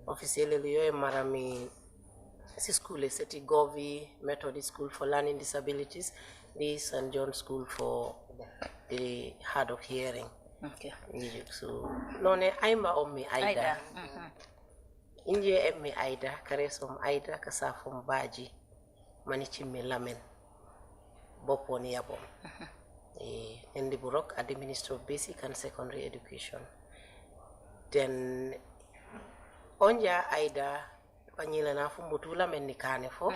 officially yo marami si school seti Govi Methodist School for Learning Disabilities, the St. John School for the hard of hearing. Okay. So none aimba ommi aida. Inje emmi aida kare som aida kasa fom baji manichi mi lamen boponi yabom. In the Burok at the Ministry of Basic and Secondary Education. Then onja aida panyila na fumbutula men nikane fo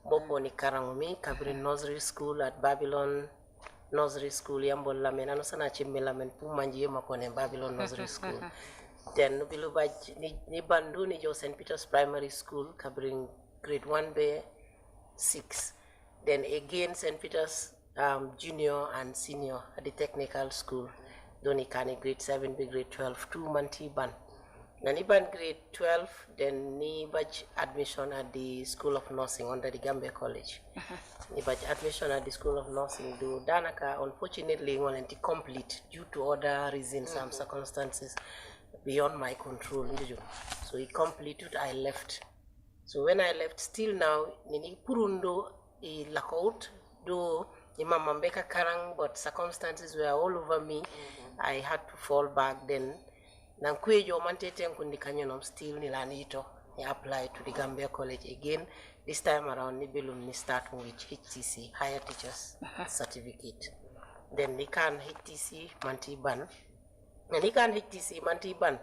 boponi karangumi kabrin nursery school at Babylon Nursery School yambol lamen ano sana chimme lamen pu manji makone Babylon Nursery School. Then nubilu baj ni bandu ni jo St. Peter's Primary School covering grade 1B 6. Then again St. Peter's junior and senior at the technical school. Doni kani grade 7B grade 12 2 manti ban. Nani ban grade 12 then ni baj admission at the School of Nursing under the Gambia College. Ni baj admission at the School of Nursing do danaka unfortunately ngolenti complete due to other reasons and circumstances beyond my control. So he completed, I left. So when I left, still now, nini purundo I lakout do imam mbeka karang, but circumstances were all over me. I had to fall back then. Nang kwejo mantete kundi kanyonom still nilanito. I applied to the Gambia College again. This time around ni belum ni start with HTC, Higher Teachers Certificate. Then ni kan HTC manti ban. Nani kan HTC manti ban.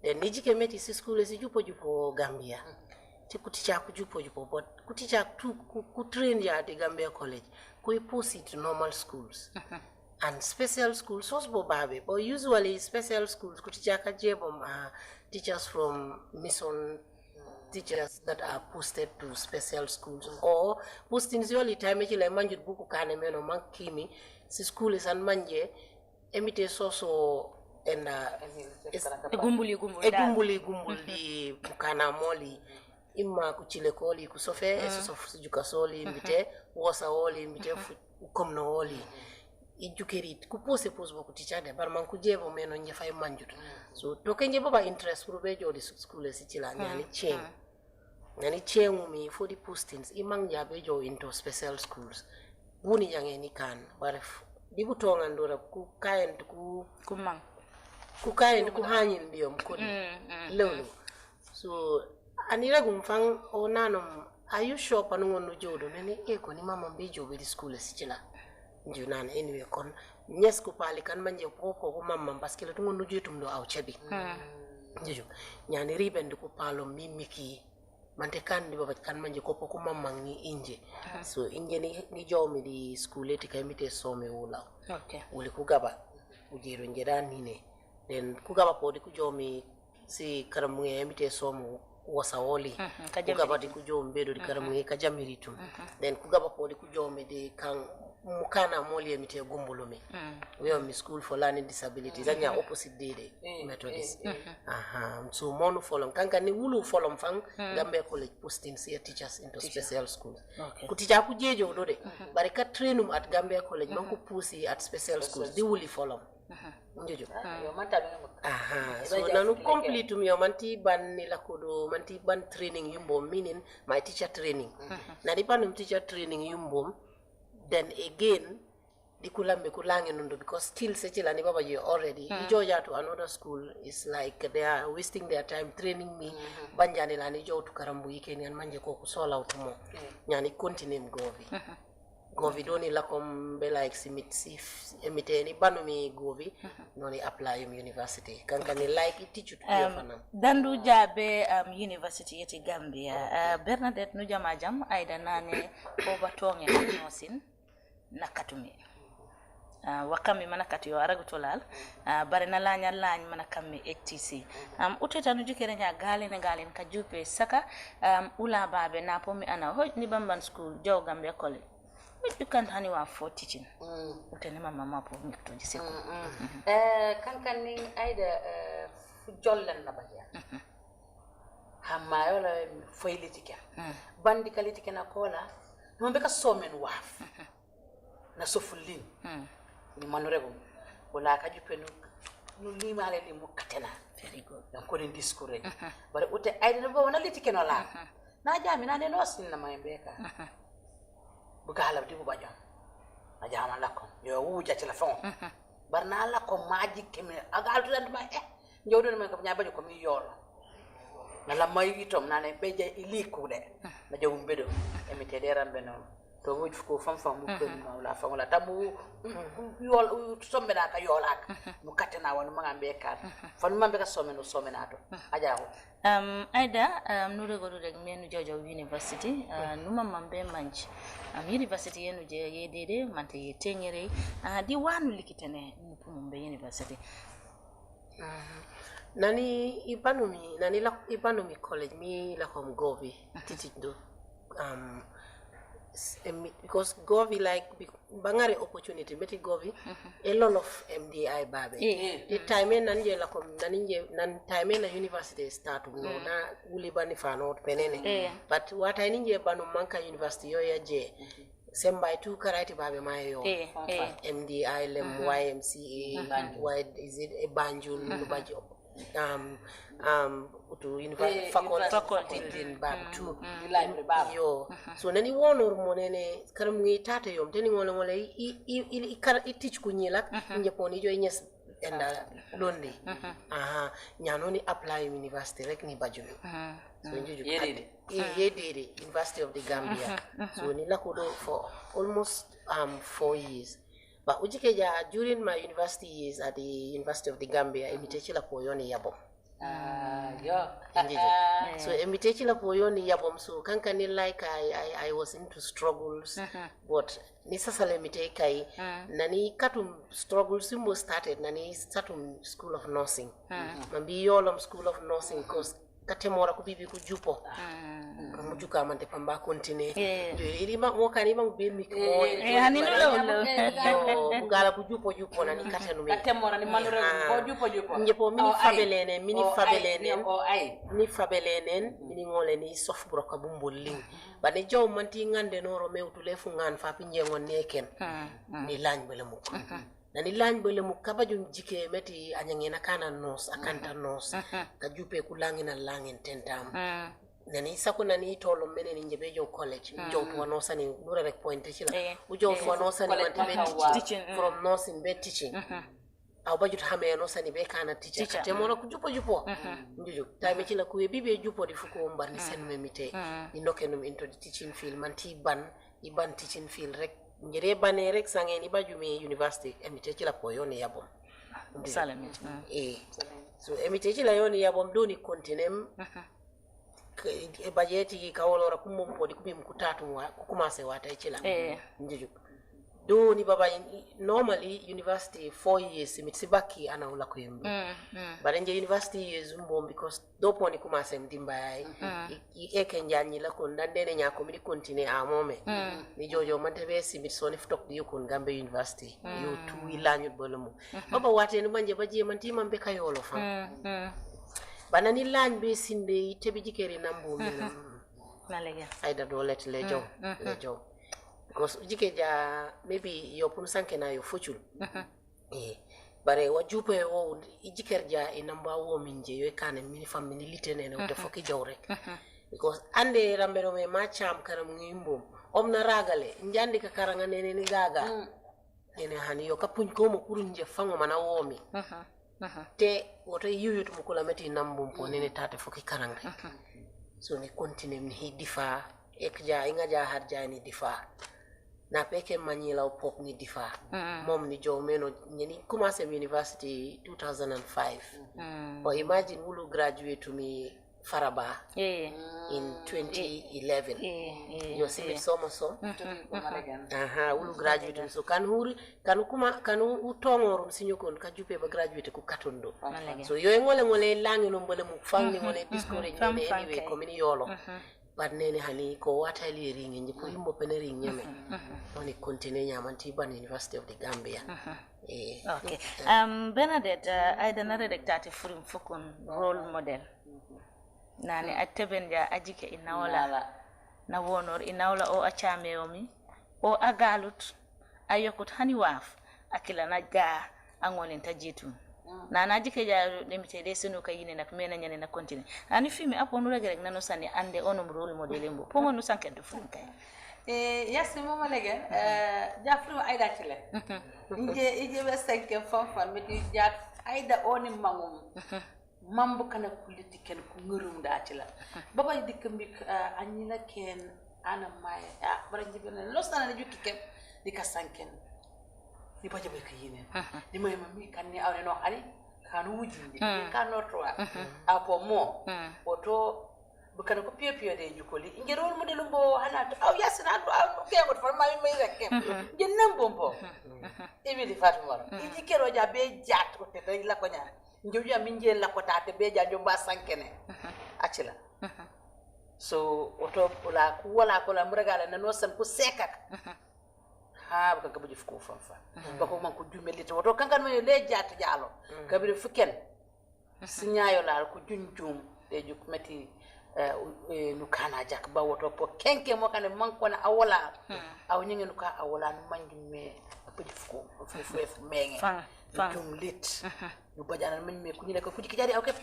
Then niji kemeti si school si jupo Gambia. Ti kuticha jupo but kuticha tu ku train ya at Gambia College. Ku post it to normal schools. And special schools also babe. But usually special schools kuticha ka jebom teachers from mission teachers that are posted to special schools or postings usually time like manjut buku kane meno mankimi si school is an manje emite soso and gumbuli mukana moli imma kuchile koli kusofe esof jukasoli mbite wosa oli mbite komno oli ijukerit kupose posbo kutichade barman kujebo meno nyefay manjut so to kenje baba interest pour be jodi school si chila nyani cheng mi for the postings imang jabe jo into special schools buni yange ni kan baref dibu tonga ndora ku kayen ku kayen ku hanyin diom kodi lolo so anira gumfang o nanom are you sure panungo no jodo nene ko ni mama mbejo be school si chila njunan anyway kon nyes ko pali kan manje ko mama baskela tungo no jotum do aw chabi njuju nyani riben ko palo mimiki mante kan di babat kan manje ko poko mama ngi inje so inje ni jomi di school eti kaimite some wula okay wuli ku gaba ujiro ngedan nine then ku gaba podi ku jomi si karamunge emite somo wasawoli ku gaba di ku jomi bedo di karamunge ka jamiritum then ku gaba podi ku jomi di kan mukana moli emite gumbulumi we are school for learning disabilities anya opposite dede Methodist so monu folom kanka ni wulu folom fang Gambia College posting see teachers into special schools kutija ku jejo do de bari ka trainum at Gambia College man ku pusi at special schools di wuli folom njojo yo manta so nanu complete mi manti ban ni lakodo manti ban training yumbo meaning my teacher training na di panum teacher training yumbo. Then again, the kulambe kulange nundo because still sechila ni baba you already. Ijoja to another school is like they are wasting their time training me. Banjani la ni jo to karambu yike ni manje ko kusola utumo. Nyani continue Govi. Govi doni la kombe like sif emite ni banu mi Govi noni apply university. Kanka ni like it teach you to fanam. Dandu jabe university yeti Gambia. Bernadette nujama jam aida nane obatonge nosin nakatumi wakami manakati yo aragu tolal bare na laña lañ manakami HTC uteta no jukere nya galen ka jupe saka ula babe na pomi ana hoj ni bamban school jow Gambia College you can't hani wa for teaching utene mama po mi to jise ko kan ni aida fu jollen na baja hamma yo la foylitike bandi kalitike na kola no be ka somen waf na sofulin ni manorego wala ka jupenu no limale limu katena very good dan ko den discourage bare ute ayde no bo na liti keno la na jami na de no sin na maybe ka bu gala di bu bajo a jama la ko yo wuja ci la fon bar na la ko maji kemi agal to dan ma njowdo men ko nya bajo ko mi yolo na la may itom na ne beje iliku de na jawum bedo emite de rambe non to wuj ko fam mu ko la fam la tamu yol sombe da ka yolak mu katena won ma ngambe kat fan mambe ka some na to aja ko aida nu rego rek menu jojo university nu mambe manch university yenu je yedede mante yetengere di wanu likitene nu pumbe university nani ibanumi college mi la kom govi teaching do because govi like bangare opportunity meti govi a lot of MDI babe the time nanje la kom nan time na university start no na uli bani fano penene but what I ninje banu manka university yo ya je semba tu karate babe mayo MDI lem YMCA why is it a banjul bajo to university faculty in bab too yo so nani wonor monene karam ngi tata yom tani wona wala i teach ku nyilak nje poni joy nyes enda londe nyano ni apply university rek ni baju so njuju yedede University of the Gambia so ni lakodo for almost 4 years. But ujikeja during my university years at the University of the Gambia, imitechila poyoni yabom. So imitechila poyoni yabom. So kankani like I was into struggles, but nisasale miteikai nani katum struggles simbo started nani startum School of Nursing. Mambi yolom School of Nursing cause katemora kubibi kujupo. Mujuka mante pamba continue ili ma mokani ma be mi ko hani no bugala kujupo na nikata no mi katemora ni manure ko jupo njepo mini fabelenen mini ngole ni sof broka bumbolling bane jow manti ngande noro mewtule fu ngan fa pinje ngon neken ni lañ bele mu nani lañ bele mu kabajum jike meti anyangena kana nos akanta nos ka jupe ku langina langen tentam nani sako nani tolo meneni njebe jo college jo to no sani nura rek point ci la u jo to no sani man teaching from nursing be teaching aw bajut hame no sani be kana teacher te mo ko jupo njuju time ci la ku bibe jupo di fuko mbar ni sen memite ni nokenum into the teaching field man ti ban teaching field rek njere bane rek sange ni bajume university emite ci la po yoni yabom salamit so emite ci la yoni yabom doni continem bajeti kawolora kumum podi kubim kutatu wa kukumase wata ichila njuju do ni baba normally university 4 years mitsibaki ana ula kuyembu barenje university years umbo because do poni kumase mdimba eke njanyi la kon ndene nyako mi continue amome ni jojo mantebe simitsoni ftok di kon Gambe University yo tu ilanyu bolomu baba wate ni manje baje mantima mbe kayolo fa banani lañ be sinde tebi jikeri nambu mina nalega aida do let lejo because jikeja maybe yo pun sanke na yo fuchul bare wa jupe wo jikerja e namba wo minje yo kane mini famini litene no de foki jawre because ande rambero me macham karam ngimbo omna ragale njandi ka karanga nene ni gaga ene hani yo kapuñ ko mo kurunje fango mana womi te woto yuyut mu kula meti nambum po nene tate foki karanga so ni continue mi hi difa ekja inga ja harja ni difa na peke manyila o pop ni difa mom ni jo meno nyeni commencé university 2005 or imagine wulu graduate mi Faraba in 2011 yo simi somo wulu graduate so kan utongorum sinyokon ka jupe ba graduate ku katondo so yo ngole langi no mbole mu fangi ngole discourage ne anyway komini yolo but nene hani ko watali ringi nji ko yimbo pene ringi nyame oni continue nyamanti ban University of the Gambia okay Bernadette aida na redactate furim fukun role model nani attebenja ajike inawla na wonor inawla o achameomi o agalut ayokut hani waf akila na ga angonin tajitu na na jike ja demite de sunu ka yini nak mena nyane na continue ani fimi apo nu rek nanu sani ande onum role model mbo pongo nu sanken to fun kay yasi mama legen jafru ayda ci le ije be sanke fanfan mi di jaat ayda oni mangum mambu kana kuliti ken ku ngurum da ci la baba dik mbik anyina ken ana maye bara jibena losana na jukki ken di ka sanken di baje be kayine di may mami kan ni awre no ari kanu wujindi kan no toa apo mo oto bukan ko pio de jukoli ngerol mo de lumbo hana aw yasna do aw ke ko farma mi rek jennam bombo ibi di fatuma idi kero ja be jat ko te la ko ñaar njoja min je la ko tate be ja jomba sankene acila so oto la ku wala ko la muragala na no san ko sekak ha ba ka buji ko fanfa ba ko man ko jumeli to oto kankan me le jat jalo kabiri fuken signaayo la ko junjum de juk meti nu kana jak ba woto po kenke mo kane manko na awala aw nyinge nu ka awala nu manjum me buji ko fu menge jum lit nu bajana men me ku ni ko fuji kijari aw kep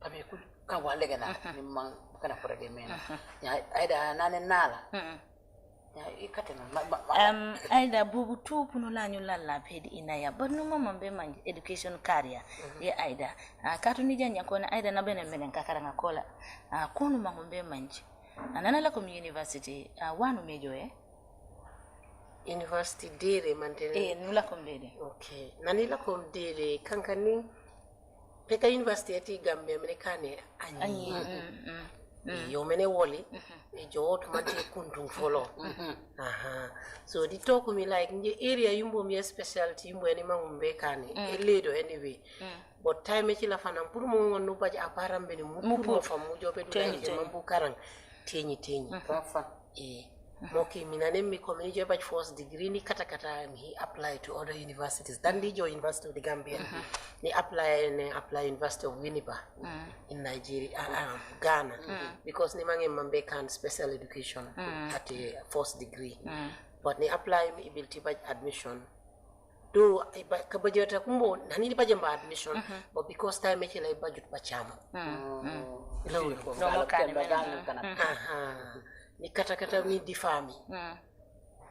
abe ku ka wale gana ni man kana porage men ya aida nane nala ya ikate na aida bubu tu puno la nyu lalla pedi inaya barnu mama be man education career ye aida katu ni janya ko na aida na benen menen kakara ngakola konu mama be manji anana la kom university wanu mejo university dire mantene nula kom dede okay nani la kom dire kankani peka university ati Gambia amerikane anyi yo mene woli e jot manti kuntung folo so di talk me like nje area yumbo mi specialty yumbo eni mangumbe kane e ledo anyway but time ci la fanam pour mo ngon no baji aparam be ni mu pour mo fam mu jobe du ay mambu karang teñi fa moki minane mi ko mi jobe first degree ni kata mi apply to other universities dan di jo University of the Gambia ni apply University of Winnipeg in Nigeria Ghana because ni mange mambe kan special education at a first degree but ni apply mi ability by admission do ka budget kumbo nani baje ba admission but because time ci lay budget ba chama no kana ni kata mi di fami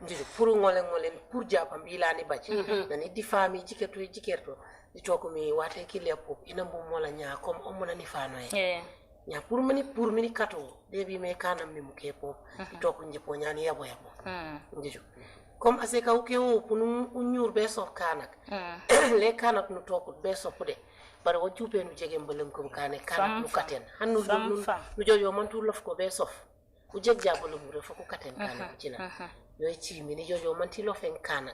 ndijo pour ngole pour japa mbilani baji nani di fami jikerto di toko mi wate ki lepo ina mbo mola nya comme omona ni fano nya pour mini kato debi me kanam mi muke pop di toko njepo nyani yabo ndijo comme aseka uke o kunu unyur be so kanak le kanak nu toko be so pude bare wo jupe nu jege mbolem ko kanak nu katen hannu nu jojo man tu lof ko be sof ku jeg jabolo mu refa ko katen kana ci la yoy ci mi ni jojo man ti lo fen kana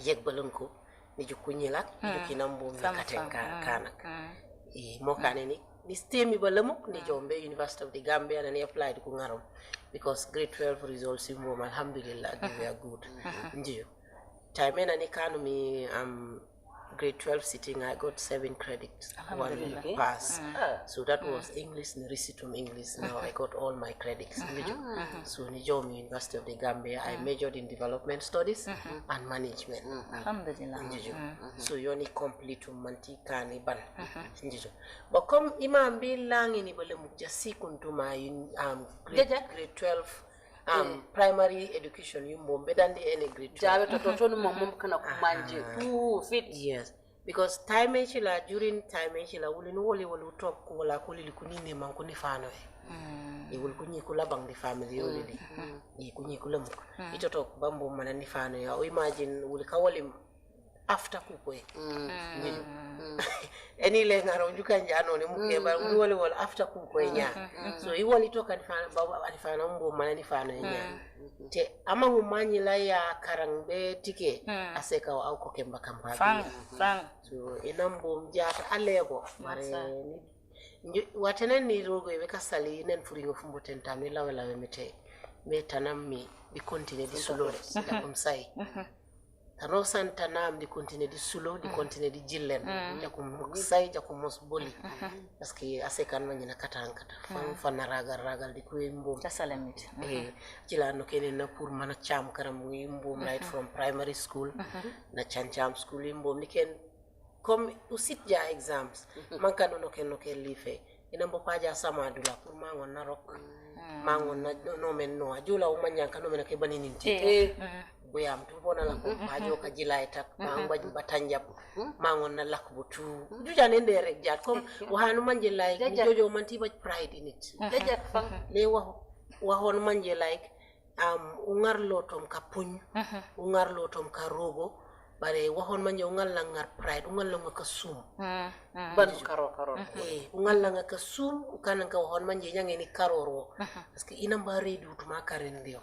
yeg balon ko ni ju kunyila ju kinambo mi katen kana mo kane ni stemi balamo ni jombe University of the Gambia and applied ku ngarom because grade 12 results mo alhamdulillah they were good ndio time na ni kanu mi grade 12 sitting I got 7 credits, 1 pass. So that was English, Recitum English. Now I got all my credits. So Nijomi University of the Gambia, I majored in development studies and management. Alhamdulillah. So you only complete to mantika ni ban. But come imam bilang ini boleh mujasi kuntuma grade 12 primary education yumbo bedandi any grade jabe to no mom kana kumanje fit yes because time chila during time chila wuli no woli top ko wala ko li kunine man ko ni fano e wul ko ni ko labang di family yoli di e ko ni ko lam ito to bambo man ni fano ya o imagine wuli ka woli after ku ko any le ngaro jukan jano ne muke ba woli wol after ku ko nya so i woli to kan fano baba ali fano mbo man ni fano nya te ama mu manyi la ya karangbe tike aseka wa ko kemba kamba fang so inambo mjata alego mare ni watenen ni rogo e ka sali nen furingo fumbo tentami lawela mete me tanammi di continue di sulore da kum sai tano santanam di continue di sulo di continue di jillen da kum sai da kum mos boli parce que aseka no nyina katankata fan ragal di ko mbo ta salamit jilano kenen na pour mana cham karam mbo right from primary school na cham school mbo ni ken comme usitja exams manka no ke life ina mbo paja sama dula pour mangon na rok mangon na no men no ajula o manyanka no men ke banini nti boyam tu bona la ko pajo ka jilay tak ma mbaj batanjab mangon na lakbu tu juja ne nde rek jat comme wahanu manje like jojo manti ba pride in it le wahon manje like ungarlo tom ka puñ ungarlo tom ka rogo bare wahon manje ungalla ngar pride ungalla nga sum ban karo ungalla nga sum kana ka wahon manje nyange ni karoro parce que ina mbare du tuma karen dio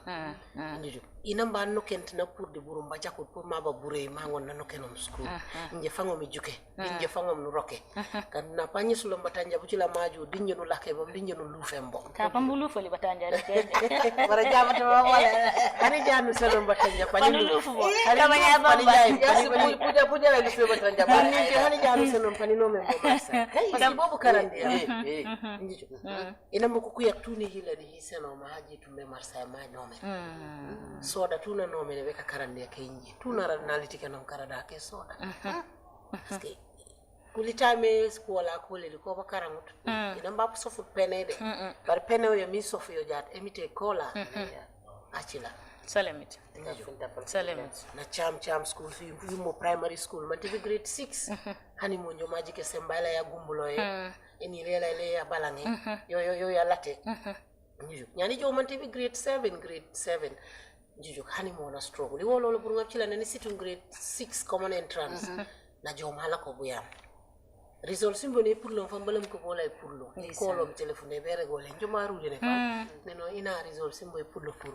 ndijo ina mba no kentina pour de buru mbaja ko pour maba bure mangon na no kenom school nje fango mi juke nje fango no roke kan na panyi sulo batanja bucila maju dinje no lake bam dinje no lufembo ka pambu lufu li batanja rek bara jamata wala ani janu sulo batanja pani lufu bo kama ya bamba puja la lufu batanja ani janu sulo pani no membo basa kasi bobu karande ndijo ina mbuku kuyak tuni hila ni hiseno mahaji tumbe marsa ma nome soda tuna no mene beka karande ke inji tuna ranality kanam karada ke soda ski kulitame skola kole ko ba karamut ina mbap sofu penede bar penew ya mi sofu yo jat emite kola achila salemit na cham school fi mo primary school man tibi grade 6 hani mo nyomaji ke sembala ya gumbulo eni lela ya balangi yo ya late nyani jo man tibi grade 7 juju hani mo na struggle wo lolo buru ngapchila nani situ grade 6 common entrance na jo mala ko buyam result simbo ne pour l'enfant balam ko bola pour lo ko lo telephone bere gole njuma ruje ne fa neno ina result simbo pour le pour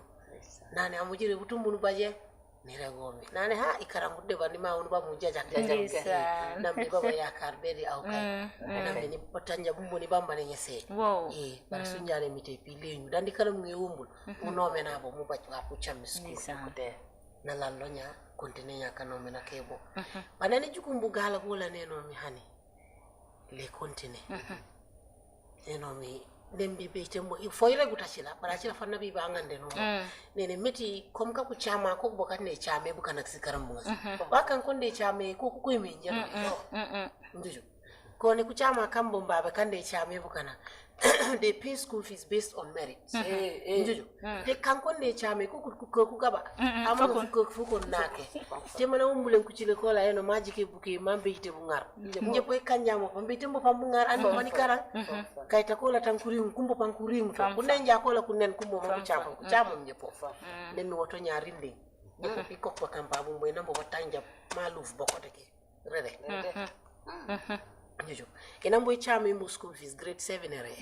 nane amujire butumbunu baje nira gomi nane ha ikaramudde bandi ma onu ba mujaja nambe baba yakar bedi au kai nambe ni potanja bumbo ni bamba ne nyese bara sunjale mite pilenyu dandi kalam ngi wumbul unome nabo mubaji wapu chamisku na landonya kontine nya kanome na kebo banani jukumbu gala bola neno mi hani le kontine neno mi dembi be tembo foyre gutachila bara chila fanna bi bangande no nene meti kom ka ku chama ko bokat ne chame bu kanak sikaram mo bakan konde chame ko ko me njalo ndijo ko ne ku chama kambo mbaba kande chame bu kana they pay school fees based on merit ndijo te kan konde chame ko ku gaba amma ko fuko nake te mana umbulen ku chile ko la eno majike buke mambe ite bungar nje poy kanjamo pambe tembo pambungar ando mani karang kaita kola tankuring kumbo pankuring kunne nja kola kunen kumbo mo chama nje pofa den woto nyarinde nje pi kokko kamba bumbo nambo watanja maluf bokote ke rede njo enambo chama imbo school fees grade 7 ere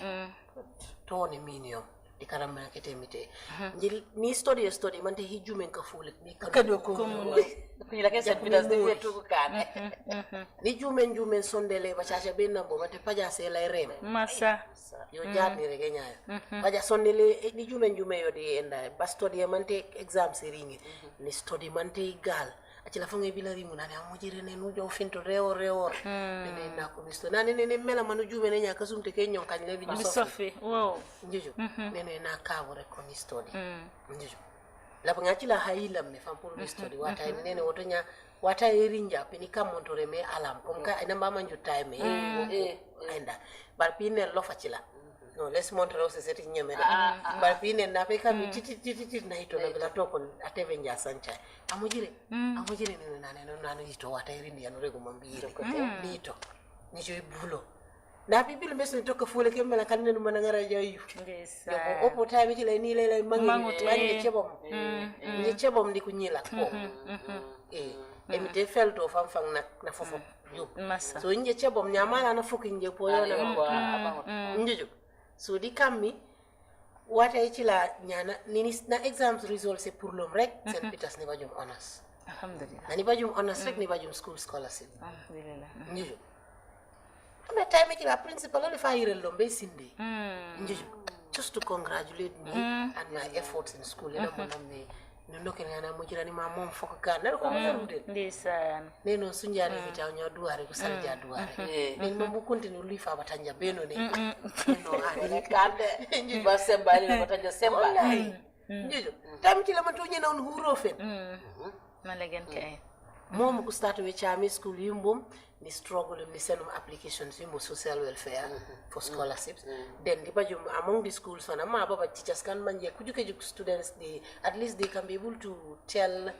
toni minimum ikaram na kete mite ni story mante hijumen ka fulik ni kado ko ni la kesa pidas de wetu kan ni jumen sondele ba chacha be nambo mate paja se lay rem masa yo jani rege nyaaya paja sondele ni jumen yo de enda ba story mante exam seringi ni story mante gal acila fange bilari mu nane amujire ne nujo finto reo ne na ko misto nane ne mela manu jume ne nyaka sumte ke nyon kan le bi sofi wow njuju ne na ka wore ko misto di njuju la banga acila hayila me fam pour misto di wata ne woto nya wata erinja pini kam montore me alam kom ka ina mama njuta me enda bar pine lo facila no let's montrer aussi cette nyame bar pine na pe kam titi na hito na bila to kon ateve nja sancha amujire ne nane hito wata irindi ya rego mambiro dito ni joy bulo na bibil mesne to ka fule ke mala kan ne mana ngara jayu ndesa yo opo tawi ci lay ni lay mangi cebom ni cebom di ko nyila ko emite felto fam fang na fofo masa so nje cebom nyamala na fuki nje poyo na nje so di kammi wata ci la nyana ni na exams results c'est pour l'homme rek Saint Peters ne bajum honors alhamdulillah ni bajum honors rek ni bajum school scholarship alhamdulillah nje ame time ci la principal le fayire lombe sinde nje just to congratulate me and my efforts in school ina mo namne no noken yana mo jirani ma mom foko kan na ko mo rude ndesan neno sunjari bitaw nya duare ko salja duare nen mo continue lui fa batanja beno ne no ani kande nji ba semba ni batanja semba njijo tam ci la ma to nyena on huro fen malagen kay mom ko start we chami school yumbum ni struggle ni senum applications yumbo social welfare for scholarships then di bajum among the schools fana ma baba teachers kan manje kujuke juk students they at least they can be able to tell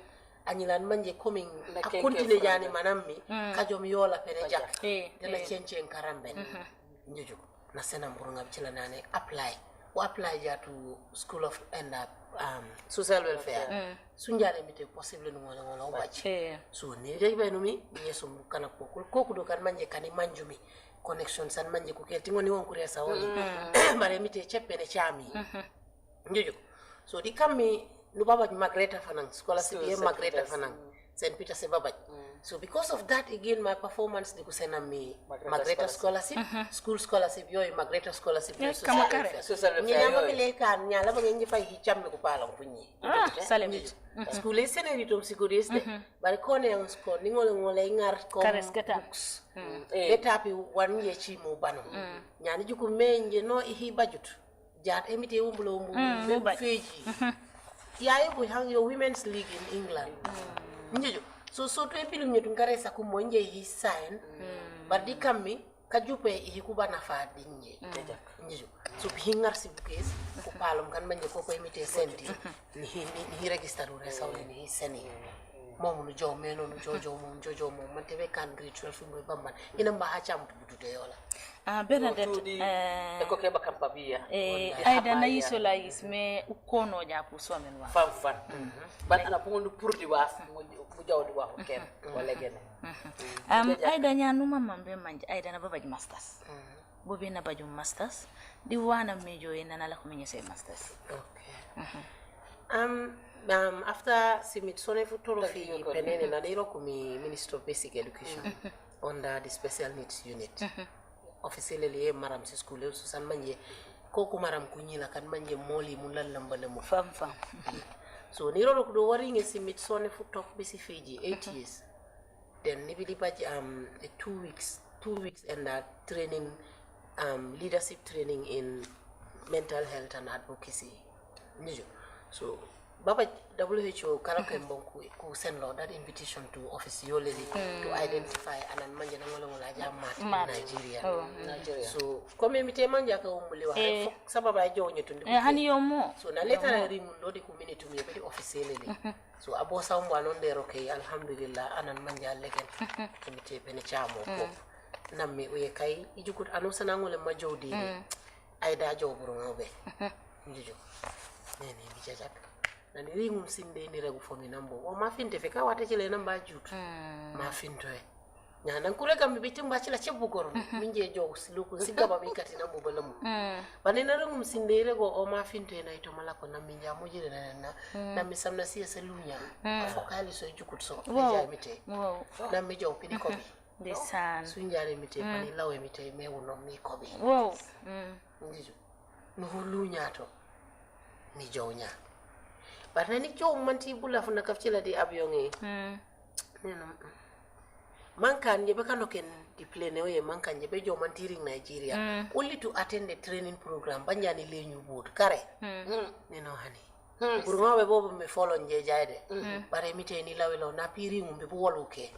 anyilan manje coming a continue jani manammi kajom yola pene jak dela chenchen karamben njuju na senam burungam chila nane apply ja to school of and social welfare sunjare mite possible no wala wacc so ni rebe no mi yesum kana ko do kan manje kani manjumi connection san manje ko kelti ngoni won ko resa woni bare mite cheppene chami njuju so di kammi no baba Margareta fanang scholarship ye Margareta fanang St. Peter se baba so because of that again my performance di ko senami Margareta scholarship school scholarship yo Margareta scholarship yo social welfare ni na bele kan nyala ba ngi fay hicam ko pala ko ni salimit school e seneri to siguriste bare kone on school ni ngole ngar ko etapi wan ye chi mo bano nyani juku menje no hi bajut jat emite wumbulo wumbu feji yayi ko hang yo women's league in England njejo so to epilu nyetu ngaresa ko monje yi sign badi kammi kajupe yi ku bana fa dinje njejo so hingar si bukes ko palom kan manje ko emite senti ni register do resa ni seni mom no jo meno no jojo mom mantebe kan grade 12 mo bamban ina mba hacham butude yola Bernadette ko ke bakam babia aida na isola isme ukono ja pu so men wa fan ban ana pondu purdi wa mu jawdi wa ko ken wala gene aida nyanu mama be manje aida na babaji masters bobe na baju masters di wana mejo ina na la ko menyese masters after simit sone futuro fi penene na diro kumi Minister of Basic Education under the special needs unit officially maram si school so san manje koku maram kunyila kan manje moli mun lallambale mo fam so ni rolo ko do wari ngi simit sone futto bisi fiji 8 years then ni bili baji 2 weeks and training leadership training in mental health and advocacy nijo so Baba WHO karaka mbonku ku send law that invitation to office yoleli to identify anan manje na ngola jamat Nigeria. So comme mite manja ka umuliwa sababa jo nyetundi hani yomo so na leta na rimu ndo di community mi be office yoleli so abo sambo anon de roke alhamdulillah anan manja legen mite bene chamo ko nammi o kay ijukut anusa na ngole majodi ayda jo buru ngobe njuju nene bi jajak nani ringum sinde ni regu fomi nambo o ma finte fe ka wata cile namba jutu ma finto e nyana kure kam bitim ba cila cebu gor minje jow siluku sigaba mi kati nambo balamu banena ringum sinde rego o ma finto e na ito malako na minja mojire na mi samna siya selunya afokali so jukut so ja mite na mi jow pini ko bi desan sunjare mite pani lawe mite me wono mi ko bi njijo no lunya to mi jow nya But nani cho manti bula funa kafchila di abyonge. Neno. Mankan je beka noken di plane oye mankan je bejo mantiring Nigeria. Only to attend the training program banjani lenyu board kare. Neno hani. Burunga we bobo me follow nje jaide. Bare mite ni lawelo na piri ngumbe bu woluke.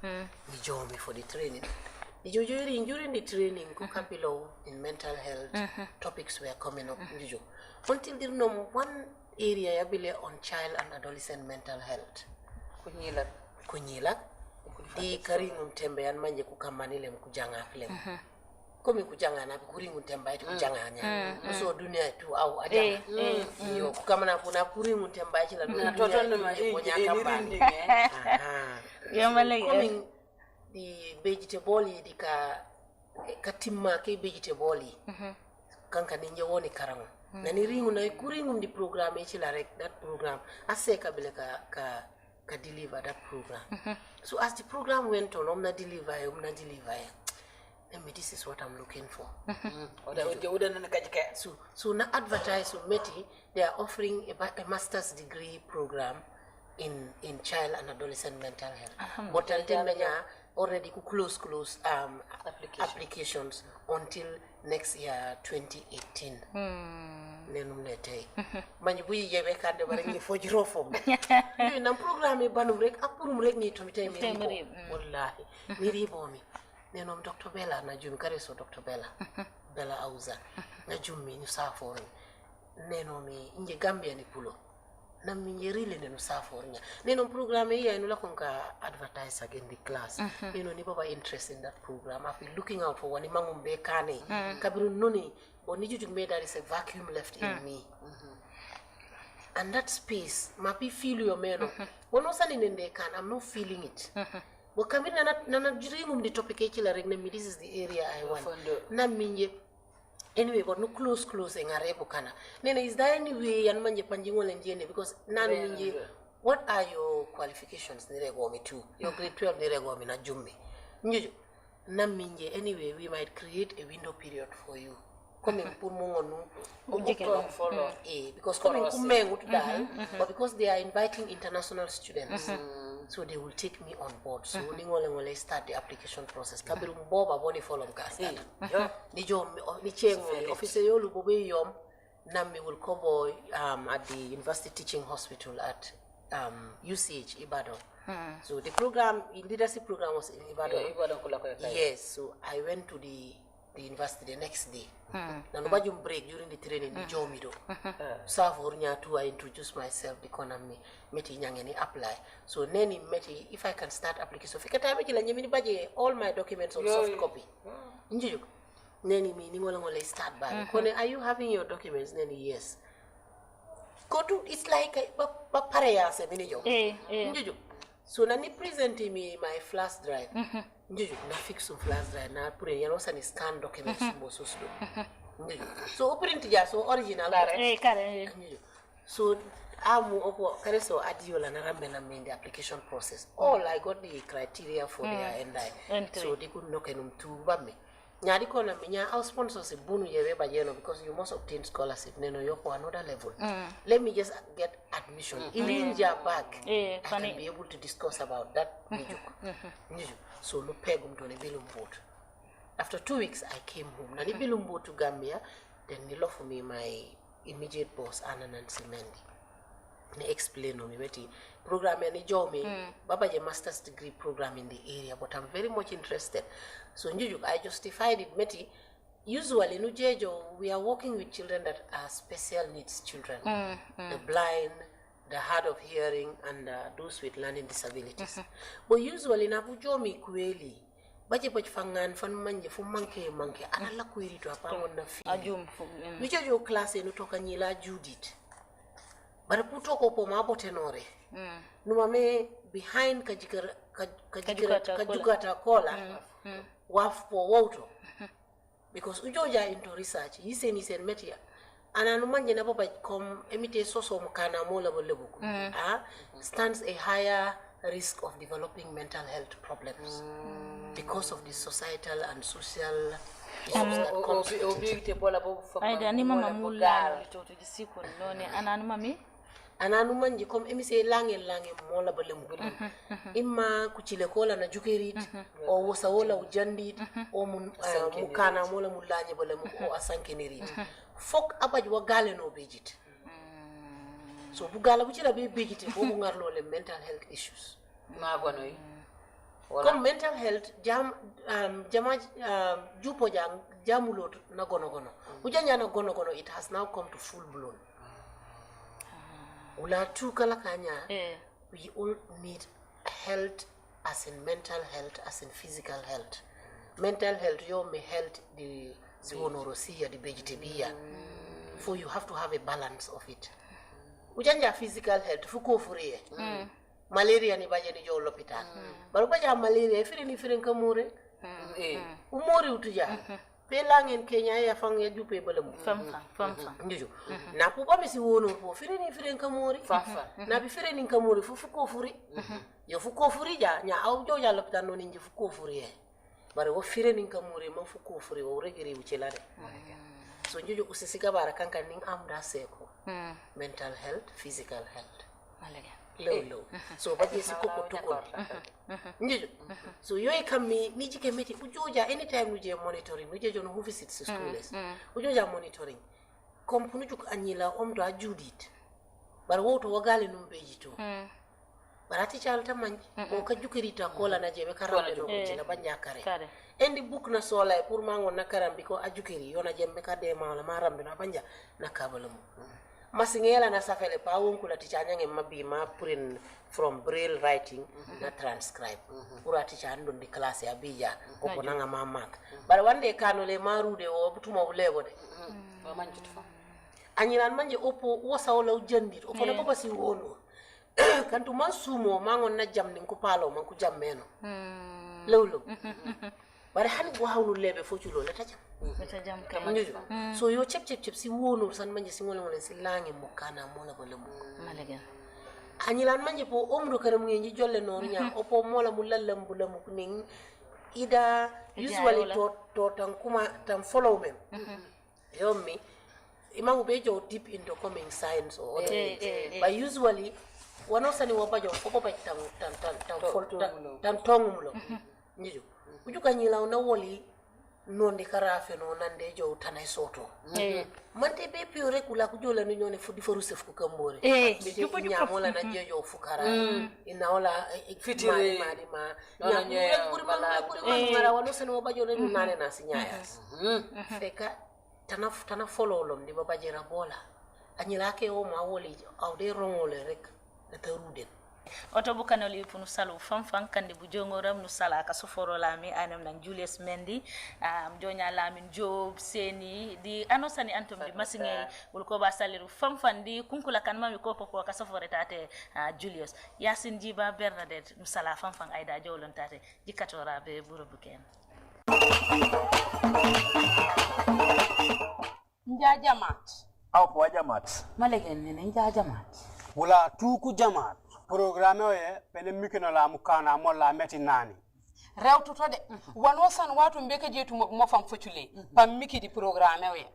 Ni jo me for the training. Ni jo during the training ko kapilo in mental health topics were coming up ndijo. Until there no one area yabile on child and adolescent mental health kunyila di karingum tembe yan manje kukamanile mkujanga film komi kujanga na kuringu temba itu kujanga nya so dunia tu au adama yo kukamana kuna kuringu temba itu la dunia totono ma e yamale komi di vegetable di ka timma ke vegetable kanka ninje woni karango nani ringu na kuringu di program e la rek that program aseka bile ka deliver that program so as the program went on omna deliver this is what I'm looking for so na advertise meti they are offering a master's degree program in child and adolescent mental health but already ku close applications until next year 2018 nenum le tay mañ bu yebe kadde bare ngi fojiro fom ni nam programme banum rek apurum rek ni to tay mi wallahi ni ribo mi nenom Dr. Bella na jum kare so Dr. Bella Auza na jum mi ni safo nenomi nje Gambia ni pulo nam mi njerile nenu safornya neno programme ya inu la konka advertise again the class neno ni baba interest in that program I've been looking out for wani mangum be kane kabiru noni boni juju me there is a vacuum left in me and that space mapi feel your meno wono sani nende kan I'm not feeling it bo kamina na jiringum di topic e la rek ne this is the area I want nam mi anyway but no close ngare bukana nene is there any way yan manje panjingo lenjene because nanu minje what are your qualifications ni rego mi too your grade 12 ni rego mi na jummi njuju nam minje anyway we might create a window period for you comme pour mo ngonu follow because comme kumengu to dal but because they are inviting international students so they will take me on board so ngole start the application process kabiru boba boni follow mkasa ni jom ni chengo officer yolu bobe yom nammi will cover at the university teaching hospital at UCH Ibadan so the program leadership program was in Ibadan yes so I went to the university the next day nanu bajum break during the training ni jomido safor nya to I introduce myself the economy meti nyangeni apply so neni meti if I can start application fikata be la nyemi baje all my documents on soft copy njuju neni mi ni ngole start by kone are you having your documents neni yes go to it's like ba pareya se mini jo njuju so nani present me my flash drive njuju na fix on flash drive na pure yano sani scan documents mo susdo njuju so print ja so original kare njuju so amu opo kare so adiola na rambe na in the application process all I got the criteria for their NI so they could knock enum tu bamme nyadi ko na minya our sponsors e bonu yewe ba jeno because you must obtain scholarship neno yoko another level let me just get admission ilinja back I can be able to discuss about that njuju so no pegum to ne bilum boat after 2 weeks I came home na ni bilum boat to Gambia then they offer me my immediate boss Ananan Simendi ne explain no me weti program ni jomi baba je master's degree program in the area but I'm very much interested so njuju I justified it meti usually nujejo we are working with children that are special needs children the blind the hard of hearing and those with learning disabilities but usually na bujomi kweli baje boj fangan fan manje fu manke ana la kwiri to apa wonna fi ajum nujejo class enu toka nyila Judith bara puto ko po mabo tenore numa me behind kajigata kola waf po woto because ujoja into research yisen metia ananu manje na baba kom emite soso mukana mola bolebuku stands a higher risk of developing mental health problems because of the societal and social aida ni mama mulala to jisiku none ananu mami ananu manje kom emise lange mola balemu imma kuchile kola na jukerit o wosa wola ujandit o mukana mola mulanye balemu o asankenerit fok abaj wa gale no bejit so bugala buchila be bejit bo ngarlo le mental health issues magonoy comme mental health jupo jamulot na gono ujanya na gono it has now come to full blown ula tu kala kanya we all need health as in mental health as in physical health mental health yo me health the zionorosia the vegetabia for you have to have a balance of it ujanja physical health fuko furie malaria ni baje ni jo l'hôpital baru baja malaria firin kamure umori utuja pelangen Kenya ya fang ya jupe balem fam njuju na pu ba misi wono po firin kamuri na bi firin kamuri fuko furi yo fuko furi ja nya aw jo ja l'hôpital no ni fuko furi bare wo firin kamuri ma fuko furi wo regiri ucelare so njuju usisika bara kankan ning amda seko mental health physical health malaga low so baje si koko tokon njijo so yoy kammi ni jike meti ujoja anytime uje monitoring uje jono who visit schools ujoja monitoring comme pour juk anyila omdo a judit bar woto wagali num beji to barati chalta manji o ka jukirita kola na jebe karambe do jina banya kare endi book na sola pour mango na karambi ko ajukiri yona jembe ka de mala marambe na banja na kabalamu masingela na safele pa wonku la ticha nyange mabi ma print from braille writing na transcribe pour aticha andon di classe ya bija ko ko nanga mamak bar wande kanole marude o butuma ulego de manji to anyiran manje opo wasawla jandit o fona baba si wono kantu masumo mangon na jamni ko palo man ko jammeno lawlo bare han go hawlu lebe foculo la tajam kam so yo chep si wono san manje si ngol ngol si langi mo kana mo la bala mo malaga anyilan manje po omdo kare mu ngi jolle non nya opo mola mu lallam bu lamu ning ida usually to tan kuma tan follow them yomi imangu bejo deep into coming science or but usually wanosani wapajo opo tan tongumulo njijo ujuka nyila una woli nonde karafe no nande jo tanay soto mante be piore kula kujola no nyone fudi foru sef ko kambore jupo nyamola na jejo fukara inaola fitiri ma mara wanosani wapajo no nane na sinyayas feka tana follow lom di baba jera bola anyila ke o ma woli awde rongole rek ta ruden oto bukano li punu salu fanfan kandi bu jongoram nu sala ka soforo lami anam nan Julius Mendy jonya lamin Job Seni di anosani antum di masingeri wul ko ba saliru fanfan di kunkula kan mami ko ko ka sofore tate Julius Yasin Jiba Bernadette nu sala fanfan ayda jowlon tate jikatora be buro buken Njajamat aw po jamat malegen ne njajamat wala tuku jamat programme oye pene mikino la mukana mo la meti nani rewtuto de wano san watu mbeke jetu mo fam focule pam miki di programme oye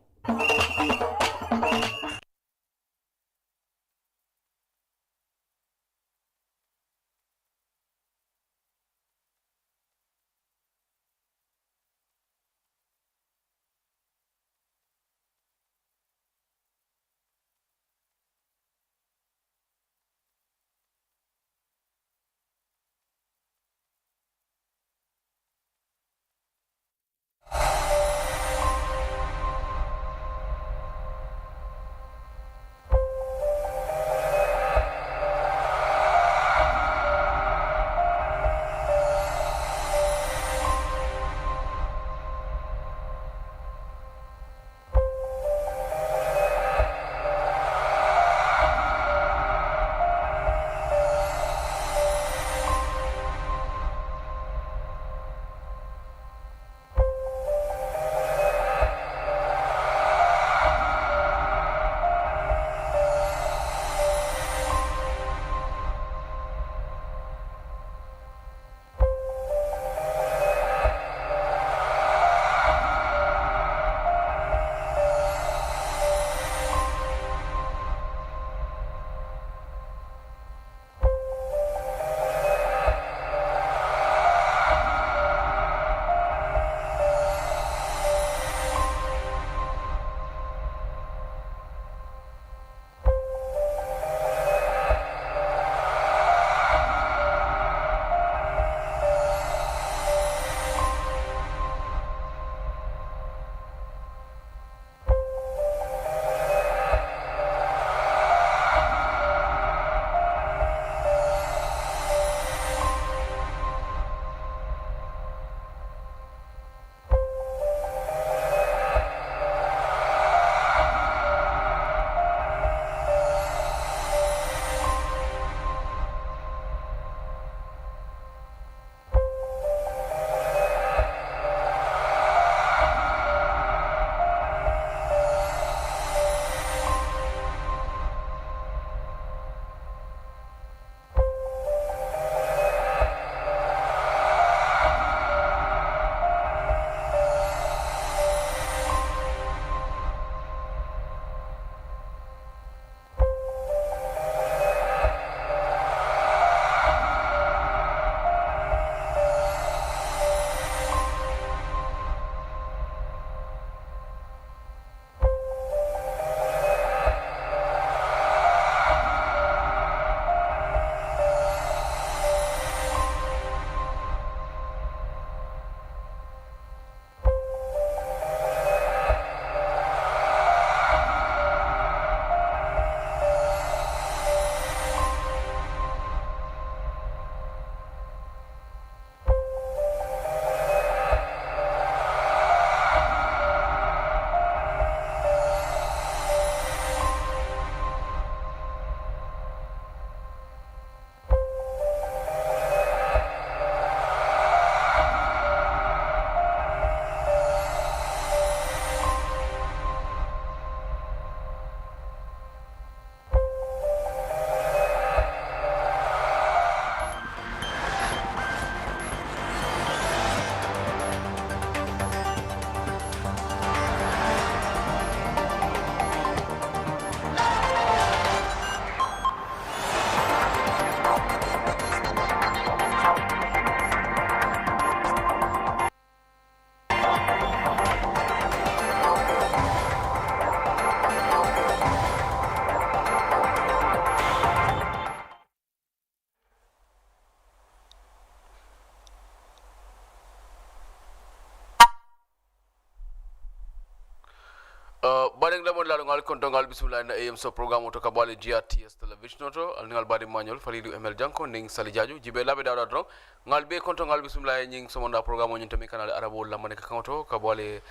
Badeng lamon lalu ngal kontongal bismillah na a.mSHOW program to kabali GRTS television to ngal badi manual falidu ML Janko ning salijaju jibe labe dawda drong ngal be kontongal bismillah ning somonda program on tami kanal arabo lamane ka kanto kabali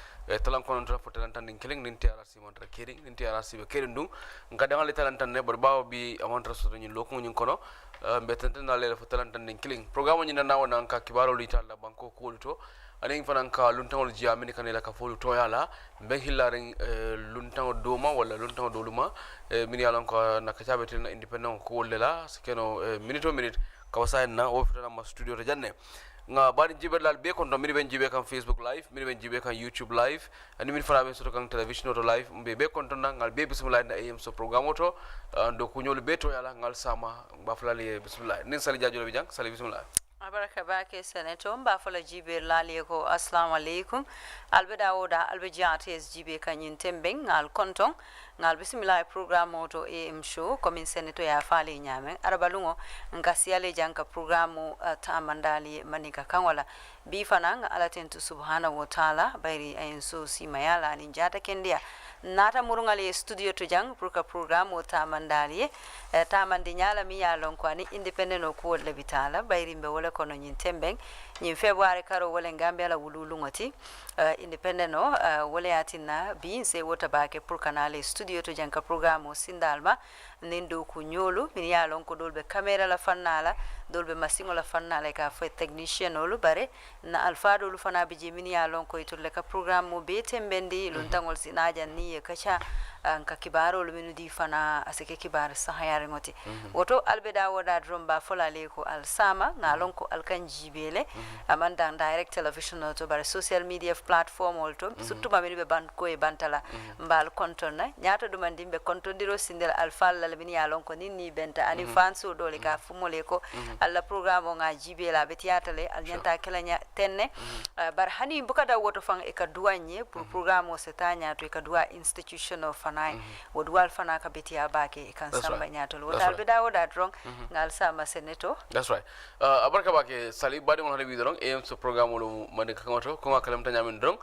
talan konon to fotelan tan ning keling nin TRC montra kering nin TRC be kering dung ngada ngal talan tan ne barbaw bi amontra so nyin lokko nyin kono mbetenten na le fotelan tan ning keling program on nyin na wona ka kibaro li talla banko kulto aning fanan ka luntangol jiamini kanela ka folu toyala ben hillaring luntango doma wala luntango doluma mini alon ko nakachabe tel independent ko wolela skeno minute ka wasaina o fitana ma studio to janne nga bari jibelal be kon do mini ben jibe kan Facebook live mini ben jibe kan YouTube live ani min fara ben soto kan television to live be kon to ngal be bismillah na a.mSHOW program to do ko nyol be to yala ngal sama ba fulali bismillah nin sali jajo be jang sali bismillah abaraka bake senator mba fala jibe lali ko assalamu alaikum albe dawoda albe GRTS jibe kanyin tembeng ngal konton ngal bismillah program to a.mSHOW comme senator ya fali nyame arabalungo ngasiale janka programu tamandali manika kanwala bi fanang alatentu subhanahu wa ta'ala bayri ayenso si mayala ni jata kendia nata murungali studio to jang pour ka programme tamandali tamandi nyala mi ya lon ko ani independent ko le bitala bayri mbe wala kono nyin tembeng nyin february karo wala ngambe la wululu ngoti independent no wala yatina bi se wota bake pour kanale studio to jang ka programme sindalma nindo ku nyolu mi ya lon ko dolbe camera la fannala dolbe masingo la fannala ka fa technician olu bare na alfado lu fana bi jimini ya lon ko itulle ka programme be tembendi luntangol sinaja ni kacha anka kibaro lu minu di fana aseke kibar sahayare ngoti woto albeda woda dromba fola le ko al sama ngalon ko alkan jibele amanda direct television to bare social media platform olto surtout mamini be ban ko e bantala mbal kontona nyato dum ndimbe kontondiro sindel alfal la bini ya lon ko ninni benta ani fanso dole ka fumole ko alla programme nga jibela be tiatale al nyanta kelanya tenne bar hani bukada woto fang e ka douanye pour programme o setanya to e ka doua institutional fanai wodwal fana ka betia bake kan samba nyatol wotal be dawo da drong ngal sama seneto that's right abarka bake sali badi mon halebi drong a.mSHOW program lo mande ka ngoto ko ngakalam tanyamen drong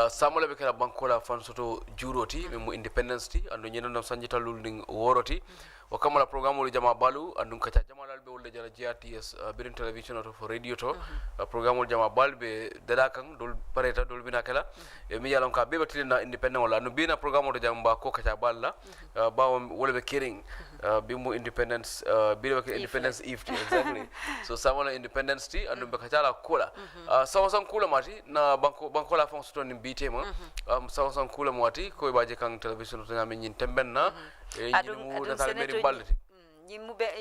samole be kala bankola fan soto juroti mo independence ti ando nyeno nam sanjita lulning woroti o kamala programme lo jama balu andum kacha jama dal be wolle jara GRTS birin television to for radio to programme lo jama balbe dada kan dol pareta dol bina kala e mi yalon ka be batilina independent wala no bina programme lo jama ko kacha balla bawo wole be kering bimo independence bido ke independence if exactly so samala independence ti andum be kacha la kola sawasan kula mati na banko la fonction ni bitema sawasan kula mati ko baje kan television to ngam nyin tembenna e nyimu data be balati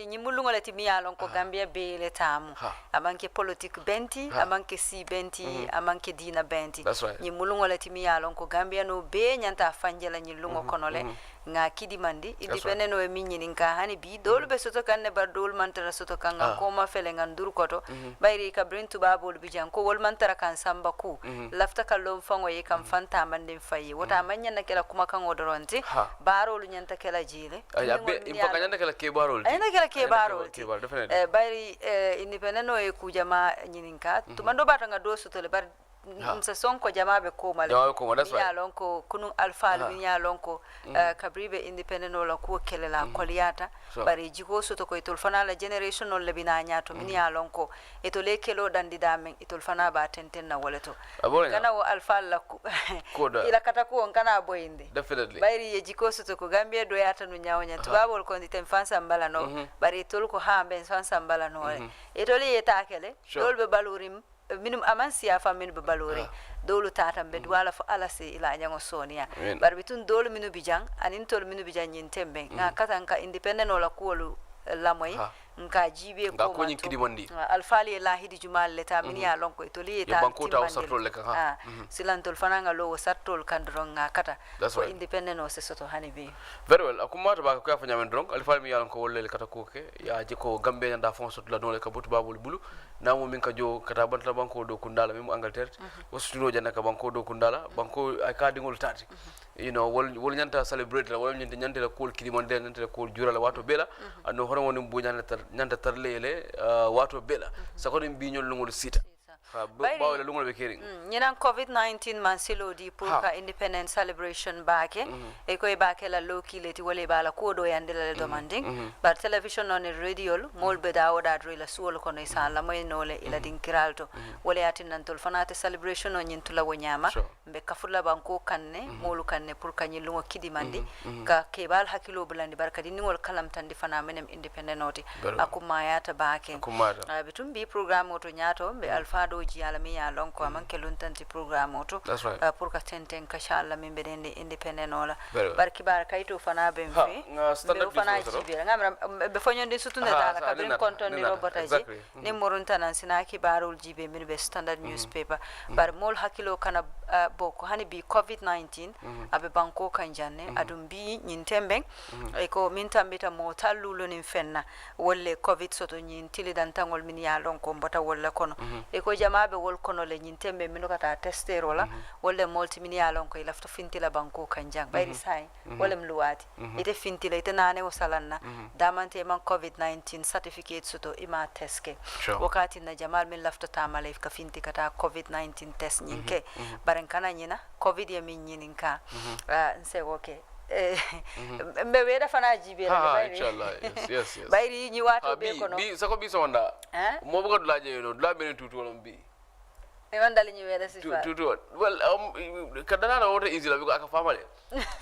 nyimu lungolati mi yalon ko Gambia be le tamu amanke politique benti amanke si benti amanke dina benti nyimu lungolati mi yalon ko Gambia no be nyanta fanjela nyilungo konole nga kidi mandi independent no mi nyini nka hani bi dol be soto kan ne bar dol mantara soto kan ko ma fele ngan dur koto bayri ka brin tuba bol bi jan ko wol mantara kan samba ku lafta kallon fango ye kan fanta mande fayi wota manya na kala kuma kan odoronti barol nyanta kala jile ya be impaka nyanta kala ke barol ayna kala ke barol bayri independent no e ku jama nyini nka tumando bata nga do soto le bar msa sonko jamabe ko male ya lonko kunu alfa min ya lonko kabribe independent wala ko kelela koliyata bari jiko soto ko itol fana la generation no lebina nyato min ya lonko eto le kelo dandi damen itol fana ba tenten na wala to kana wo alfa la ila kata ko kana boyinde definitely bari ye jiko soto ko Gambia do yata no nyawnya tubabol ko nditem fansa mbala no bari itol ko hambe fansa mbala no eto le yeta kele dolbe balurim minum amansi ya famin be balore dolu tata be wala fa alasi ila nyango sonia barbitun dolu minu bijang anin tol minu bijang nyintembe nga katanka independent wala kuolu lamoy nka jibe ko ko nyin kidi mandi alfali la hidi jumal leta min ya lonko to li ta banko ta wasatol le kan silantol fananga lo wasatol kandron nga kata ko independent o se soto hanibi very well akuma to ba ko fa nyamen dron alfali mi yalon ko wolle kata ko ke ya jiko gambe nda fon soto la dole ka butu babul bulu namo min ka jo kata bantala banko do kundala mim Angleterre o studio janaka banko do kundala banko ay ka dingol tati you know wol nyanta celebrate la wol nyanta la kol kidi monde nyanta la kol jurala wato bela ando hono woni bu nyanta tarlele wato bela sakoni biñol lungol sita bawo le lungol be kering ñinan covid-19 man silo di pour ka independence celebration baake e koy baake la loki leti wole bala ko do yande la demanding bar television on radio mol be dawo da dro la suwol ko no sa la moy nole ila din kiralto wole atin nan tol fanate celebration on ñintula wo ñama be kafula banko kanne molu kanne pour kanyi lungo kidi mandi ka kebal hakilo bulandi barkadi ningol kalam tan di fana menem independent oti akuma yata baake bitum bi programme oto ñaato be alfado ji ala mi ya lon ko man ke luntanti programme oto pour ka tenten ka shala min bedende independent ola barki bar kayto fana ben fe be fana ji be ngamra be fonyonde sutuna dala ka ben konton ni robota ji ni morunta nan sinaki barul jibe min be standard newspaper bar mol hakilo kana boko hani bi covid-19 abe banko kan janne adum bi nyintemben e ko min tambita mo tallulo nin fenna wolle covid soto nyin tili dan tangol min ya lon ko mbota wolle kono e ko jamaabe wol kono le nyintembe min kata testero la wolle multi min ya lon ko ilafto fintila banko kan jang bayri sai wolle mluwati ite fintila ite nane o salanna damante man covid-19 certificate soto ima teske wakati na jamal min lafto tamale ka finti kata covid-19 test nyinke baren kana nyina covid ya min nyininka nse okay mbe weda fana jibe la bayri inshallah yes bayri nyi wato be kono bi sako bi sonda mo bugo dulaje yo dulabe ne tutu wala bi e wanda li nyi weda sifa tutu well kadana na water easy la bi aka famale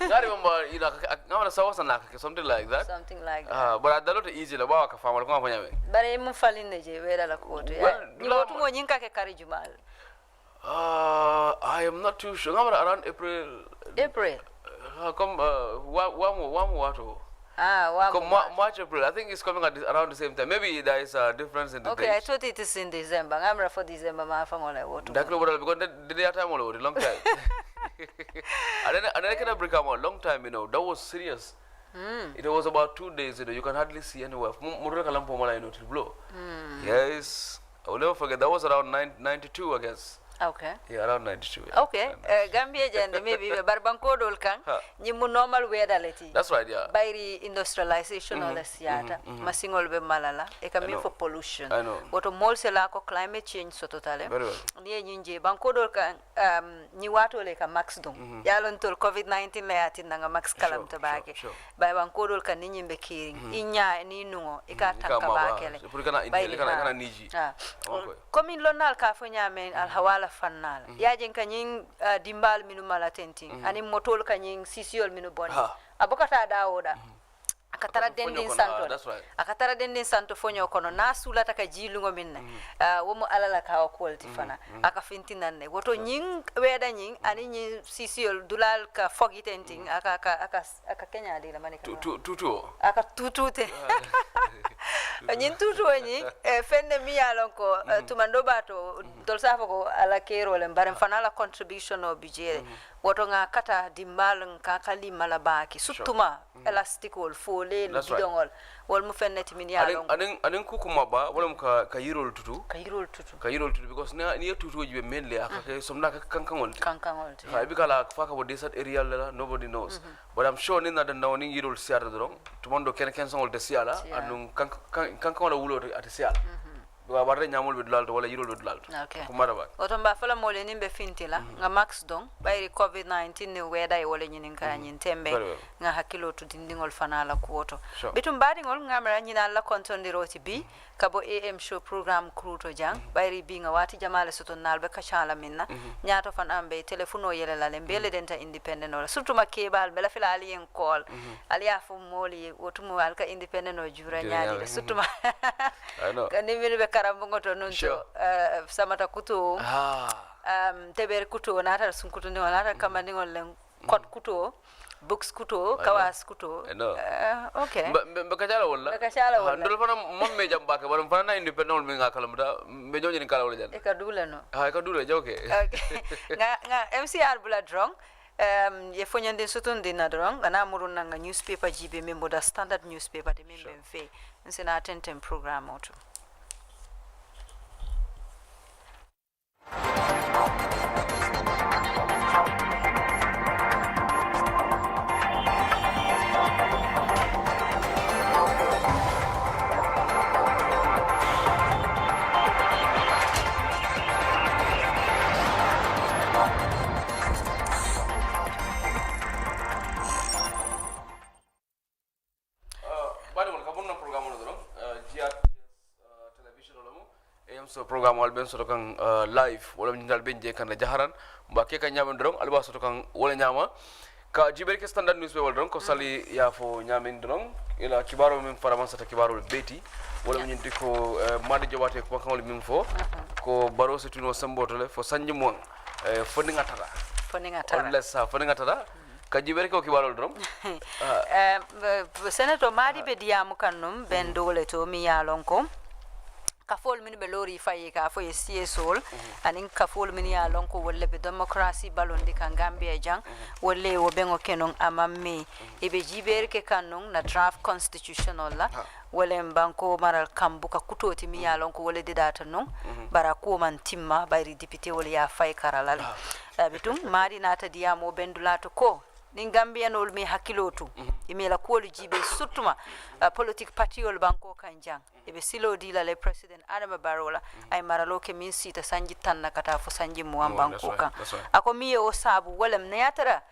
ngari mamba ina ngama sawa sana ka something like that but adalo to easy la ba aka famale ko fanya be bare mu faline je weda la ko to ya ni wotu mo nyinka ke kari jumal I am not too sure ngama around April come wamu come March April I think it's coming at around the same time maybe there is a difference in the okay dates. I thought it is in December ngamra for December ma fangola wotu daklo bodal because the time all long time and then I can break a long time that was serious it was about 2 days you can hardly see anywhere murura kalampo mala to blow yes I will never forget that was around 92 I guess. Okay. Yeah, around 92. Yeah. Okay. Gambia jande maybe barbanko dol kan nyimu normal weather leti. That's right, yeah. By industrialization or siata masingol be malala e ka min for pollution. I know. Woto mol se la ko climate change so totale. Very well. Ni nyinje banko dol kan ni wato le ka max dum. Yalon tol covid-19 la yatin nga max kalam tabake. By banko dol kan ni nyimbe kiring. Inya ni nungo e ka tanka bakele. Purikana indele kana niji. Komin lonal ka fo nyame al hawala fannala yajen kanyin dimbal minu malatenting ani motol kanyin sisiol minu bonni abokata dawoda akatara dendin santo fonyo kono na sulata ka jilungo minna womo alala ka quality fana aka fintinan ne woto nyin weda nyin ani nyi sisiol dulal ka fogitenting aka kenya dila manika tutu aka tutute nyin tutu nyi fenne mi yalon ko tumando bato dol safo ko ala kero le mbaren fana la contribution o bijere woto nga kata dimbal ka kali malabaki sutuma elastic wol fole le bidongol wol mu fenneti min yalon anen kukuma ba wala ka yirol tutu because ni tutu jibe menle aka somna kankangol ha bi kala faka bo desert area la nobody knows but I'm sure ninna dan nawni yirol siata dron tumando ken songol de siala anun kankangol wulo ati siala warre nyamol be dulalto wala yirol be dulalto kumara ba oto mba fala mole nimbe fintila nga max don bayri covid-19 ne weda e wala nyinin ka nyin tembe nga hakilo to dindingol fanala kuoto bitum badingol ngamra nyina la kontondiro bi kabo a.mSHOW program kruto jang bayri bi nga wati jamale soto nalbe kachala minna nyato fan ambe telefono yele la lembele denta independent wala surtout makebal bela fila alien call aliya fu moli wotumo alka independent o jura nyaadi surtout ma kanimbe karambongo to nunto samata kuto teber kuto nata sun kuto ni nata kama ni ngol kot kuto books kuto kawas kuto okay be kachala wala ndol fana momme jamba ka baram fana independent mi ngakala mata be jonyi ni kala wala jan e ka dula no ha ka dula joke nga MCR bula drong ye fonyande sotonde na drong ana muruna nga newspaper jibe membo da standard newspaper de membe mfe nsena attentem program auto so program wal ben so kan live wala ndal ben je kan jaharan ba ke kan nyamen dron alba so kan wala nyama ka jiber ke standard newspaper dron ko sali ya fo nyamen dron ila kibaro min faraman sata kibaro beti wala min ko madi jobate ko kan wala min fo ko baro so tuno sambotole fo sanji mon fondinga tara lessa fondinga tara ka jiber ko kibaro dron senator madi be diamu kannum ben dole to mi yalon ko kafol min be lori fayi ka fo CSOL anin kafol min ya lon ko wolle be democracy balondi kan Gambia jang wolle wo bengo kenon amamme e be jiber ke kanon na draft constitutional la wolle banko maral kambu ka kutoti mi ya lon ko wolle de data non bara ko man timma bayri député wolle ya fay karalal bitum mari nata diamo bendulato ko nin gambiyanol mi hakkilotu imela kuolu jibe surtout politique partiol banko kanjang ebe silo dila le president Adama Barrow ay maralo ke min sita sanji tanna kata fo sanji muam banko kan ako mi o sabu wala neyatara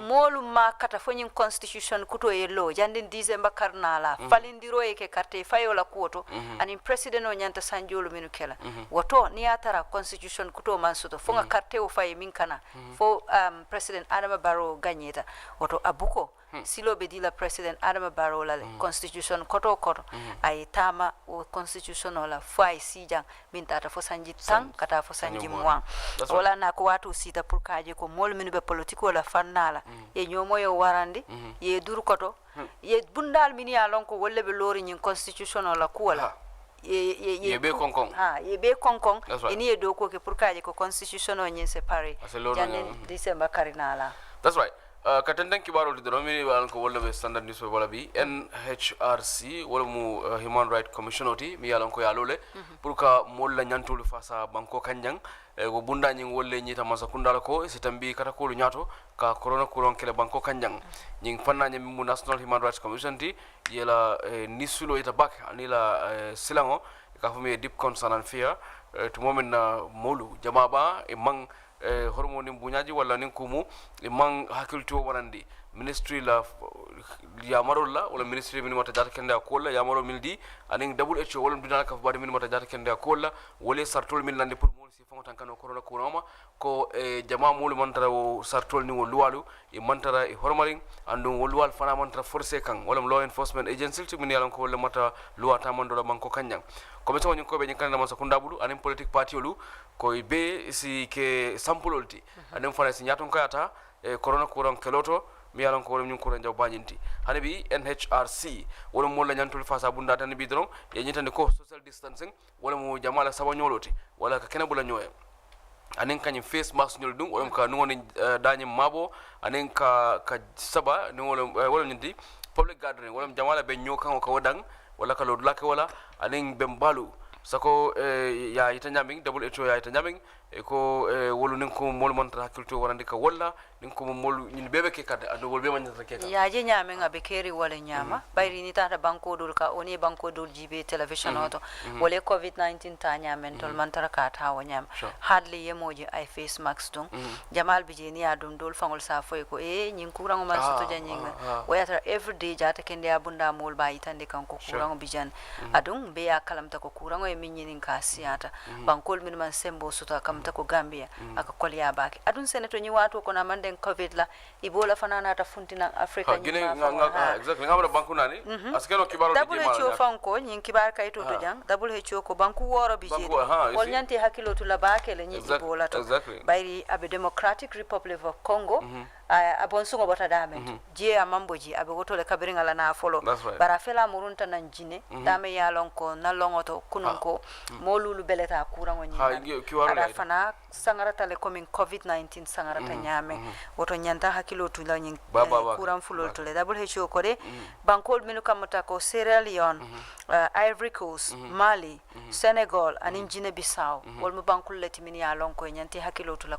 molu ma kata fo nyin constitution kuto yello jandin December karnala falindiro e ke carte fayola kuoto anin president o nyanta sanjolo minu kela woto niyatara constitution kuto mansuto fo nga carte o fay min kana fo president Adama Barrow gagneta woto abuko silo be dila president Adama Barrow la constitution koto ay tama o constitution la fay sijang min tata fo sanji tan kata fo sanji muam wala na ko watu sita pour kaje ko mol min be politiko la fannala e nyomo yo warandi ye dur koto ye bundal min ya lon ko wolle be lori nyin constitution la kuwala ye be konkon ye be konkon eni e do ko ke pour kaje ko constitution o nyin séparé janen December karinala. That's right. Katenden kibaro di dromi walan ko wolle be standard newspaper wala bi NHRC wala mu Human Rights Commission oti mi yalan ko yalole pour ka molla nyantulu fasa banko kanjang go bunda nyin wolle nyita masa kundala ko sitambi kata ko nyato ka corona kuron kele banko kanjang nyin fanna nyam mu National Human Rights Commission ti yela nisulo ita bak anila silango ka fumi deep concern and fear to moment na molu jamaba e mang hormone bunyaji wala nin kumu man hakilto warandi ministry la ya marolla wala ministry min mata jata kende akolla ya maro mildi anin WHO wala dina ka bade min mata jata kende akolla wala sartol min lande pour mon si fontan kan corona corona ko jama mulu mantara o sartol ni woluwalu e mantara e hormaring andu woluwal fana mantara force kan wala law enforcement agency to min yalan ko wala mata luwata mandola banko kanjang comme ça ko be nyikan na sakunda bulu anin politique party olu ko be si ke sampulolti anin fana si nyaton kayata corona kuran keloto mi yalan ko wala nyun kuran jaw banyinti hanebi NHRC wala mo la nyantul fasa bunda tan bi dron e nyitande ko social distancing wala mo jamala sabanyoloti wala ka kenabula nyoy anen kany face mask nyol dum wala ka no ni dañi mabo anen ka saba ni wala nyinti public gathering wala jamala be nyokan ko wadang wala ka lod lake wala anen bembalu sako ya ita nyaming WHO ya ita nyaming ko wolu nin ko mol mon tra culture warandi ka walla nin ko mol ni bebe ke kada ado wol be man tra ke ya je nyaming abe keri wala nyama bayri ni tata banko dul ka oni banko dul jibe television auto wala covid-19 ta nyamen tol man tra ka ta wa nyam hardly yemoji ay face mask dum jamal bije ni adum dul fangol sa foy ko nyin kurango man soto janyin wayata everyday jata kende abunda mol ba itande kan ko kurango bijan adum be ya kalamta ko kurango min nyinin ka siata bankol min man sembo suta kamta ko Gambia aka kolya baki adun senato nyi wato ko na manden covid la ibola fanana ta funtina Africa nyi exactly ngamra banku nani askeno kibaro di WHO fanko nyin kibar kay to jang WHO ko banku woro bi jedi wol nyanti hakilo to la bake le nyi ibola to bayri abe Democratic Republic of Congo abon sungo bota dame je amamboji abe woto le kabiringa la na follow bara fela murunta nan jine dame yalon ko na longoto kunun ko molulu beleta kurango nyi ada fana sangarata le komin covid-19 sangarata nyame woto nyanta hakilo to la nyi kuran fulol to le WHO ko de bankol minu kamata ko Sierra Leone Ivory Coast Mali Senegal anin Guinea Bissau wol mo bankul le timini yalon ko nyanti hakilo to la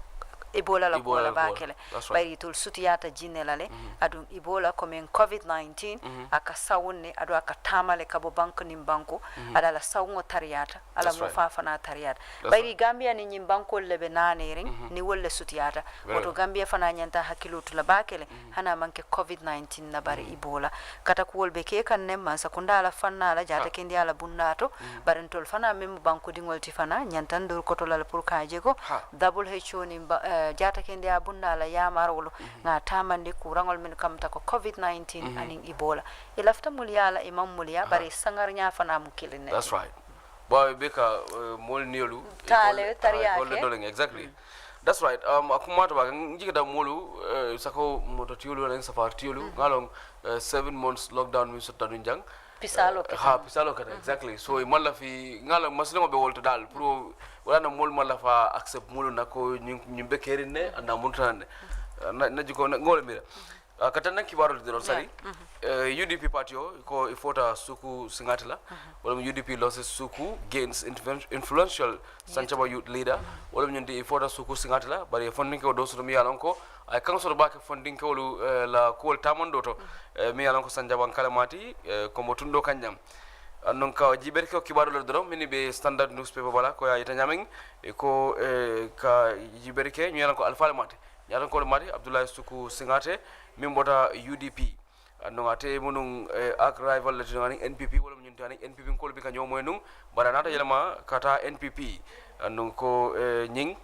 Ebola la ko la bakele bayri tul sutiyata jinelale adum Ebola comme COVID-19 aka sawne adu aka tamale kabo banko nim banko ada la sawngo tariyata ala mo fafana tariyata bayri Gambia ni nyim banko lebe nane ring ni wolle sutiyata oto Gambia fana nyanta hakilu tula bakele hana manke COVID-19 na bari Ebola kata ko wolbe ke kan nem man sakunda ala fanna ala jata kendi ala bunnato barentol fana mem banko dingol ti fana nyantan dur koto la pour kaje ko WHO ni jata kendi abunda ala yamarolo nga tamande kurangol min kamta ko COVID-19 aning Ebola ilafta mulyala imam mulya bari sangar nya fana mukilene that's right boy beka mol niolu tale tariyake exactly that's right akumata ba njigada molu sako moto tiolu len safar tiolu ngalong 7 months lockdown min sotta dunjang pisalo kata exactly so malla fi ngalong maslingo be wolto dal pro wala mol malla fa accept molu nako nyimbe kerine anda muntane na jiko ngol mira katana kibaro de sari UDP party ko ifota suku singatila wala UDP losses suku gains influential sanchaba youth leader wala nyindi ifota suku singatila bari funding ko do so mi yalonko ay kansol baake funding ko la ko tamando to mi yalonko sanjaba kalamati ko motundo kanjam non ka jiber ko kibaro le do mini be standard newspaper wala ko ya nyaming ko ka jiber ke ñu yalonko alfa mati yaran ko mari Abdoulaye Suku Singate mimbota UDP no ate munung ak rival le tani NPP wala mun tani NPP ko bi ka nyomo nung baranata yelma kata NPP no ko nying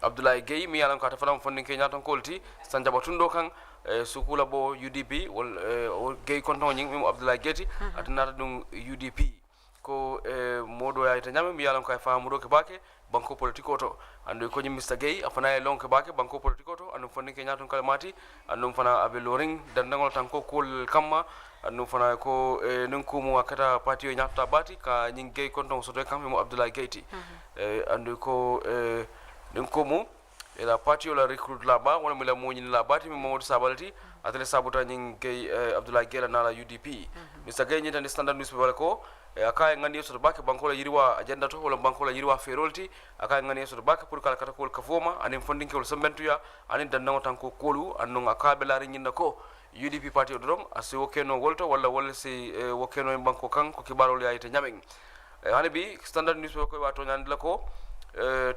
Abdoulaye Gueye mi yalan ko ta fanam fonni ke nyaton kolti sanjaba tundo kan sukula bo UDP wal Gueye konton nying mi Abdoulaye Gueye atnata dum UDP ko modo ya itanyame mi yalan ko fa mudo ke bake banko politiko to andu ko Mr Gueye afana e lonke bake banko politiko to andu fonni ke nyaton kalmati andu fana abe loring dandangol tanko kol kamma andu fana ko nun ko mo akata parti o nyata bati ka nying Gueye konton soto kam mo Abdoulaye Gueye andu ko nun ko mo e la parti o la recruit la ba wala mi la mo nyin la bati mi Mamadou Sabalati atele sabuta nying Gueye Abdoulaye Gueye na la UDP Mr Gueye nyita standard newspaper ko akay ngani so bake banko la yiriwa agenda to wala banko la yiriwa ferolti akay ngani so bake pour kala kata ko kafoma anim funding ko sambentuya anin danno tanko kolu annon akabe la ringinda ko UDP party odrom asi wokeno wolto wala si wokeno e banko kan ko kibarol yaite nyamen hanabi standard news ko wato nyandila ko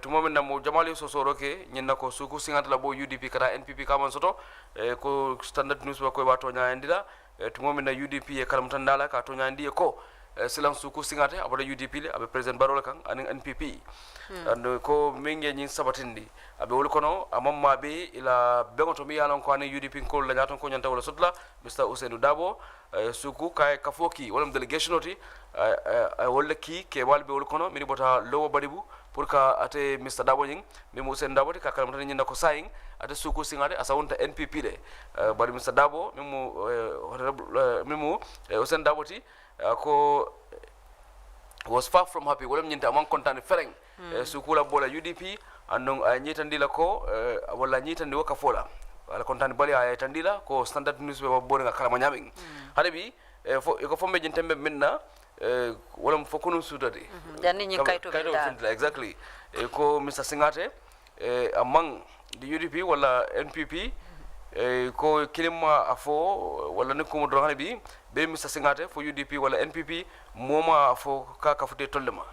to momen namo jamali so soroke nyinna ko suku singata la bo UDP kata NPP kaman soto ko standard news ko wato nyandila to momen na UDP e kalam tandala ka to nyandi ko silang suku singate abada UDP le abe president Barrow kan aning NPP and ko minge nyin sabatindi abe wol kono amamma be ila bengoto mi yalon ko aning UDP ko la nyaton ko nyanta wala sotla Mr Ousainou Dabo suku kay kafoki wala delegation oti wala ki ke walbe wol kono mini bota lowo badibu pour ka ate Mr Dabo nying mi Ousainou Dabo ka kalam tan nyinda ko saying ate suku singate asawunta NPP de bari Mr Dabo mimu Ousainou Dabo ti ko was far from happy wala nyinta man kontane fereng sukula bola UDP andong nyitandila ko wala nyitandi waka fola wala kontane bali ay tandila ko standard news be bonga kala manyaming hadabi ko fombe jintembe minna wala fokunu sudade janni nyi kayto exactly ko Mr Singate among the UDP wala NPP ko kilima afo wala ne ko mo do hanabi be Mr Singate fo UDP wala NPP moma afo ka fute tollema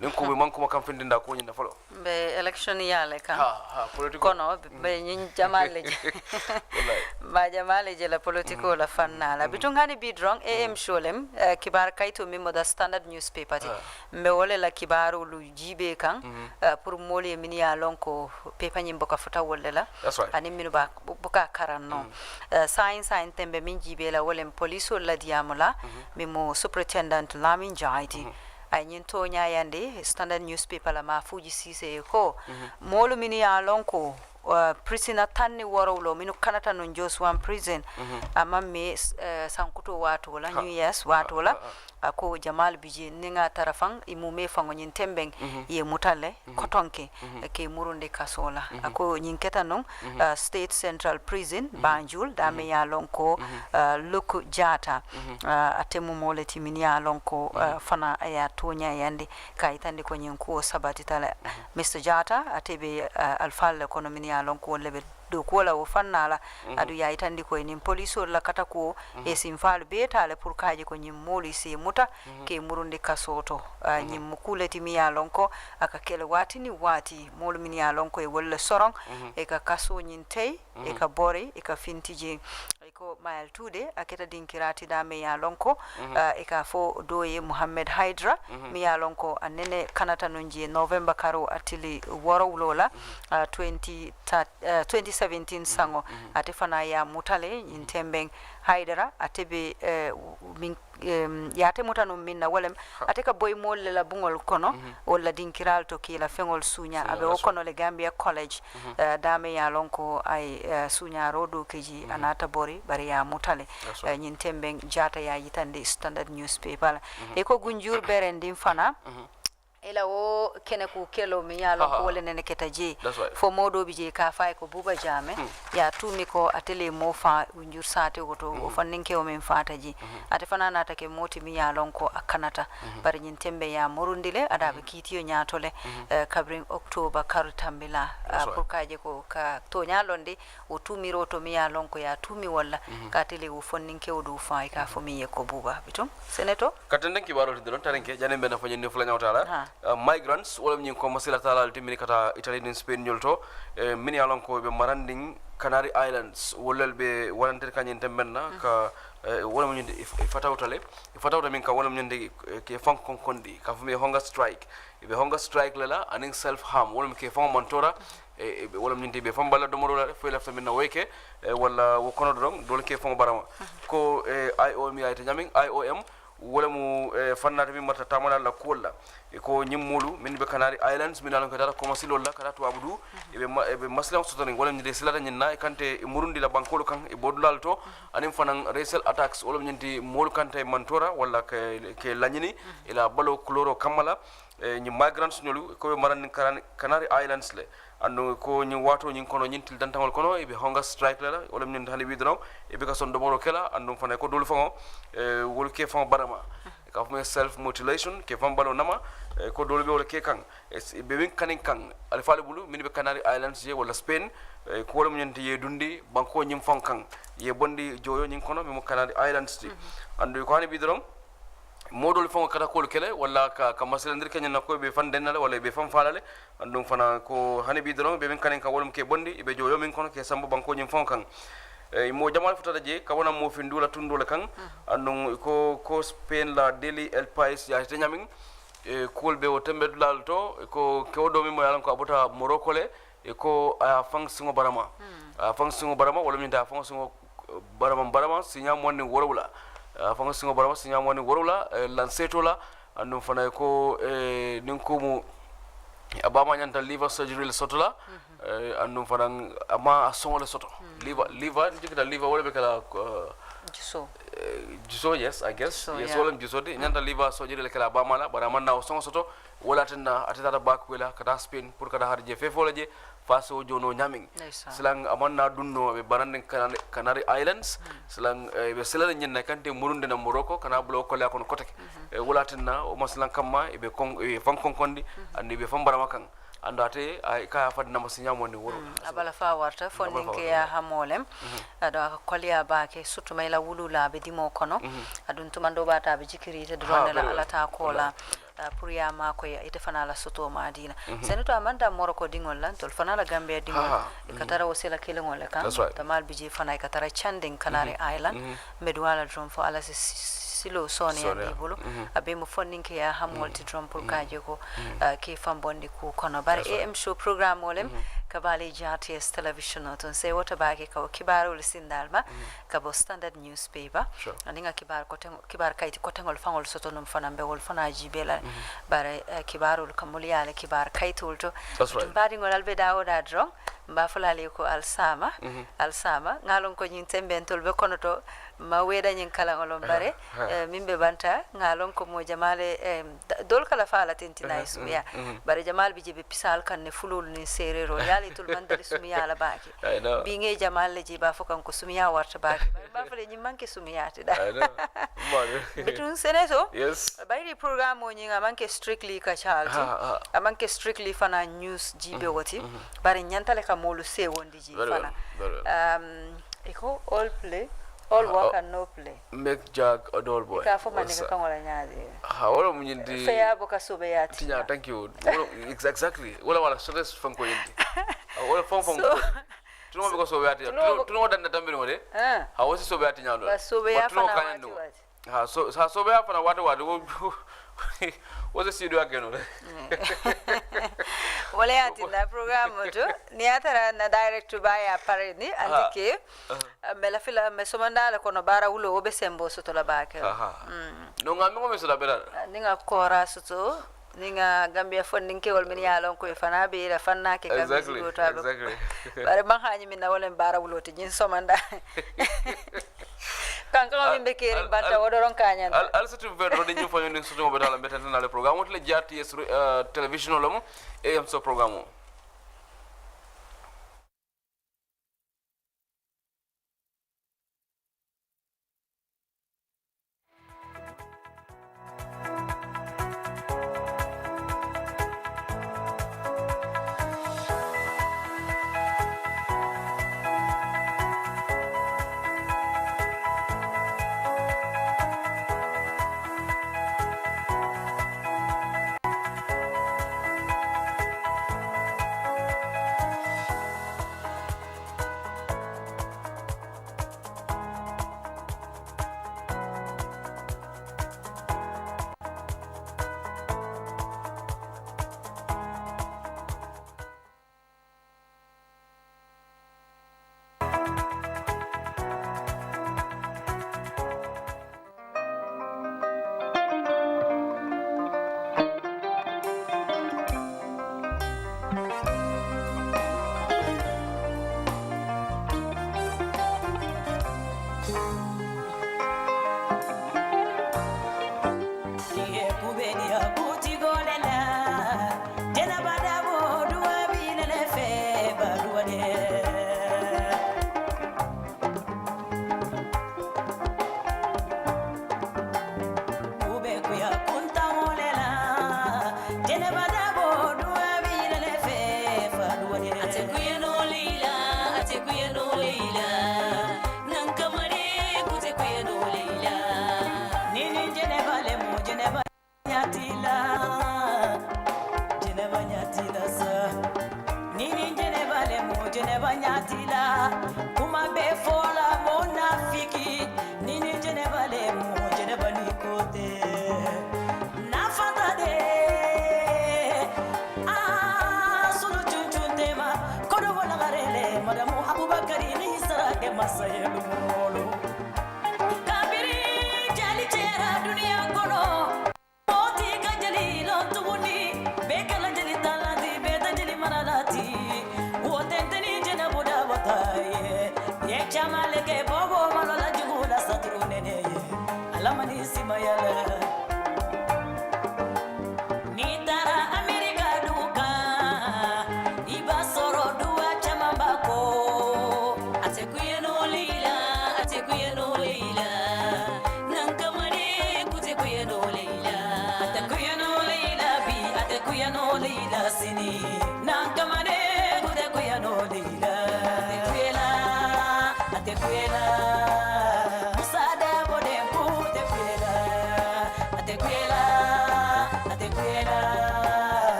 nen ko be man ko kam findinda ko nyina folo be election yale kan political kono be nyin jamale ba jamale je la politico la fanna la bitungani bidrong a.mSHOW lem kibar kayto mimo da standard newspaper me wole la kibaru lu jibe kan pour moli min ya lonko pepa nyim boka fota wolle la ani minu ba boka karanno science tembe min jibe la wolem police la diamula mimo superintendent Lamin Jaiti ay nyin tonya yande standard newspaper la ma fuji sise ko molu mini ya lonko prisoner tanni worowlo minu kanata non Joswan prison amamme sankuto wato la New Year's wato la ako Jamal biji ninga tarafang imume fango nyin tembeng ye mutale kotonke ke murunde kasola ako nyinketa non State Central Prison Banjul dame ya lonko Luku Jata atemu mole timini ya lonko fana ya tonya yandi kaitandi ko nyinko sabati tala Mr. Jata atebe alfal kono mini ya lonko lebe do kola o fannala adu yaitandi ko nin police la kata ko e simfal betale pour kaje ko nyim moli se muta ke murundi kasoto nyim mukuleti mi ya lonko aka kele watini wati mol min ya lonko e wala sorong e ka kaso nyin tay e ka bori e ka fintije ko mael tude aketa dinkirati da me ya lonko e ka fo doye Muhammad Hydra mi ya lonko anene kanata nonji November karo atili woro lola 2017 sango atefana ya mutale intembeng Hydra atebe min yate mutano minna walem ateka boy mol la bungol kono wala dinkiral to kila fengol sunya abe okono le Gambia College dame ya lonko ay sunya rodo keji anata bori bari ya mutale nyin tembeng jata ya yitande Standard newspaper e ko gunjur berendim fana ela wo kene ku kelo mi yalo ko wala nene ketaji fo modo bije ka fay ko buba jame ya tumi ko atele mo fa unjur sate goto o fanninke o men fataji ate fanana take moti mi yalo ko akanata bari nyin tembe ya morundile adabe kitiyo nyatole kabring October karu tambila pour kaje ko ka to nyalonde o tumi roto mi yalo ko ya tumi wala ka tele o fanninke o do fa ka fo mi ko buba bitum seneto katenden ki baro don tarenke janembe na fanyen ne fula nyawtala migrants wala ñing ko masila talal timini kata Italy din Spain nyolto mini alon ko be maranding Canary Islands wolel be walante kanyen tembenna ka wala mo ñinde fatawtale min ka wala mo ñinde ke fankon kondi ka fumi hunger strike be hunger strike lela aning self harm wala ke fon montora wala mo ñinde be fam bala do moro la fo lafta min na weke wala wo kono dong dol ke fon barama ko IOM ay tañamin IOM wala mu fannata mi marta tamana la kolla ko nyimmulu min be Canary Islands min alon kata ko masilol la kata to abudu be maslan sotoning wala ni de silata nyina kante murundi la bankolo kan e bodulal to anim fanan racial attacks wala nyinti mol kante mantora wala ke lanyini ila balo kloro kamala ni migrants nyolu ko be maran Canary Islands le ando ko ni wato nyin kono nyintil dantangol kono e be hunger strike la wala nyin hali bidron e be ka son do moro kala ando fana ko dolu fango wol ke fon barama ka fo self mutilation ke fon balo nama ko dolu be wala ke kan be win kanin kan al faale bulu min be Canary Islands je wala Spain ko wala nyinti ye dundi banko nyim fon kan ye bondi joyo nyin kono be mo Canary Islands ando ko hani bidron modol fon kata ko kele wala ka masalandir kenya na ko be fan denale wala be fan falale andum fana ko hani bi dono be ben kanen ka wolum ke bondi be joyo min kono ke sambo banko nyim fon kan mo jamal futada je ka wona mo findula tundula kan andum ko Spain la Daily El Pais ya tanyamin ko be o tembe dulal to ko do mi mo yalan ko abota Morocco le ko fang singo barama wala min da fang singo barama sinya monni worowla fanga singo barama sinya moni worula lanceto la andum fana ko ninko mu abama nyanta liver surgery le sotola andum fana ama asongo le soto liver jikita liver wala be kala juso yes I guess so, yes wala juso de nyanta liver surgery le kala abama la bara manna asongo soto wala tanda atata bak wala kata Spain pour kada harje fefole je faso jono nyaming silang amanna dunno be barande Canary Islands silang be selala nyenna kante murunde na Morocco kana blo ko la kono koteke wala tanna o maslan kamma be kon fankon kondi andi be fambara makan andate ay ka fadna masinya moni woro abala fa warta fondinke ya hamolem ado kolya baake surtout may la wulula be dimo kono adun tumando bata be jikiri te dronde la alata kola pour ya ma ko ite fana la soto madina senato amanda Morocco dingol lan tol fana la Gambia dingol e katara wasela kelengol le kan tamal biji fana e katara chanding Canary Island medwala drum fo ala silo soni ya dibulu abe mo fondinke ya hamolti drum pour kaje ko ke fambondi ku kono bar a.mSHOW program olem kabali GRTS television oton se wota baake ka kibaru lisindalma ka bo Standard newspaper aninga kibar kayti kotengol fangol sotonum fanambe wol fana jibela bare kibaru kamuliyale kibar kaytulto badi ngol albe dawoda dron mba fulale ko alsama alsama ngalon ko nyin tembentol be kono to ma weda nyin kala ngolon bare mimbe banta ngalon ko mo jamale dol kala fala tintina suya bare jamal bi jibe pisal kan ne fulul ni serero yali tul mandali sumiya la baki bi nge jamal le jiba fokan ko sumiya warta baki ba fale nyin manke sumiya ti da bitun seneto yes bayri program o nyinga manke strictly ka chalti amanke strictly fana news jibe woti bare nyantale ka molu se wondi ji fana iko all work and no play make jag adol boy ka fo manika kan wala nyaade ha wala mu nyindi fe ya boka sobe yati tinya thank you exactly wala stress fam ko yindi wala fam tuno be ko sobe yati tuno dan tambe no de ha wasi sobe yati nyaado ba sobe ya fana wati ha sobe ya fana wati wasi studio ageno wala yati na program to ni atara na direct to buy apare ni antike mela fila mesomanda la kono bara wulo obe sembo soto la bake no ngami ko mesula bela ninga kora soto ninga gambia fondinke wol min yalon ko fana be la fanna ke kam exactly bare ban hanyi min na wala bara wulo te jin somanda kanko min be keri banta wodoron kanyan al satu verdo de ñu fa ñu soto mo betala betana le programme wot le jati television lomo a.mSHOW programme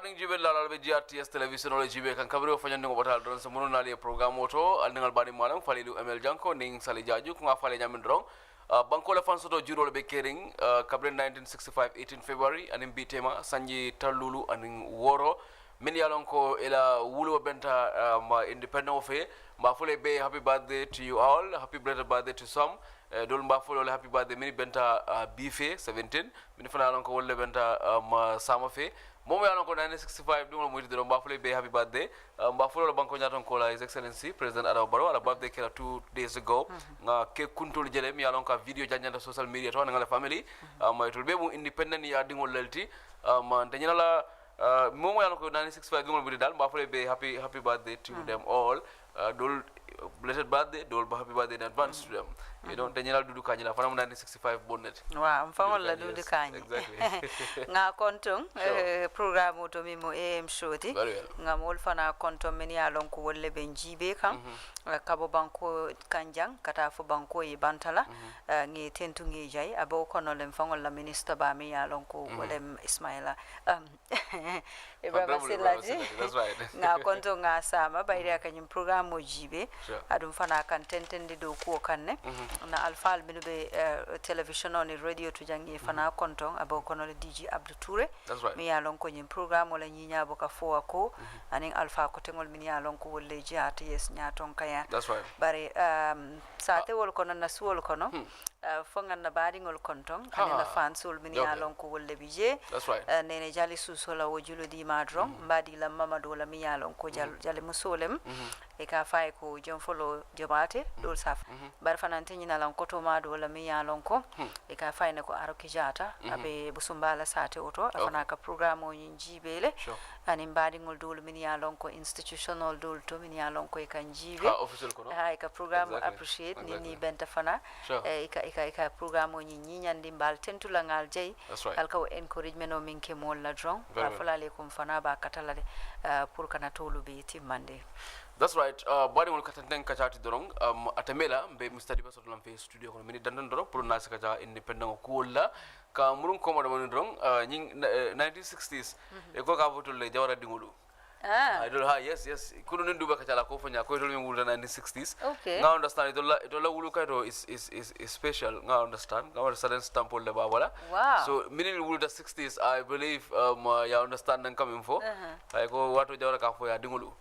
bading jibe la be GRTS television ole jibe kan kabiro fanyande ngo batal don so monon ali program oto al ningal badi malam falilu ML Janko ning sali jaju ko ngafale nyamin drong banko la fansoto jurol be kering kabre 1965 18 February anim bitema sanji talulu anin woro min yalon ko ela wulo benta ma independent of ma fule be happy birthday to you all, happy birthday to some dol mba fole happy birthday mini benta bife 17 min fana lon ko wolle benta ma sama fe momo yalon ko 1965 dum mo yidi mba fole be happy birthday mba fole banko nyaton ko la his excellency president Adama Barrow ala birthday kera 2 days ago nga ke kuntol jele mi yalon ka video janjanda social media to ngala family ma to be mu independent ya dingol lelti ma tanyala la momo yalon ko 1965 dum mo yidi dal mba fole be happy birthday to them all dol blessed birthday dol happy birthday in advance to them you know tanyala dudu kanyala fana 1965 bonnet wa mfamol la dudu kany exactly nga kontong programme to mimo a.mSHOW ti nga mol fana kontong men ya lon ko wolle ben jibe kam kabo banko kanjang kata fo banko e bantala ngi tentu ngi jay abo kono lem fangol la minister ba mi ya lon ko wolem Ismaila Ibrahim Silaji nga kontong nga sama bayre kanyum programme mo jibe adum fana kan tentende do ko kanne na alfal minu be television on radio to jangi fana kontong abo kono le DJ Abdou Touré mi ya lon ko nyim programme wala nyinya boka fo ko anin alfa ko tengol min ya lon ko wolle GRTS nyaton kaya bare sate wol kono na suwol kono fongan na bari ngol kontong anela fansul min ya lon ko wolle bije nene jali susola wojulo di madro mbadi la mamado la mi ya lon ko jale musolem e ka fay ko jom folo jomate dol saf bar fanante nyina lan ko to ma do la mi ya lon ko e ka fay ne ko aro kijata abe busumbala sate oto afana ka programme o njibele ani mbadi ngol dol min ya lon ko institutional dol to min ya lon ko e kan jibe ha e ka programme appreciate ni benta fana e ka programme o nyandi mbal tentula ngal jey alka o encouragement o min ke mol la dron fala le kum fana ba katala pour kana tolu be timande. That's right. Body will katanteng kachati dorong atamela be Mr. Diba sotolam fe studio kono mini dandan dorong pour nasa kacha independent ko la ka murun ko mo dorong nying 1960s e ko ka votul le jawara dingulu I don't yes kuno nduba kachala ko fanya ko tolmi wulda 1960s nga understand itola wulu kaito is special nga understand nga certain stamp le babala so mini wulda 60s I believe ya understand nan coming for ay ko wato jawra ka fo ya dingulu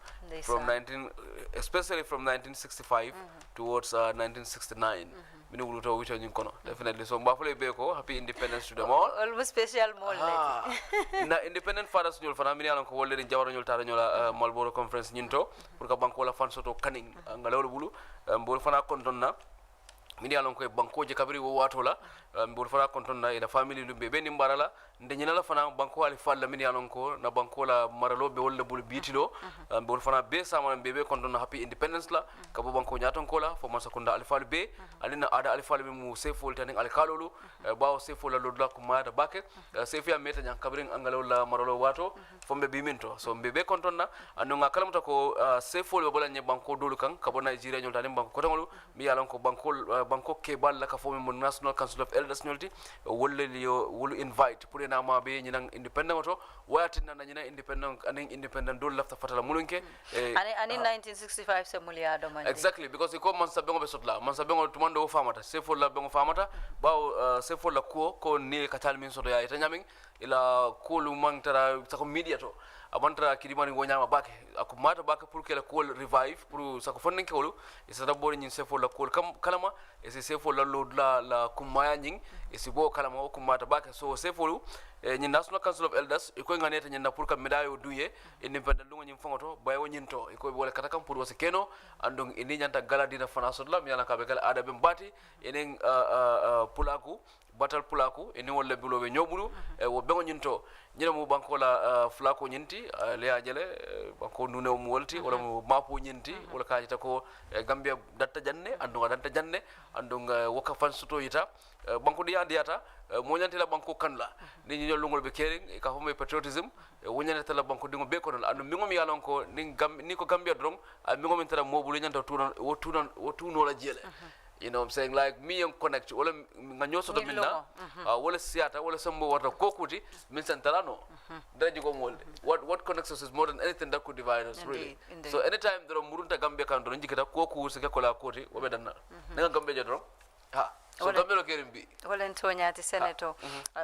from 19 especially from 1965 towards 1969 mini wulu to wito nyin kono definitely so mbafole be ko happy independence to them all almost special mol na independent fathers nyol fana mini alon ko wolle jawra nyol tara nyola Malboro conference nyinto pour ka banko la fan soto kaning ngalawol bulu mbol fana kontonna mini alon ko banko je kabri wo watola mbol fana kontonna ila family lumbe be ni mbarala ndenyina la fana banko ali falla mini alon ko na banko la maralo be wolle bulu bitilo mbol fana be sama be kontonna happy independence la ka bo banko nyaton ko la fo man sakunda ali fal be alina ada ali fal be mu sefol tan al kalolu bawo sefol la lodla ko mata bake sefia meta nyang kabrin angalo la maralo wato fombe biminto so be kontonna anu ngakalamta ko sefol be bolanye banko dolu kan ka bo Nigeria nyol tan banko kotangolu mi alon ko banko ke balla ka fo mo National Council of Elders nyolti wolle liyo wolu invite pour na ma be nyina independent to wayatina na nyina independent dol lafta fatala mulunke ani 1965 se mulia do man exactly because ko man sabengo be sotla man sabengo tumando famata sefol la bengo famata bawo sefol la ko ni katal min soto ya itanyaming ila ko lu mantara sako media to abantara kidimani ngonyama bake akumata bake pour que la call revive pour sako fonnen ke wolu isa dabori nyin sefol la call kalama ese sefol la load la kumaya nying ese bo kalama o kumata bake so sefolu nyin National Council of Elders iko nganeta nyin na pour ka medayo duye independent lungo nyin fongoto bayo nyinto iko wala katakam pour wase keno andong ini nyanta gala dina fana sodla mi yana ka be gala ada be mbati enen pulaku batal pulaku eni wolle bulobe nyobulu wo bengo nyinto nyina mu banko la flako nyinti le ajele banko nune mu wolti wala mu mapo nyinti wala ka jita ko Gambia datta janne andunga woka fan soto yita banko di yata mo nyanti la banko kanla ni nyol lungol be kering ka fo patriotism wonyanta la banko dingo be kono andu mingo mi yalon ko ni ko Gambia dron mingo min tara mobulu nyanta tuno wo tuno la jele You know what I'm saying? Like me and connect wala nganyo soto minna wala siata wala sambo wata kokuti min santalano daji go molde what connects us is more than anything that could divide us really. So anytime there murunta Gambia kan do njikata koku se kola koti wobe danna nga Gambia jodro ha so Gambia kerimbi wala ntoñati senator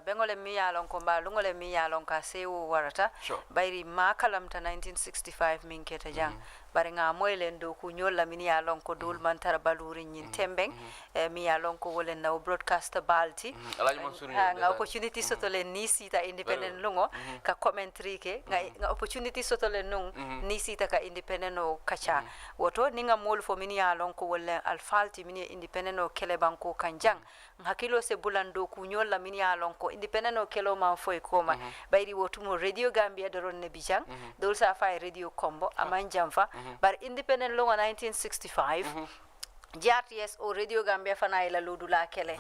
bengole mi yalon ko mbalungole mi yalon ka sewu warata bayri makalamta 1965 min keta jang bari nga moylen do ku nyolla min yalon ko dul man tar baluri nyin tembeng mi yalon ko wolen na broadcaster balti nga opportunity soto le ni sita independent lungo ka commentary ke nga opportunity soto le nung ni sita ka independent o kacha woto ni nga mol fo min yalon ko wolen alfalti min independent o kele banko kanjang hakilo se bulando ku nyolla min yalon ko independent o kelo man foy koma bayri wotu mo radio Gambia doron ne bijang dol sa fay radio combo aman jamfa but independent law 1965 GRTS o Radio Gambia fana ila ludula kele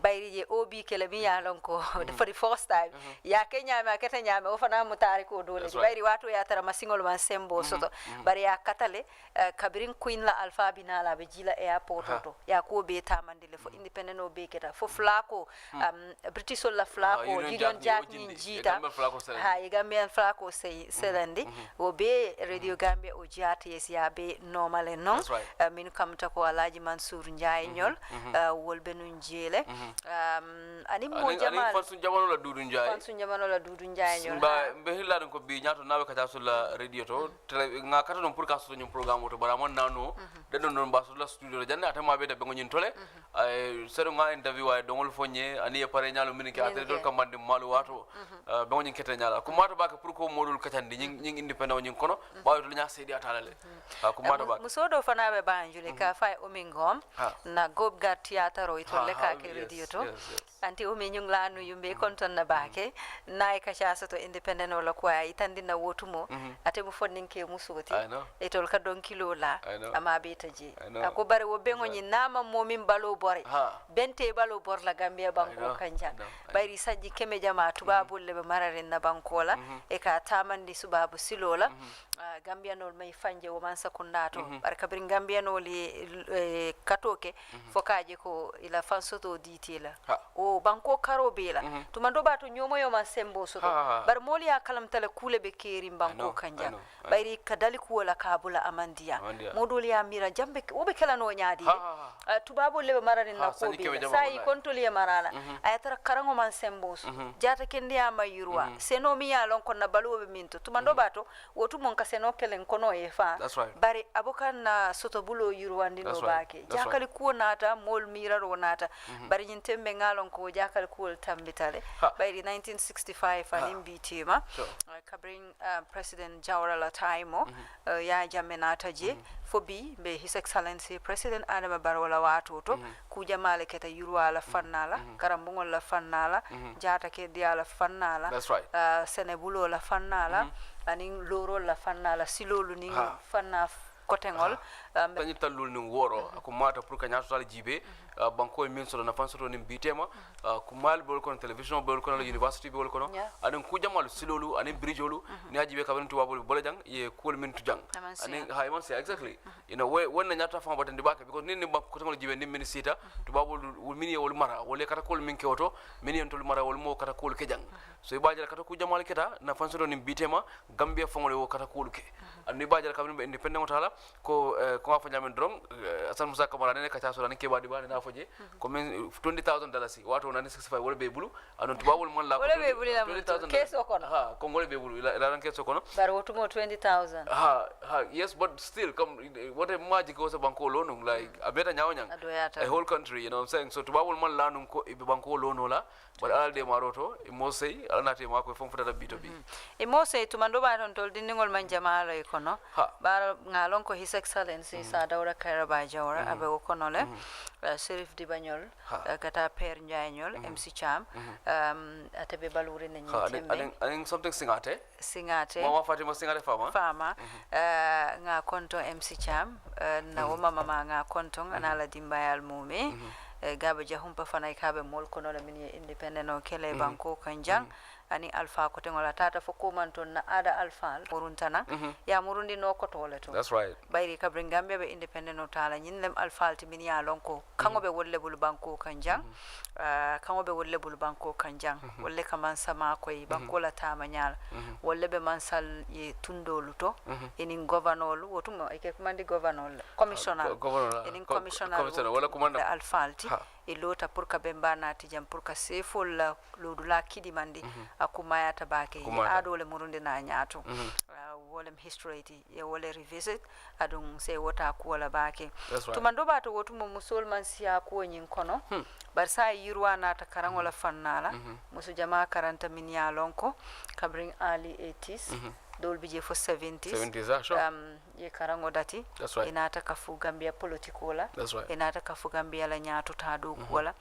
bayri je obi kele mi yalon ko for the first time ya kenya ma keta nyame o fana mutari ko dole bayri watu ya tara masingol man sembo soto bari ya katale kabirin queen la alpha binala be jila airport to ya ko be tamandile fo independent o be keta fo flako british la flako gideon jack ni jita ha e Gambian flako say selandi o be Radio Gambia o GRTS ya be normal non min kam ta ko alaji Mansour Ndiaye ñol wolbe nun jele ani mo jamal fansu jamano la dudu Ndiaye ñol ba be hilla ko bi ñaato nawe kata sulla radio to tele nga kata non pour ka so ñum programme to bara mon nano de don non ba sulla studio janna atama be de be ngin tole ay sero nga interview ay dongol fonye ani e pare ñaalo min ki atere dol kamande malu wato be ngin kete ñala ko mato ba ka pour ko modul katandi ñing independent ñing kono ba to ñaa sedi atalale ko mato ba musodo fana be banjule ka fay ngom na gobgar theater o itolle ka ke radio to anti o mi nyung lanu yumbe konton na bake nay ka chasa to independent wala ko ay tandi na wotumo ate mo fondin ke musoti itol ka don kilo la ama beta ji ako bare wo bengo nyi nama momin balo bore bente balo bor la Gambia banko kanja bayri sajji keme jama tubabul le be mararen na bankola e ka tamandi subabu silola Gambia nol may fanje wo man sakundato barka bir Gambia nol katoke fokaje ko ila fansoto ditila o banko karo bela tumando bato nyomo yo man sembo soto bar moli ya kalam tala kule be keri banko kanja bayri kadali ko wala kabula amandia modoli ya mira jambe wobe kala no nyaadi tubabo lebe marani na ko be sai kontoli ya marana ayatara karango man sembo jata kendi ya mayurwa seno mi ya lon kon na balu be minto tumando bato wotu mon kaseno kelen kono e fa bari abokan na soto bulo yurwandi no bake jakali ko nata mol miraro nata bari nyintembe ngalon ko jakali ko tambitale bayri 1965 anim bitima kabring president Jawara Taimo ya jamenata je fobi be his excellency president Adama Barrow la watoto ku jamale keta yurwa la fannala karambungol la fannala jata ke dia la fannala senebulo la fannala anin loro la fannala silolu ni fanna kotengol tani talul ni woro ko mata pour ka nyaato sal jibe banko min so na fansoto ni bitema ko mal bol kon television bol kon university bol kon anen ku jamal silolu anen bridgeolu ni ajibe ka bantu wabol bol jang ye ko min tu jang anen hay man say exactly you know wonna nyata fa batandi baka because ni banko tengol jibe ni min sita to babol min ye wol mara wol kata kol min kewoto min en tol mara wol mo kata kol ke jang so e bajal kata ku jamal keta na fansoto ni bitema Gambia fongole wo kata kol ke andi bajal ka be independent tala ko ko fa nyamen drom asan musa kamara ne ka taso ke badi bani na foje ko men $20,000 wato na 65 wala be bulu anon tubawol mon la ko $20,000 keso kono ko ngol be bulu la ran keso kono bar wotu mo 20,000 yes but still come what a magic was banko loan like a better nyawnyang a whole country you know what I'm saying so tubawol mon la nun ko be banko loan la but alde maroto mo sey alnate mako fon futata bito bi mo sey tumando ba ton tol dindingol man jamaalo e kono bar ngalon ko his excellency sa dawra Kairaba Jawara abe o kono le Serif Dibanyol kata Per Njaynyol a.mSHOW atabe baluri ne nyitembe aning something singate mama Fatima singate fama nga konto a.mSHOW na o mama nga konto anala dimbayal mumi gaba jahumpa fana ikabe mol kono la mini independent o kele banko kanjang ani alfa ko tengola tata fo ko man ton na ada alfa muruntana ya murundi no ko tole to that's right bayri kabrin gambia be independent no tala nyinlem alfa timini ya lonko kango be wolle bul banko kanjang kango be wolle bul banko kanjang wolle kaman sama koy banko la tama nyal wolle be mansal ye tundolu to enin governor wotumo e ke mandi governor commissioner enin commissioner wala commanda alfalti e lota pour ka bemba nati jam pour ka sefol la lodula kidi mandi akumaya tabake ado le murundi na nyato wolem history ti e wole revisit adun se wota ko wala bake to mando bato wotumo musulman siya ko nyin kono bar sa yirwa na ta karangola fannala musu jama karanta min ya lonko kabring ali 80s dol bije fo 70s sure. Ye karango dati inata kafu gambia politikola inata kafu gambia la nyaato ta do kola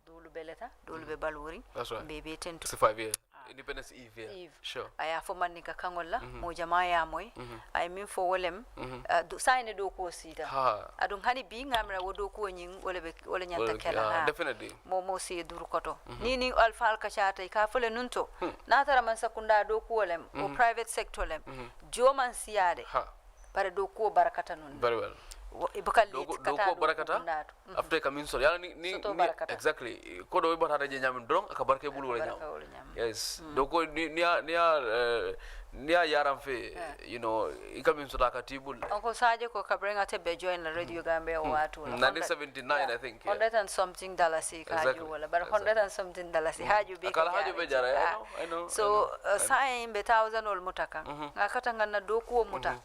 dolu beleta dolu be baluri bebe 10 to 65 years Independence Eve. Sure. Aya fo man ni ka kangolla mo jama ya moy ay min fo wolem sayne do ko sita adun hani bi ngamra wodo ko nyin wala nyanta kala definitely mo si dur koto ni alfal ka chata ka fole nunto na tara man sakunda do ko wolem o private sector lem jo man siade bare do ko barakata nun very well doko barakata after coming so yala ni exactly ko do bata je nyam drong aka barke bulu wala nyam yes doko ni yaram fe you know ikamin so taka tibul onko saje ko kabrenga tebe join la radio gambe o watu 1979 I think $100 and something haju wala but $100 and something haju be kala haju be jara I know so sai be 1000 ol mutaka ngakata ngana doku muta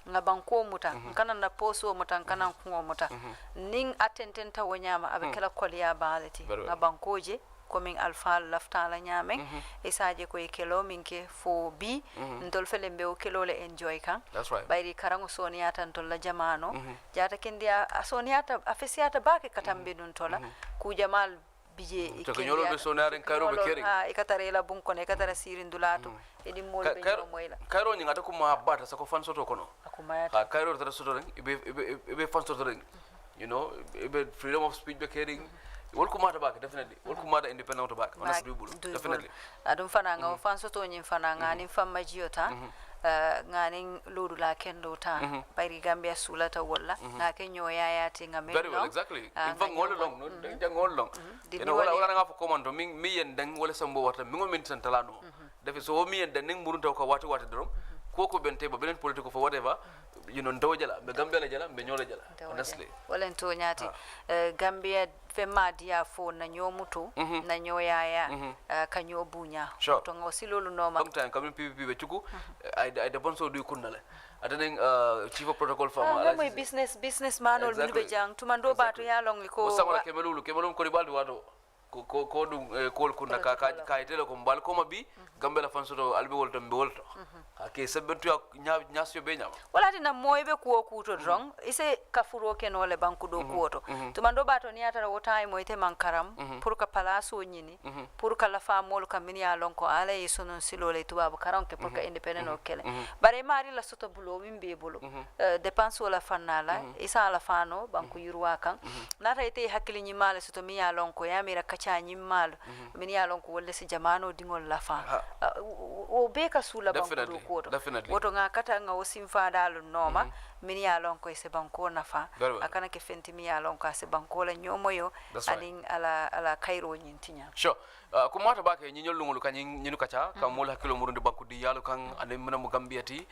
ngabanko muta kana na poso muta kana ko muta ning atententa wonyama abe kala kolya balati ngabankoje coming alpha lafta la nyame isaje ko kelo minke fo bi ndol felembe o kelo le enjoy kan bayri karango sonia tan to la jamano jata kendia sonia ta afesiata bake katambe dun tola ku jamal bije ikelo be sonaren karo be kering ikatare la bun kono ikatara sirin dulato edi mol be no moyla karo nyingata ko ma bata sako fan soto kono akumaya karo tara soto ren ibe fan soto ren you know ibe freedom of speech be kering welcome mata back definitely welcome mata independent to back honest definitely adum fana nga fan soto nyin fana nga ni famma jiota ngani ludu la kendo ta bayri gambia sulata wala nga kenyo yaya tinga me very well exactly in fa ngol long no ngol long eno wala nga fa commando mi yen dang wala sambo wata mi ngomin tan talano defi so mi yen dang ning murunta ko wati drom koko bente ba benen politiko for whatever you know ndawjala be gambia la jala be nyola jala honestly wala to nyati gambia fema dia fo na nyomuto na nyoyaya kanyo bunya to ngosilo lu noma sometime coming ppp be chuku I the bonso du kunale ataning chief of protocol farm ala business man ol be jang tumando bato ya long ko samala kemelulu ko ribaldu wato ko dum kol kunna ka itelo ko mbal ko mabi gambela fansoto albe wolto mbe wolto ake sabentu nyasyo be nyama wala dina moybe ko kuto drong ise kafuro ke no le banku do kuoto to mando bato ni atara wotai moyte mankaram pour ka palaso nyini pour ka la famol ka mini alon ko ala yisonon silole tubabu karon ke pour ka independent o kele bare mari la soto bulo wimbe bulo dépense wala fanala isa la fano banku yurwa kan nata ite hakili nyi male soto mi alon ko yamira kacha nyi mal mini alon ko wolle si jamano dingol la fa o be ka sula banku do ko woto nga kata nga osimfa dalu noma mini alon ko se banko nafa akana ke fenti mi alon ko se banko la nyomoyo aning ala kairo nyintinya sure ko mata bake nyi nyolungulu kan nyinu kacha kam mol hakilo murundi banku di yalu kan ande mina mo gambiati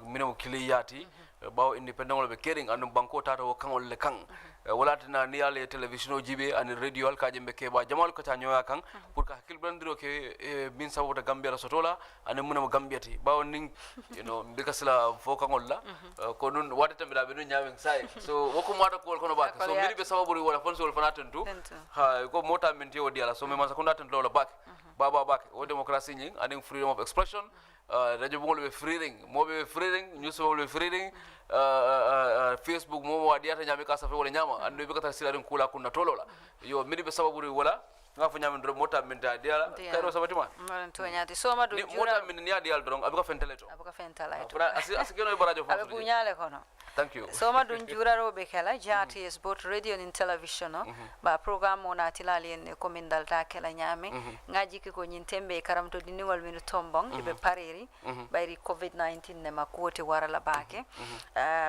mina mo kiliyati bawo independent wala be kering anu banko tata o kan le kan wala tana ni ale television o jibe ani radio al kaje be keba jamal ko ta nyoya kan pour ka hakil bandiro ke bin sawo da gambia sotola ani mina mo gambiati bawo ning you know be kasla fo kan wala ko nun wata tambe da be nun nyawen sai so woko mata ko kono bake so miri be sababu wala fonso wala fanatentu ha ko mota menti o diala so me man sakunda tan lola bake baba bake o democracy nying ani freedom of expression radio mo be freeing news mo be freeing Facebook mo wadi ata nyame ka safa wala nyama ando be kata silarin kula kunna tolola yo miri be sababu wala ngafu nyame ndro mota minta diala kayro sabati ma to nyati so ma do jura mota min ni dial drong abuka fentaleto abuka fentaleto asikeno barajo fo abu nyale kono Thank you. So ma dun jura robe kala GRTS both radio and television no ba program ona tilali en komindal ta kala nyame ngaji ko nyin tembe karamto diningol min tombong ibe pareri bayri COVID-19 ne makoti warala bake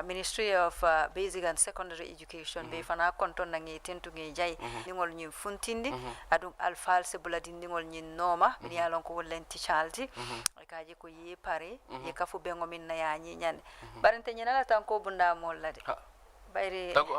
Ministry of Basic and Secondary Education be fana konton na ngi tentu ngi jay ningol nyin funtindi adum alfal se buladi ningol nyin noma min yalon ko lenti chalti kaji ko yi pare ye kafu bengo min na ya nyi nyane barante nyana tan ko bunda mollade bayri tanko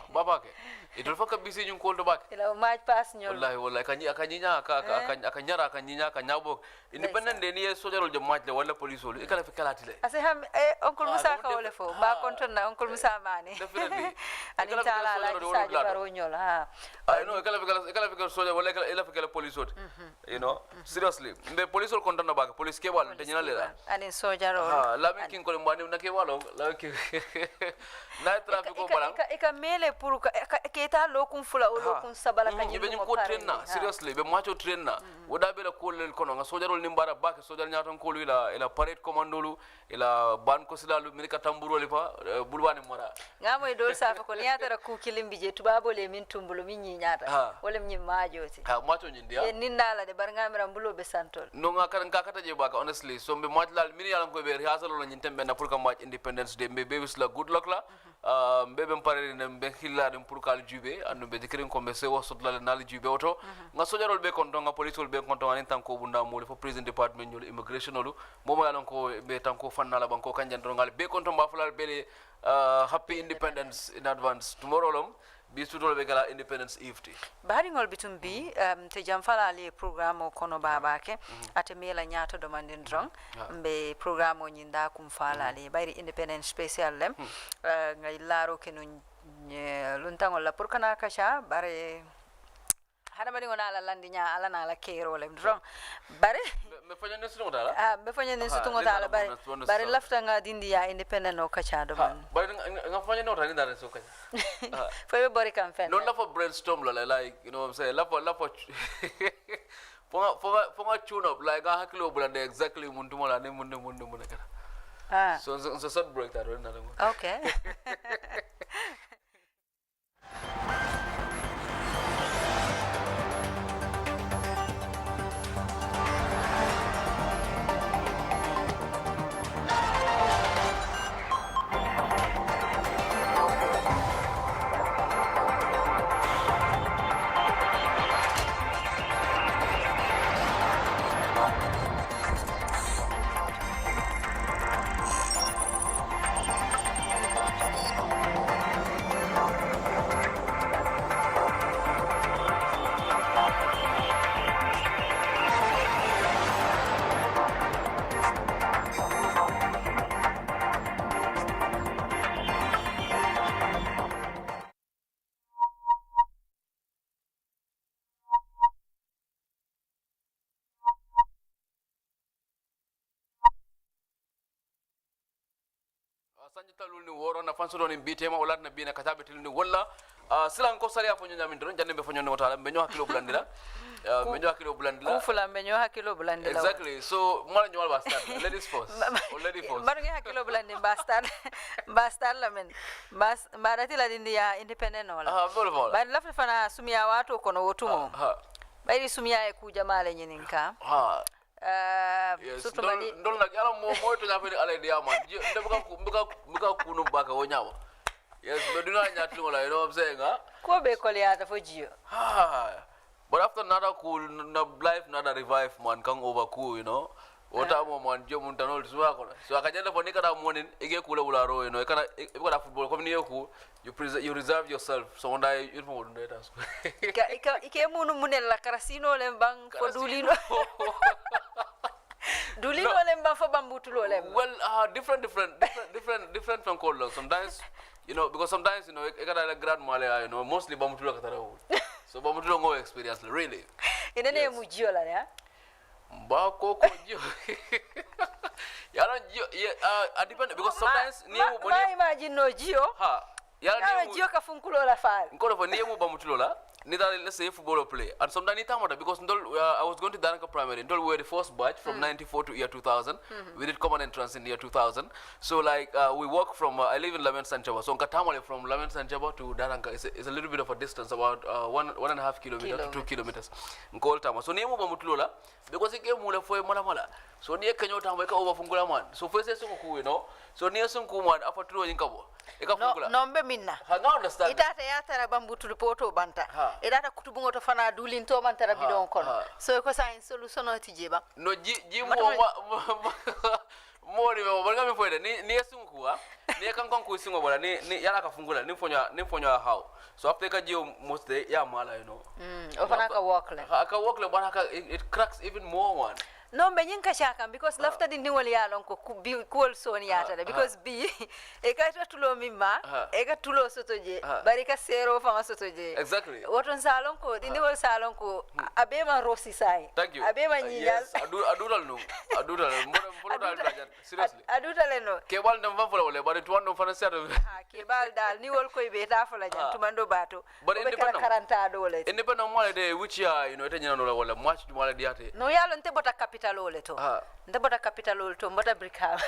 baba ke idol faka bisi nyun ko do bak ila match pass nyol wallahi akanyinya akanyara akanyinya akanyabo independent de ni sojarol je match le wala police ol ikala fi kalati le ase ham oncle Musa ka wala fo ba konton na oncle Musa mane definitely ani tala la saji baro nyol I know ikala fi sojar wala ikala fi police ol you know seriously the police ol konton na bak police ke wala te nyina le ani sojarol la min king ko mbani na ke walo la ke na traffic ko balang ika mele pour ke ta lokun fula o lokun sabala kanyi be ko trainna seriously be macho trainna woda be la kolel kono nga sojarol ni mbara bak sojar nyaton ko ila parade commandolu ila ban ko sidalu min ka tamburo li fa bulwani mara ngamo do safa ko nyata ra ku kilimbi je tubabo le min tumbulo min nyi nyata wala min majo ti macho nyi dia e ninnala de bar ngamira mbulo be santol no nga kan ka kata je baka honestly so be majlal min yalam ko be rehearsal lo nyi tembe na pour ka match independence day be wis la good luck la mbebe parade ne be hillade pour kal jube andu be dikirin ko be sewo sodlale nal jube oto nga sojarol be konto nga police be konto an tan ko bunda mo le fo prison department nyol immigration olu momo yalon ko be tan ko fannala banko kanjandro ngal be konto mbafulal be happy independence in advance tomorrow lom bi sudol be gala independence eve bari ngol bitum bi te jamfala ali programme kono babake ate mela nyaato do mandin drong be programme nyinda kum fala ali bari independence special lem ngai laro kenu luntangol la pour kana kasha bare hada bari wona ala landinya ala na ala kero lem drong bare me fanyo ne suno dala be fanyo ne suno dala bare lafta nga dindi ya independent o kacha do man bare nga fanyo no tani dala so kacha foi be bori kan fen no la for brainstorm like you know what I'm saying la for for tune up like ga hakilo bulande exactly mundu mola ne mundu kala so short break that okay sanjitalul ni woro na fansudo ni bitema wala na bina katabe tilni wala silan ko sari afo nyonya min don jande be fo nyonya wala be nyo hakilo bulandila be nyo hakilo bulandila ku fula be nyo hakilo bulandila exactly so mala nyo wala start ladies first bar ngi hakilo bulandi bastard la men bas marati la dindi ya independent wala vol bar lafta fana sumia watu kono wotumo bayri sumia e ku jamale nyininka surtout mani ndol nak yalla mo to ñafé alay di yaman de buka kunu baka wo ñawa yes do dina ñati wala you know what I'm saying ko be ko liata fo jiyo but after nada cool na life nada revive man kan over cool you know wota mo man jom tanol suwa ko so akajenda fo nikata monin ige kula wala ro you know kana ikora football comme ni yoku you reserve yourself so onda you mo do data ike munu munel la karasino le bang fo dulino dulino le bang fo bambutulo le well different from call sometimes you know because sometimes you know ikata la grand male you know mostly bambutulo katara so bambutulo ngo experience really inene mujio la ya ba ko jo yalla jo depend because sometimes niemu ma imagine no jio yalla niemu jio ka funkulo la faal ngoro fo niemu bamutulo la let's say football play. And sometimes because I was going to Danaka Primary. We were the first batch from 94 to year 2000. We did common entrance in year 2000. So like we walk from, I live in Lamen Sanchaba. So Katamale from Lamen Sanchaba to Danaka is a little bit of a distance, about 1.5 kilometers to 2 kilometers. So Nemo Bamutlola, because it came mula for Malamala. So near Kanyota wake over from Gulaman. So first you know. So near Sunkuman after two in Kabo. Nombe minna. I understand. Itata yatara bambutu reporto banta. Itata kutubungo to fana dulin to mantara bidon kono. So ko sa in solution no tijeba. No jimu mori barga mi foida ni sunkuwa ni kankon ku sungo bora ni yala ka fungula ni fonya how. So after ka jiu most day ya mala you know. Ofana ka walk le but it cracks even more one. No be nyin kashaka because lafta din wol ya lon ko cool so ni yata because bi e ka tulo mimma e ka tulo sotoje bari ka sero fa sotoje exactly woton salon ko din wol salon ko abema rosi sai thank you abema nyigal yes adural no mo folo dal blajan seriously adutale no ke bal ndam fa folo le bari to wando fa seto ke bal dal ni wol koy be ta fala jan tumando bato but independent karanta dole independent mo de which ya you know tanyana no wala match mo la diate no yalo nte bota capital ole to ndabota capital ole to mbota brikama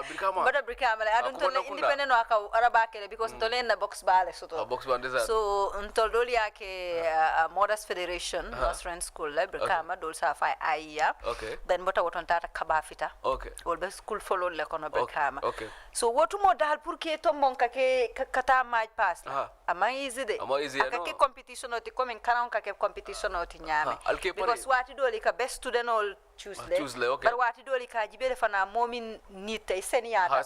brikama mbota brikama la adun to independent no aka araba kele because to len na box bale soto box bande so ntol doli yake Mothers Federation Restaurant School la brikama dol sa fa aiya then mbota woton tata kabafita wol be school follow le kono brikama so wotu mo dal pour que to mon ke kata maj pass la ama easy de aka ke competition oti comme kanon ka ke competition oti nyame because wati doli ka best student all Tuesday, okay. But what you do, Kajibe fana momin nita iseniata.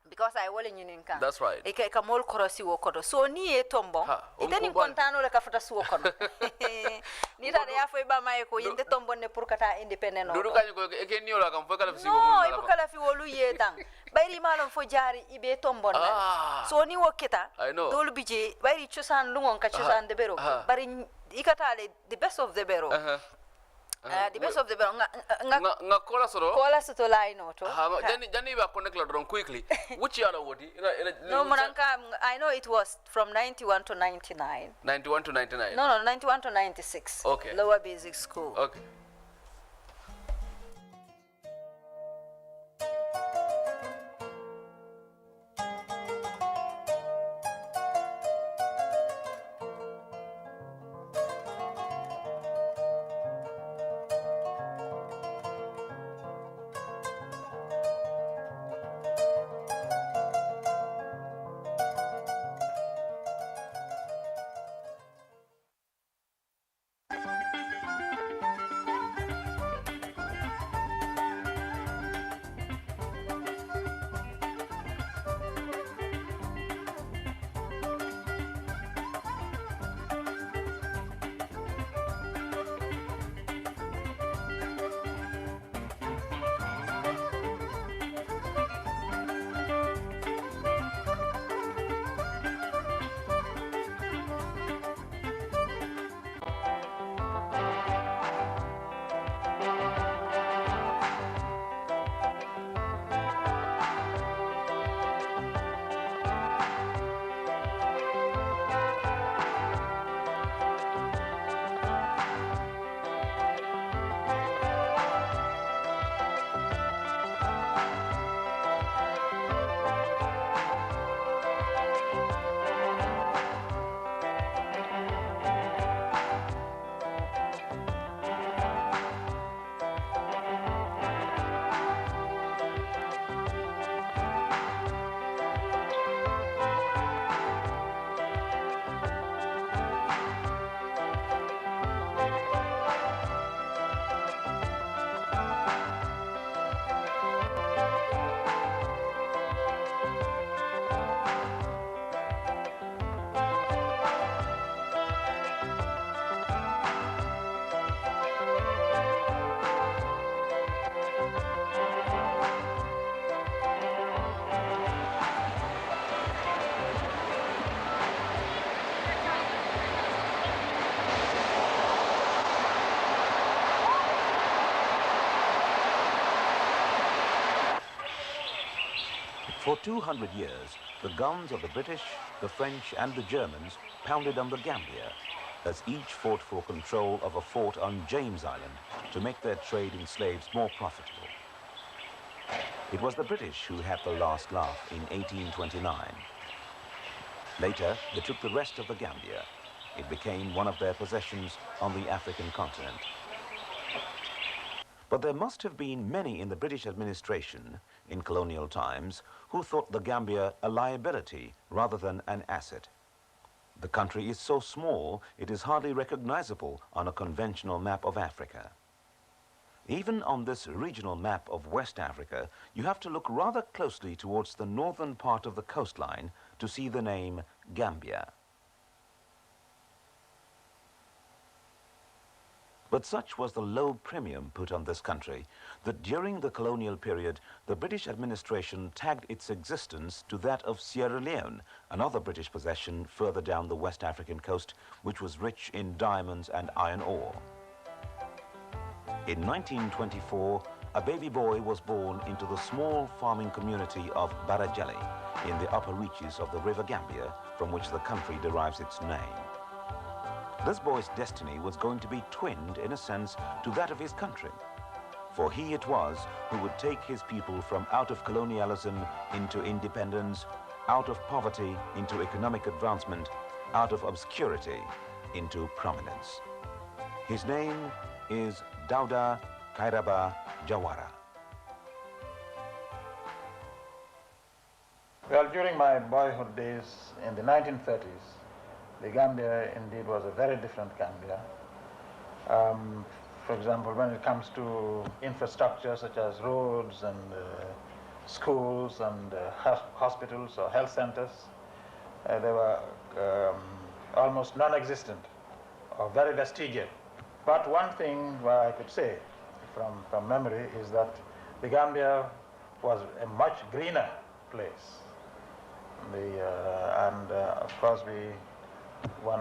Because I will in can. That's right. Eka kamol korosi wokodo. So ni e tombo. Iteni kontano le kafuta suwokodo. Nita de afo iba maeko yende tombo ne purkata independent. Dulu kanyo ko eke ni ola kam fo kala fi sibo. No, ibu kala fi wolu ye dang. Bayri malon fo jari ibe tombo na. So ni woketa. Dolu bije bayri chosan lungon ka chosan de bero. Bari ikatale the best of the bero. The best of the best. Nga kola soto line auto. Jani ba connect la dron quickly. Which year wodi? No Moranka, I know it was from 91 to 99. 91 to 99. No, 91 to 96. Okay. Lower basic school. Okay. For 200 years, the guns of the British, the French and the Germans pounded on the Gambia, as each fought for control of a fort on James Island to make their trade in slaves more profitable. It was the British who had the last laugh in 1829. Later, they took the rest of the Gambia. It became one of their possessions on the African continent. But there must have been many in the British administration in colonial times who thought the Gambia a liability rather than an asset. The country is so small, it is hardly recognizable on a conventional map of Africa. Even on this regional map of West Africa, you have to look rather closely towards the northern part of the coastline to see the name Gambia. But such was the low premium put on this country that during the colonial period, the British administration tagged its existence to that of Sierra Leone, another British possession further down the West African coast, which was rich in diamonds and iron ore. In 1924, a baby boy was born into the small farming community of Barajali in the upper reaches of the River Gambia, from which the country derives its name. This boy's destiny was going to be twinned, in a sense, to that of his country. For he it was who would take his people from out of colonialism into independence, out of poverty into economic advancement, out of obscurity into prominence. His name is Dauda Kairaba Jawara. Well, during my boyhood days in the 1930s, the Gambia indeed was a very different Gambia. For example, when it comes to infrastructure such as roads and schools and hospitals or health centers, they were almost non-existent or very vestigial. But one thing I could say from memory is that the Gambia was a much greener place. Of course,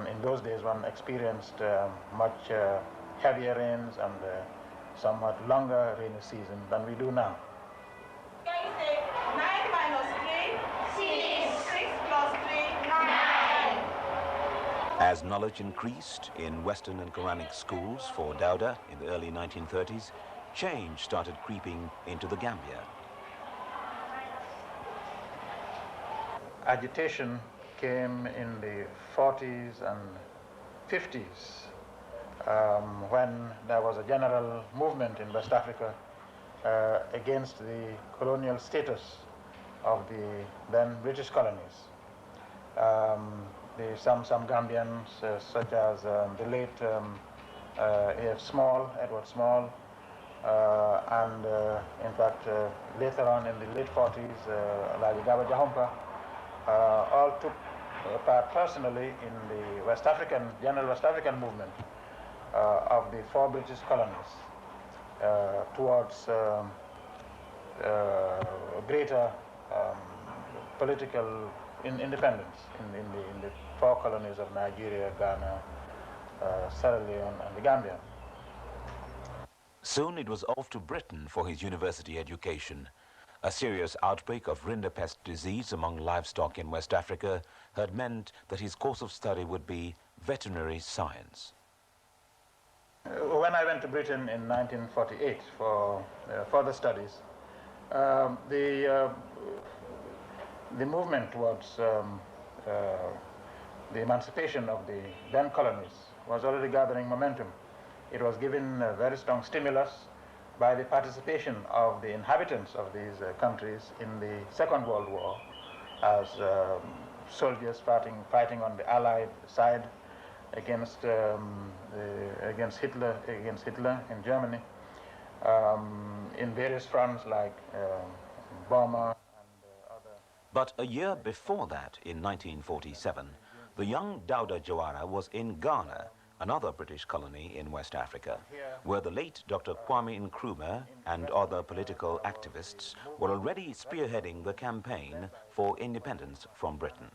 in those days, one experienced much heavier rains and somewhat longer rainy season than we do now. Can you say 9 minus 3? 6. 6 plus 3, 9. As knowledge increased in Western and Quranic schools for Dauda in the early 1930s, change started creeping into the Gambia. Agitation came in the 40s and 50s when there was a general movement in West Africa against the colonial status of the then British colonies. Some Gambians, such as the late Edward Small, and in fact later on in the late 40s, Alaji Gaba Jahumpa, all took part personally in the general West African movement of the 4 British colonies towards greater political independence in the 4 colonies of Nigeria, Ghana, Sierra Leone, and the Gambia. Soon it was off to Britain for his university education. A serious outbreak of rinderpest disease among livestock in West Africa had meant that his course of study would be veterinary science. When I went to Britain in 1948 for further studies, the movement towards the emancipation of the then colonies was already gathering momentum. It was given a very strong stimulus by the participation of the inhabitants of these countries in the Second World War as soldiers fighting on the Allied side against Hitler in Germany, in various fronts like Burma and other. But a year before that, in 1947, the young Dauda Jawara was in Ghana, another British colony in West Africa, where the late Dr. Kwame Nkrumah and other political activists were already spearheading the campaign for independence from Britain.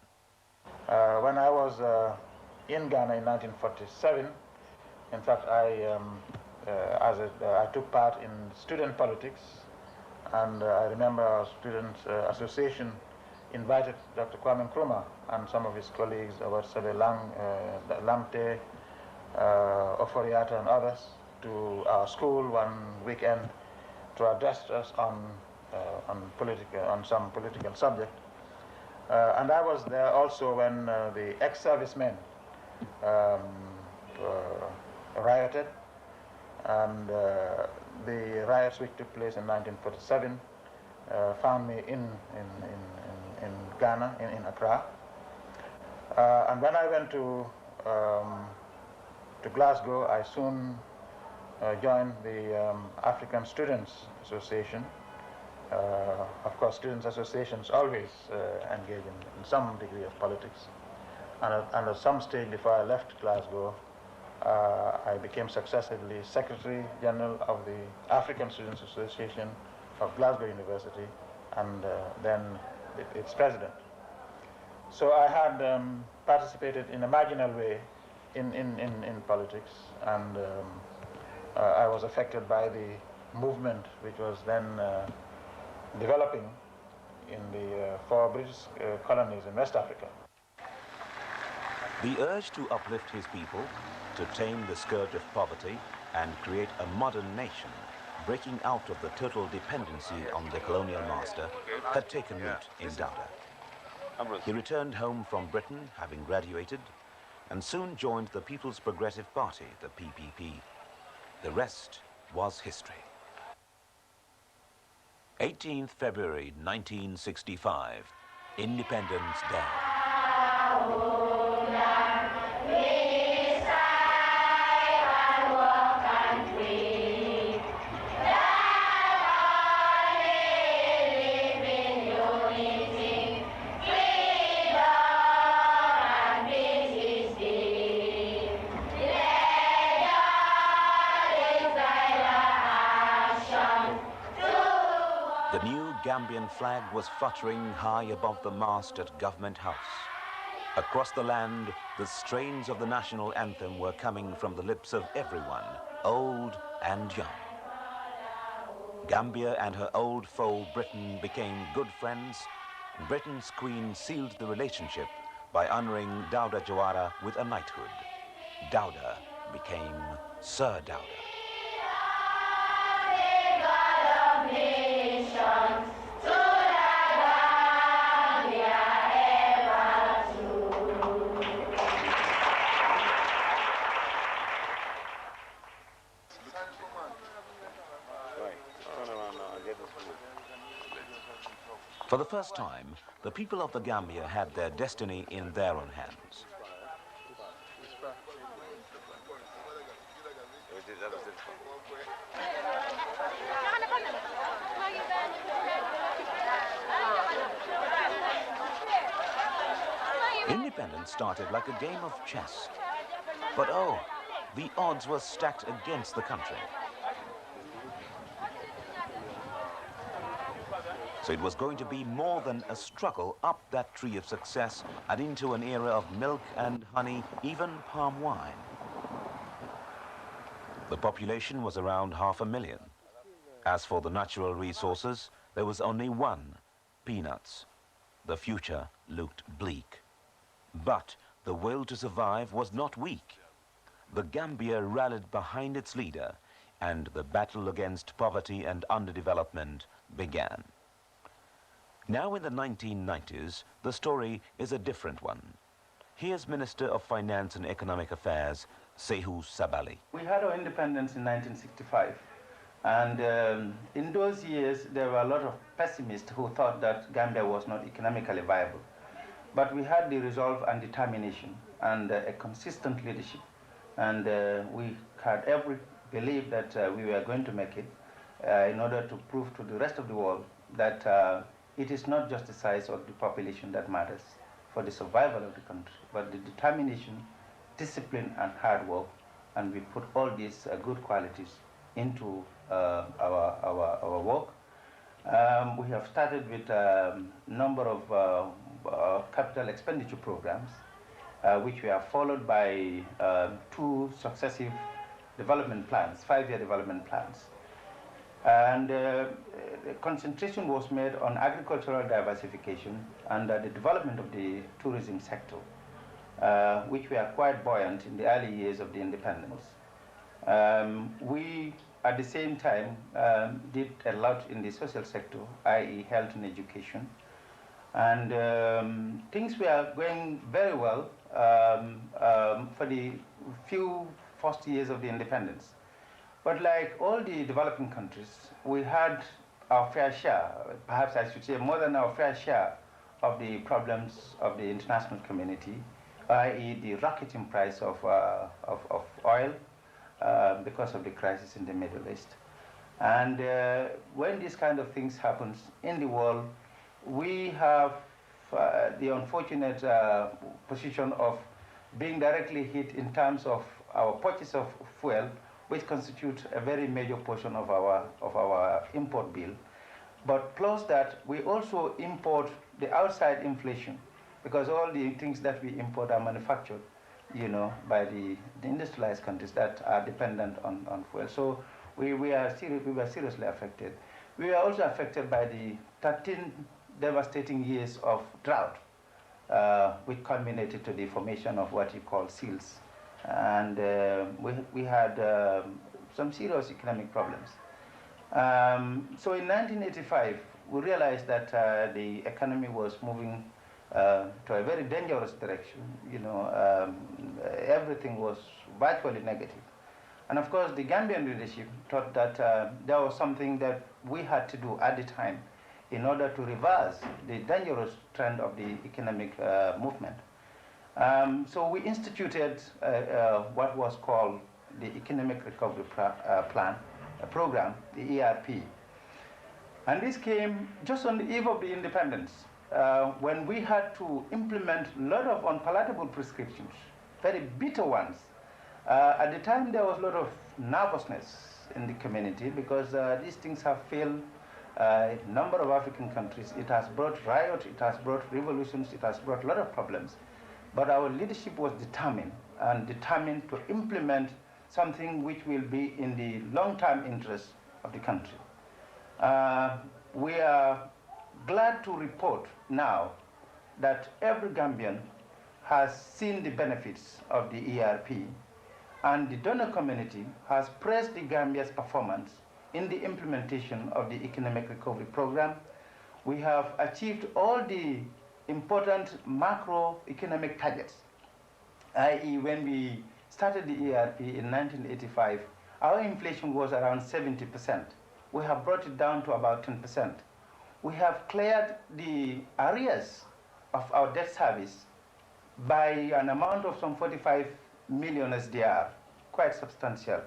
When I was in Ghana in 1947, in fact, I took part in student politics, and I remember our student association invited Dr. Kwame Nkrumah and some of his colleagues, Lamte, Oforiata and others to our school one weekend to address us on some political subject. And I was there also when the ex-servicemen rioted, and the riots which took place in 1947 found me in Ghana, in Accra. And when I went to Glasgow, I soon joined the African Students Association. Of course, students' associations always engage in some degree of politics. And at some stage before I left Glasgow, I became successively Secretary General of the African Students Association of Glasgow University, and then its president. So I had participated in a marginal way in politics, and I was affected by the movement which was then developing in the 4 British colonies in West Africa. The urge to uplift his people, to tame the scourge of poverty and create a modern nation, breaking out of the total dependency on the colonial master, had taken root in Dowda. He returned home from Britain, having graduated, and soon joined the People's Progressive Party, the PPP. The rest was history. 18th February 1965, Independence Day. The new Gambian flag was fluttering high above the mast at Government House. Across the land, the strains of the national anthem were coming from the lips of everyone, old and young. Gambia and her old foe Britain became good friends. Britain's queen sealed the relationship by honoring Dawda Jawara with a knighthood. Dawda became Sir Dawda. For the first time, the people of the Gambia had their destiny in their own hands. Independence started like a game of chess. But oh, the odds were stacked against the country. So it was going to be more than a struggle up that tree of success and into an era of milk and honey, even palm wine. The population was around 500,000. As for the natural resources, there was only one, peanuts. The future looked bleak. But the will to survive was not weak. The Gambia rallied behind its leader, and the battle against poverty and underdevelopment began. Now in the 1990s, the story is a different one. Here's Minister of Finance and Economic Affairs, Sehu Sabali. We had our independence in 1965, and in those years there were a lot of pessimists who thought that Gambia was not economically viable. But we had the resolve and determination and a consistent leadership, and we had every belief that we were going to make it in order to prove to the rest of the world that it is not just the size of the population that matters for the survival of the country, but the determination, discipline, and hard work. And we put all these good qualities into our work. We have started with a number of capital expenditure programs, which we have followed by 2 successive development plans, 5-year development plans. And the concentration was made on agricultural diversification and the development of the tourism sector. which were quite buoyant in the early years of the independence. We, at the same time, did a lot in the social sector, i.e. health and education. And things were going very well for the few first years of the independence. But like all the developing countries, we had our fair share, perhaps I should say more than our fair share, of the problems of the international community, i.e. the rocketing price of oil because of the crisis in the Middle East. And when these kind of things happens in the world, we have the unfortunate position of being directly hit in terms of our purchase of fuel, which constitutes a very major portion of our import bill. But plus that, we also import the outside inflation, because all the things that we import are manufactured, by the industrialized countries that are dependent on fuel. So we were seriously affected. We were also affected by the 13 devastating years of drought, which culminated to the formation of what you call seals. And we had some serious economic problems. So in 1985, we realized that the economy was moving to a very dangerous direction. Everything was virtually negative. And of course, the Gambian leadership thought that there was something that we had to do at the time in order to reverse the dangerous trend of the economic movement. So we instituted what was called the Economic Recovery Program, the ERP. And this came just on the eve of the independence, when we had to implement a lot of unpalatable prescriptions, very bitter ones. At the time, there was a lot of nervousness in the community because these things have failed a number of African countries. It has brought riot, it has brought revolutions, it has brought a lot of problems. But our leadership was determined to implement something which will be in the long-term interest of the country. We are glad to report now that every Gambian has seen the benefits of the ERP, and the donor community has praised the Gambia's performance in the implementation of the Economic Recovery Program. We have achieved all the important macroeconomic targets, i.e. when we started the ERP in 1985, our inflation was around 70%. We have brought it down to about 10%. We have cleared the arrears of our debt service by an amount of some 45 million SDR, quite substantial.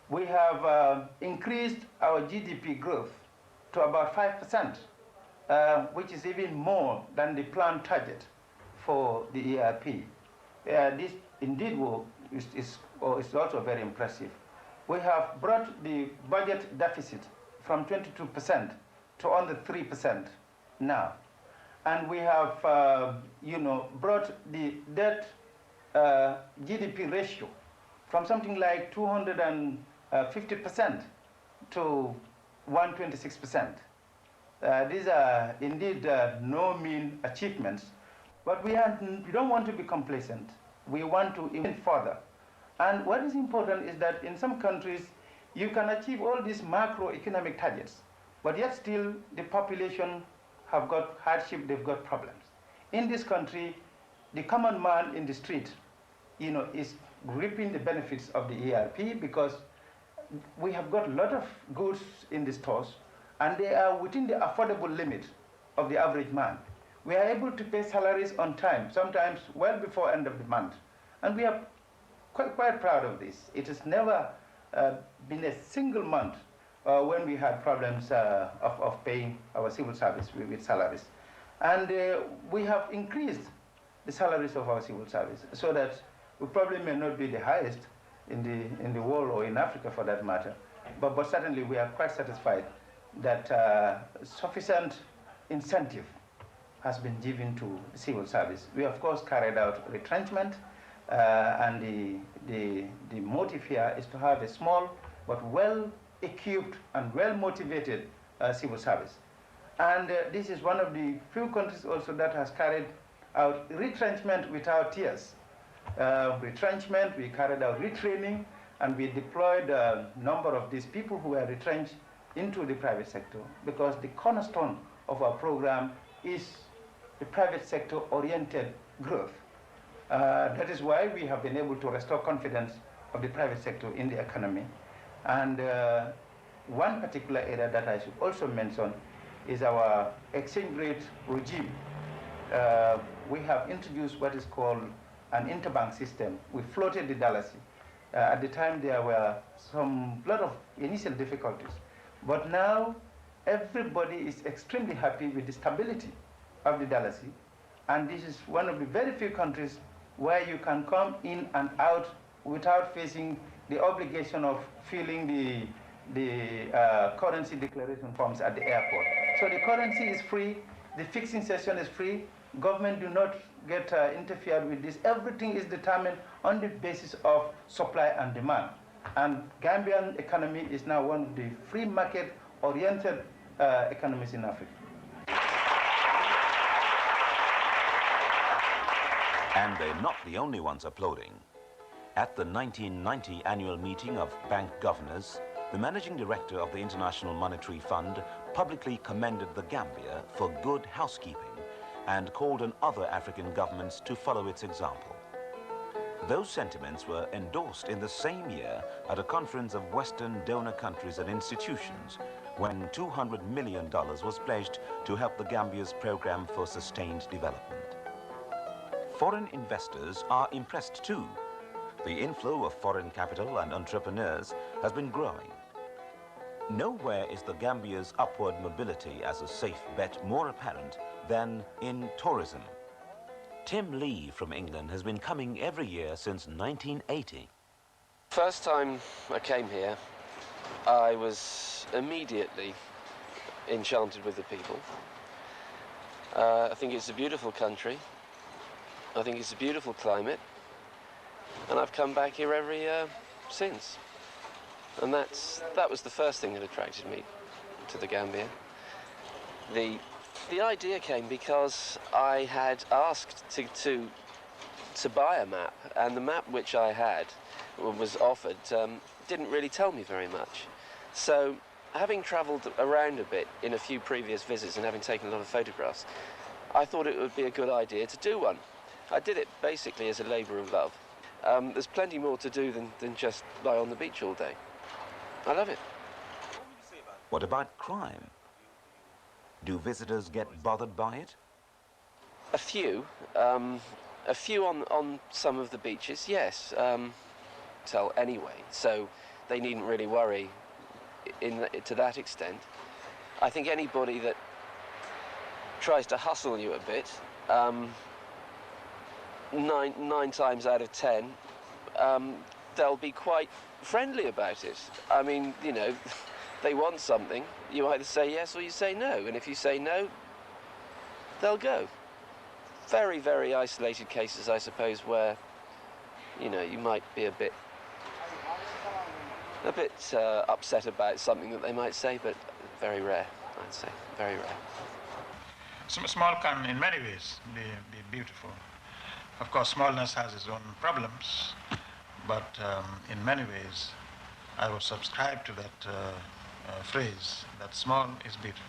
We have increased our GDP growth to about 5%, which is even more than the planned target for the ERP. This indeed is also very impressive. We have brought the budget deficit from 22% to under 3% now. And we have brought the debt GDP ratio from something like 250% to 126%. These are indeed no mean achievements, but we don't want to be complacent. We want to even further. And what is important is that in some countries, you can achieve all these macroeconomic targets, but yet still the population have got hardship, they've got problems. In this country, the common man in the street, is reaping the benefits of the ERP because we have got a lot of goods in the stores, and they are within the affordable limit of the average man. We are able to pay salaries on time, sometimes well before end of the month. And we are quite proud of this. It has never been a single month when we had problems of paying our civil service with salaries. And we have increased the salaries of our civil service so that we probably may not be the highest in the world or in Africa for that matter, but certainly we are quite satisfied that sufficient incentive has been given to civil service. We of course carried out retrenchment, and the motive here is to have a small but well-equipped and well-motivated civil service. And this is one of the few countries also that has carried out retrenchment without tears. Retrenchment, we carried out retraining, and we deployed a number of these people who were retrenched into the private sector, because the cornerstone of our program is the private sector oriented growth. That is why we have been able to restore confidence of the private sector in the economy. And one particular area that I should also mention is our exchange rate regime. We have introduced what is called an interbank system. We floated the dollars. At the time, there were lot of initial difficulties. But now, everybody is extremely happy with the stability of the dollars. And this is one of the very few countries where you can come in and out without facing the obligation of filling the currency declaration forms at the airport. So the currency is free, the fixing session is free, government do not get interfered with this. Everything is determined on the basis of supply and demand. And Gambian economy is now one of the free market oriented economies in Africa. And they're not the only ones applauding. At the 1990 annual meeting of bank governors, the managing director of the International Monetary Fund publicly commended the Gambia for good housekeeping and called on other African governments to follow its example. Those sentiments were endorsed in the same year at a conference of Western donor countries and institutions when $200 million was pledged to help the Gambia's program for sustained development. Foreign investors are impressed too. The inflow of foreign capital and entrepreneurs has been growing. Nowhere is the Gambia's upward mobility as a safe bet more apparent than in tourism. Tim Lee from England has been coming every year since 1980. First time I came here, I was immediately enchanted with the people. I think it's a beautiful country. I think it's a beautiful climate. And I've come back here every year since. And that was the first thing that attracted me to the Gambia. The idea came because I had asked to buy a map, and the map which I had was offered didn't really tell me very much. So, having travelled around a bit in a few previous visits and having taken a lot of photographs, I thought it would be a good idea to do one. I did it basically as a labour of love. There's plenty more to do than just lie on the beach all day. I love it. What about crime? Do visitors get bothered by it? A few on some of the beaches, yes. Anyway, so they needn't really worry to that extent. I think anybody that tries to hustle you a bit, 9 times out of 10, they'll be quite friendly about it. I mean, you know, they want something, you either say yes or you say no, and if you say no, they'll go. Very, very isolated cases, I suppose, where, you know, you might be a bit upset about something that they might say, but very rare, I'd say, very rare. Small can, in many ways, be beautiful. Of course, smallness has its own problems, but in many ways, I would subscribe to that phrase, that small is beautiful.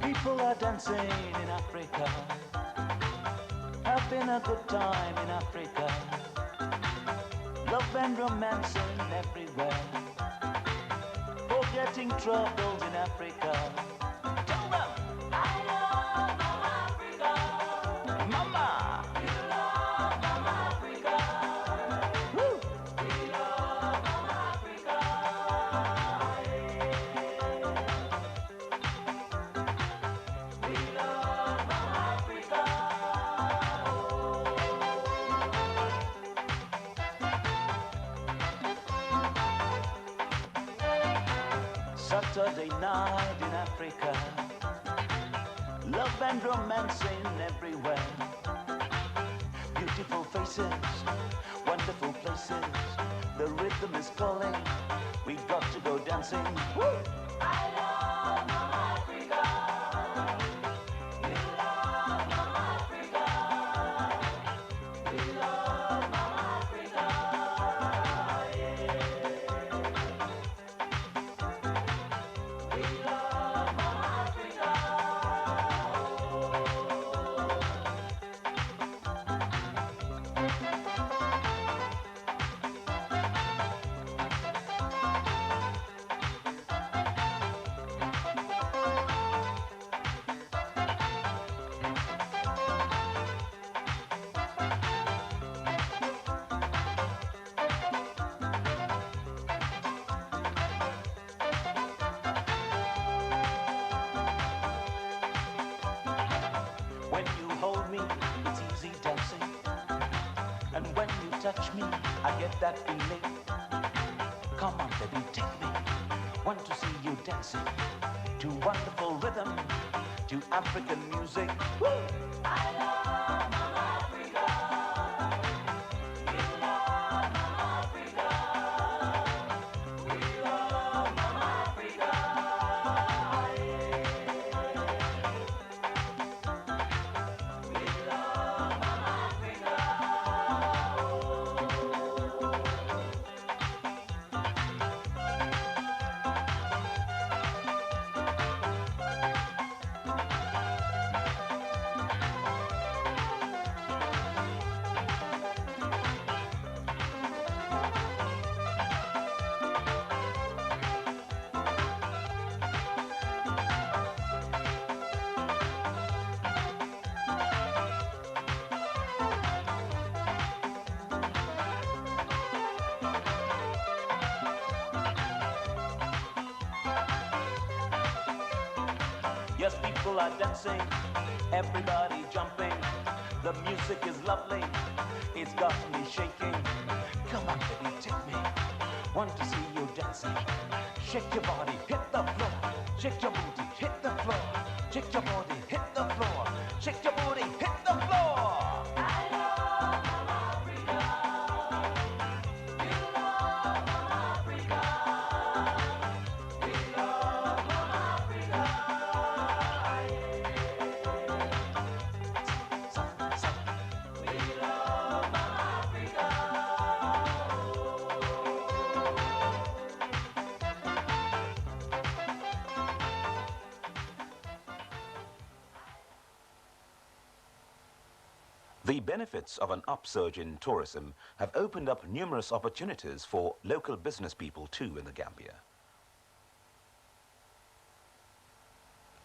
People are dancing in Africa, having a good time in Africa, love and romancing everywhere, forgetting troubles in Africa. Tell them, I love Mama Africa. Mama, you love Mama Africa. Woo. We love Mama Africa. Saturday night in Africa. Love and romancing everywhere. Beautiful faces, wonderful places. The rhythm is calling. We got to go dancing. Woo! I love Mama Africa. You love Mama Africa. We love Mama Africa. Yeah. We love Mama Africa. When you hold me, it's easy dancing. And when you touch me, I get that feeling. Come on, baby, take me. Want to see you dancing to wonderful rhythm, to African music. Woo! I love Mama Africa. You love Mama Africa. We love Mama Africa. Yeah. We love Mama Africa. Yes, people are dancing, everybody jumping. The music is lovely, it's got me shaking. Come on, baby, take me. Want to see you dancing. Shake your body, hit the floor. Shake your booty, hit the floor. Shake your body, hit the floor. Shake your booty, hit the floor. I love Mama Africa. You love Mama Africa. We love Mama Africa. We love Mama Africa. The benefits of an upsurge in tourism have opened up numerous opportunities for local business people too in the Gambia.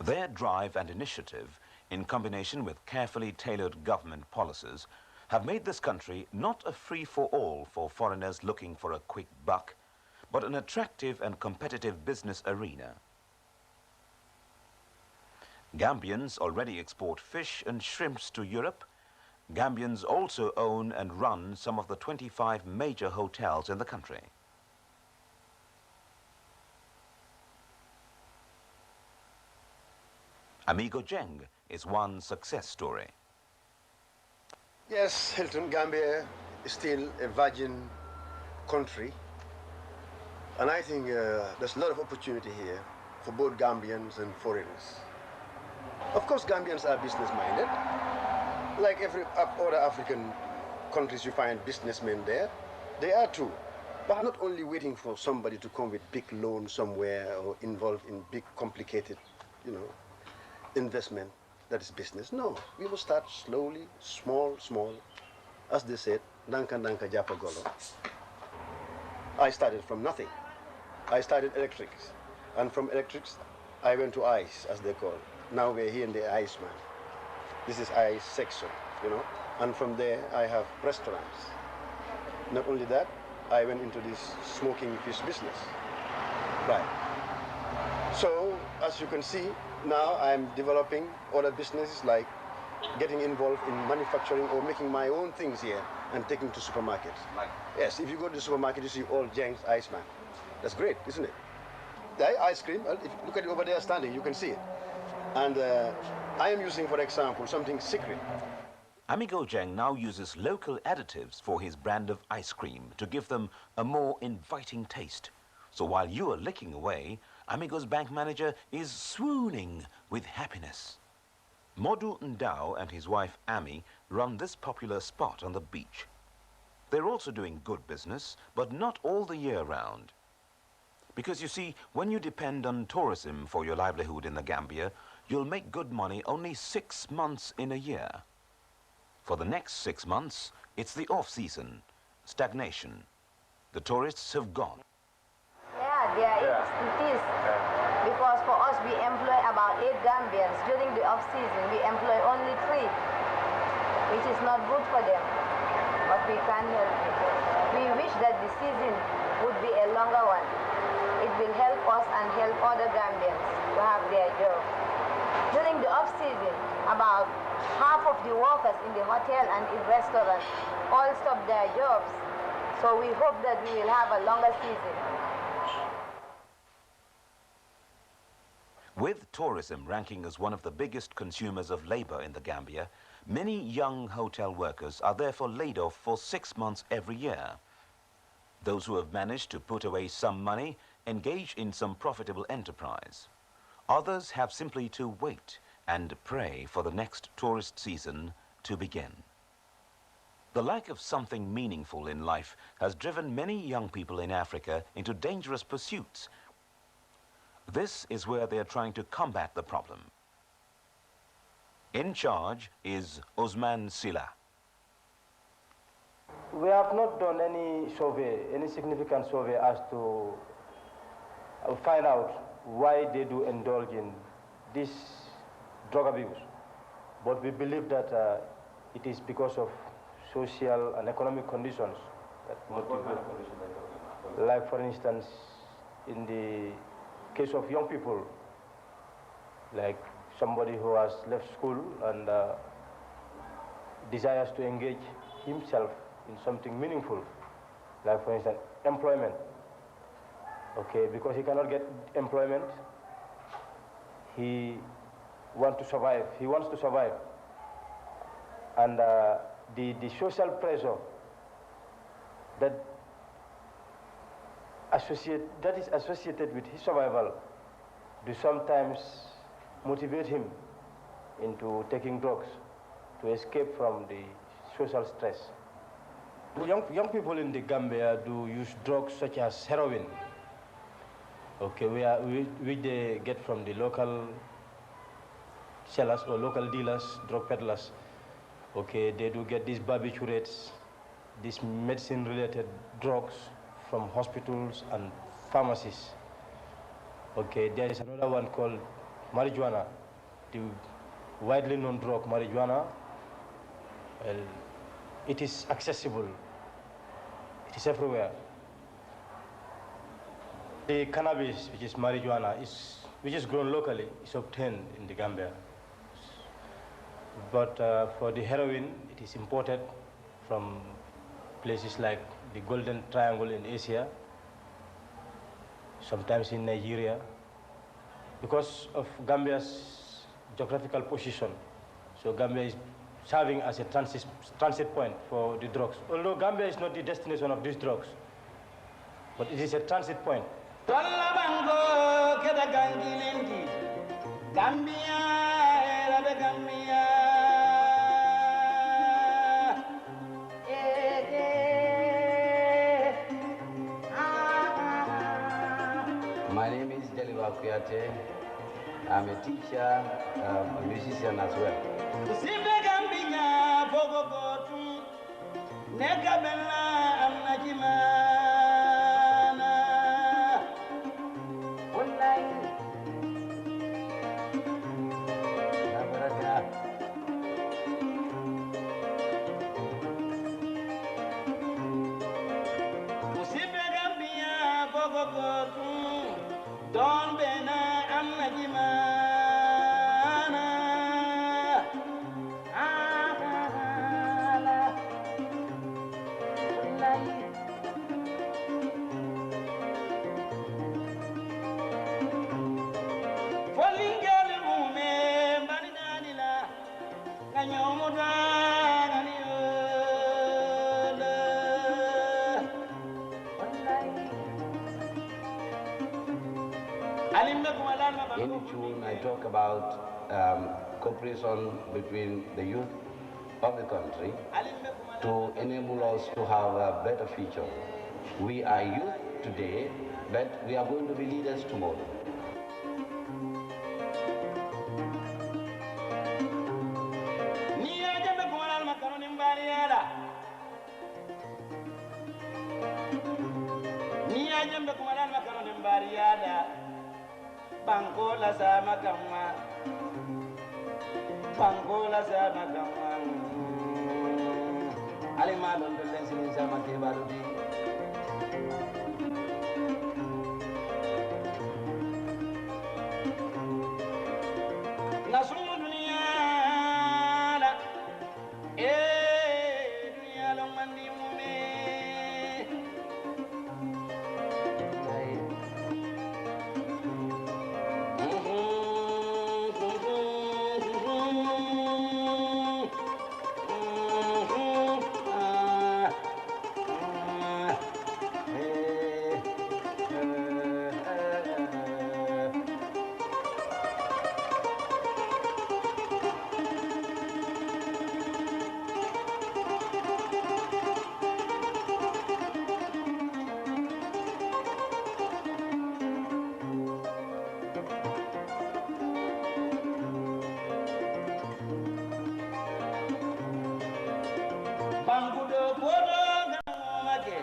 Their drive and initiative, in combination with carefully tailored government policies, have made this country not a free-for-all for foreigners looking for a quick buck, but an attractive and competitive business arena. Gambians already export fish and shrimps to Europe. Gambians also own and run some of the 25 major hotels in the country. Amigo Jeng is one success story. Yes, Hilton, Gambia is still a virgin country, and I think there's a lot of opportunity here for both Gambians and foreigners. Of course, Gambians are business-minded. Like every other African countries, you find businessmen there. They are too, but not only waiting for somebody to come with big loans somewhere or involved in big, complicated, investment. That is business. No, we will start slowly, small, as they said, danka danka japa golo. I started from nothing. I started electrics, and from electrics, I went to ice, as they call it. Now we're here in the ice, man. This is ice section, and from there I have restaurants. Not only that, I went into this smoking fish business. Right. So, as you can see, now I'm developing other businesses like getting involved in manufacturing or making my own things here and taking to supermarkets. Yes, if you go to the supermarket, you see all Jeng's Iceman. That's great, isn't it? the ice cream, if you look at it over there standing, you can see it. And I am using, for example, something secret. Amigo Jeng now uses local additives for his brand of ice cream to give them a more inviting taste. So while you are licking away, Amigo's bank manager is swooning with happiness. Modu Ndao and his wife Ami run this popular spot on the beach. They're also doing good business, but not all the year round. Because you see, when you depend on tourism for your livelihood in the Gambia, you'll make good money only 6 months in a year. For the next 6 months, it's the off-season, stagnation. The tourists have gone. Yeah, it is. Because for us, we employ about 8 Gambians. During the off-season, we employ only 3, which is not good for them. But we can't help it. We wish that the season would be a longer one. It will help us and help other Gambians to have their jobs. During the off-season, about half of the workers in the hotel and in restaurants all stop their jobs. So we hope that we will have a longer season. With tourism ranking as one of the biggest consumers of labor in the Gambia, many young hotel workers are therefore laid off for 6 months every year. Those who have managed to put away some money engage in some profitable enterprise. Others have simply to wait and pray for the next tourist season to begin. The lack of something meaningful in life has driven many young people in Africa into dangerous pursuits. This is where they are trying to combat the problem. In charge is Osman Silla. We have not done any survey, any significant survey as to find out why they do indulge in this drug abuse. But we believe that it is because of social and economic conditions that motivate. Like for instance, in the case of young people, like somebody who has left school and desires to engage himself in something meaningful, like for instance, employment. Okay, because he cannot get employment, he wants to survive. And the social pressure that is associated with his survival do sometimes motivate him into taking drugs to escape from the social stress. Young people in the Gambia do use drugs such as heroin, okay, which they get from the local sellers or local dealers, drug peddlers. Okay, they do get these barbiturates, these medicine-related drugs from hospitals and pharmacies. Okay, there is another one called marijuana, the widely known drug marijuana. Well, it is accessible. It is everywhere. The cannabis, which is marijuana, which is grown locally, is obtained in the Gambia. But for the heroin, it is imported from places like the Golden Triangle in Asia, sometimes in Nigeria, because of Gambia's geographical position. So Gambia is serving as a transit point for the drugs. Although Gambia is not the destination of these drugs, but it is a transit point. My name is Deliva Kuyate. I'm a teacher, a musician as well. Don't be na In tune, I talk about cooperation between the youth of the country to enable us to have a better future. We are youth today, but we are going to be leaders tomorrow. Bangola sama kama, Bangola sama kama. Alima don dolen sinin sama ke baludi. Nasumu dunia la, dunia long mandi mume. Bangudo bodo gamake,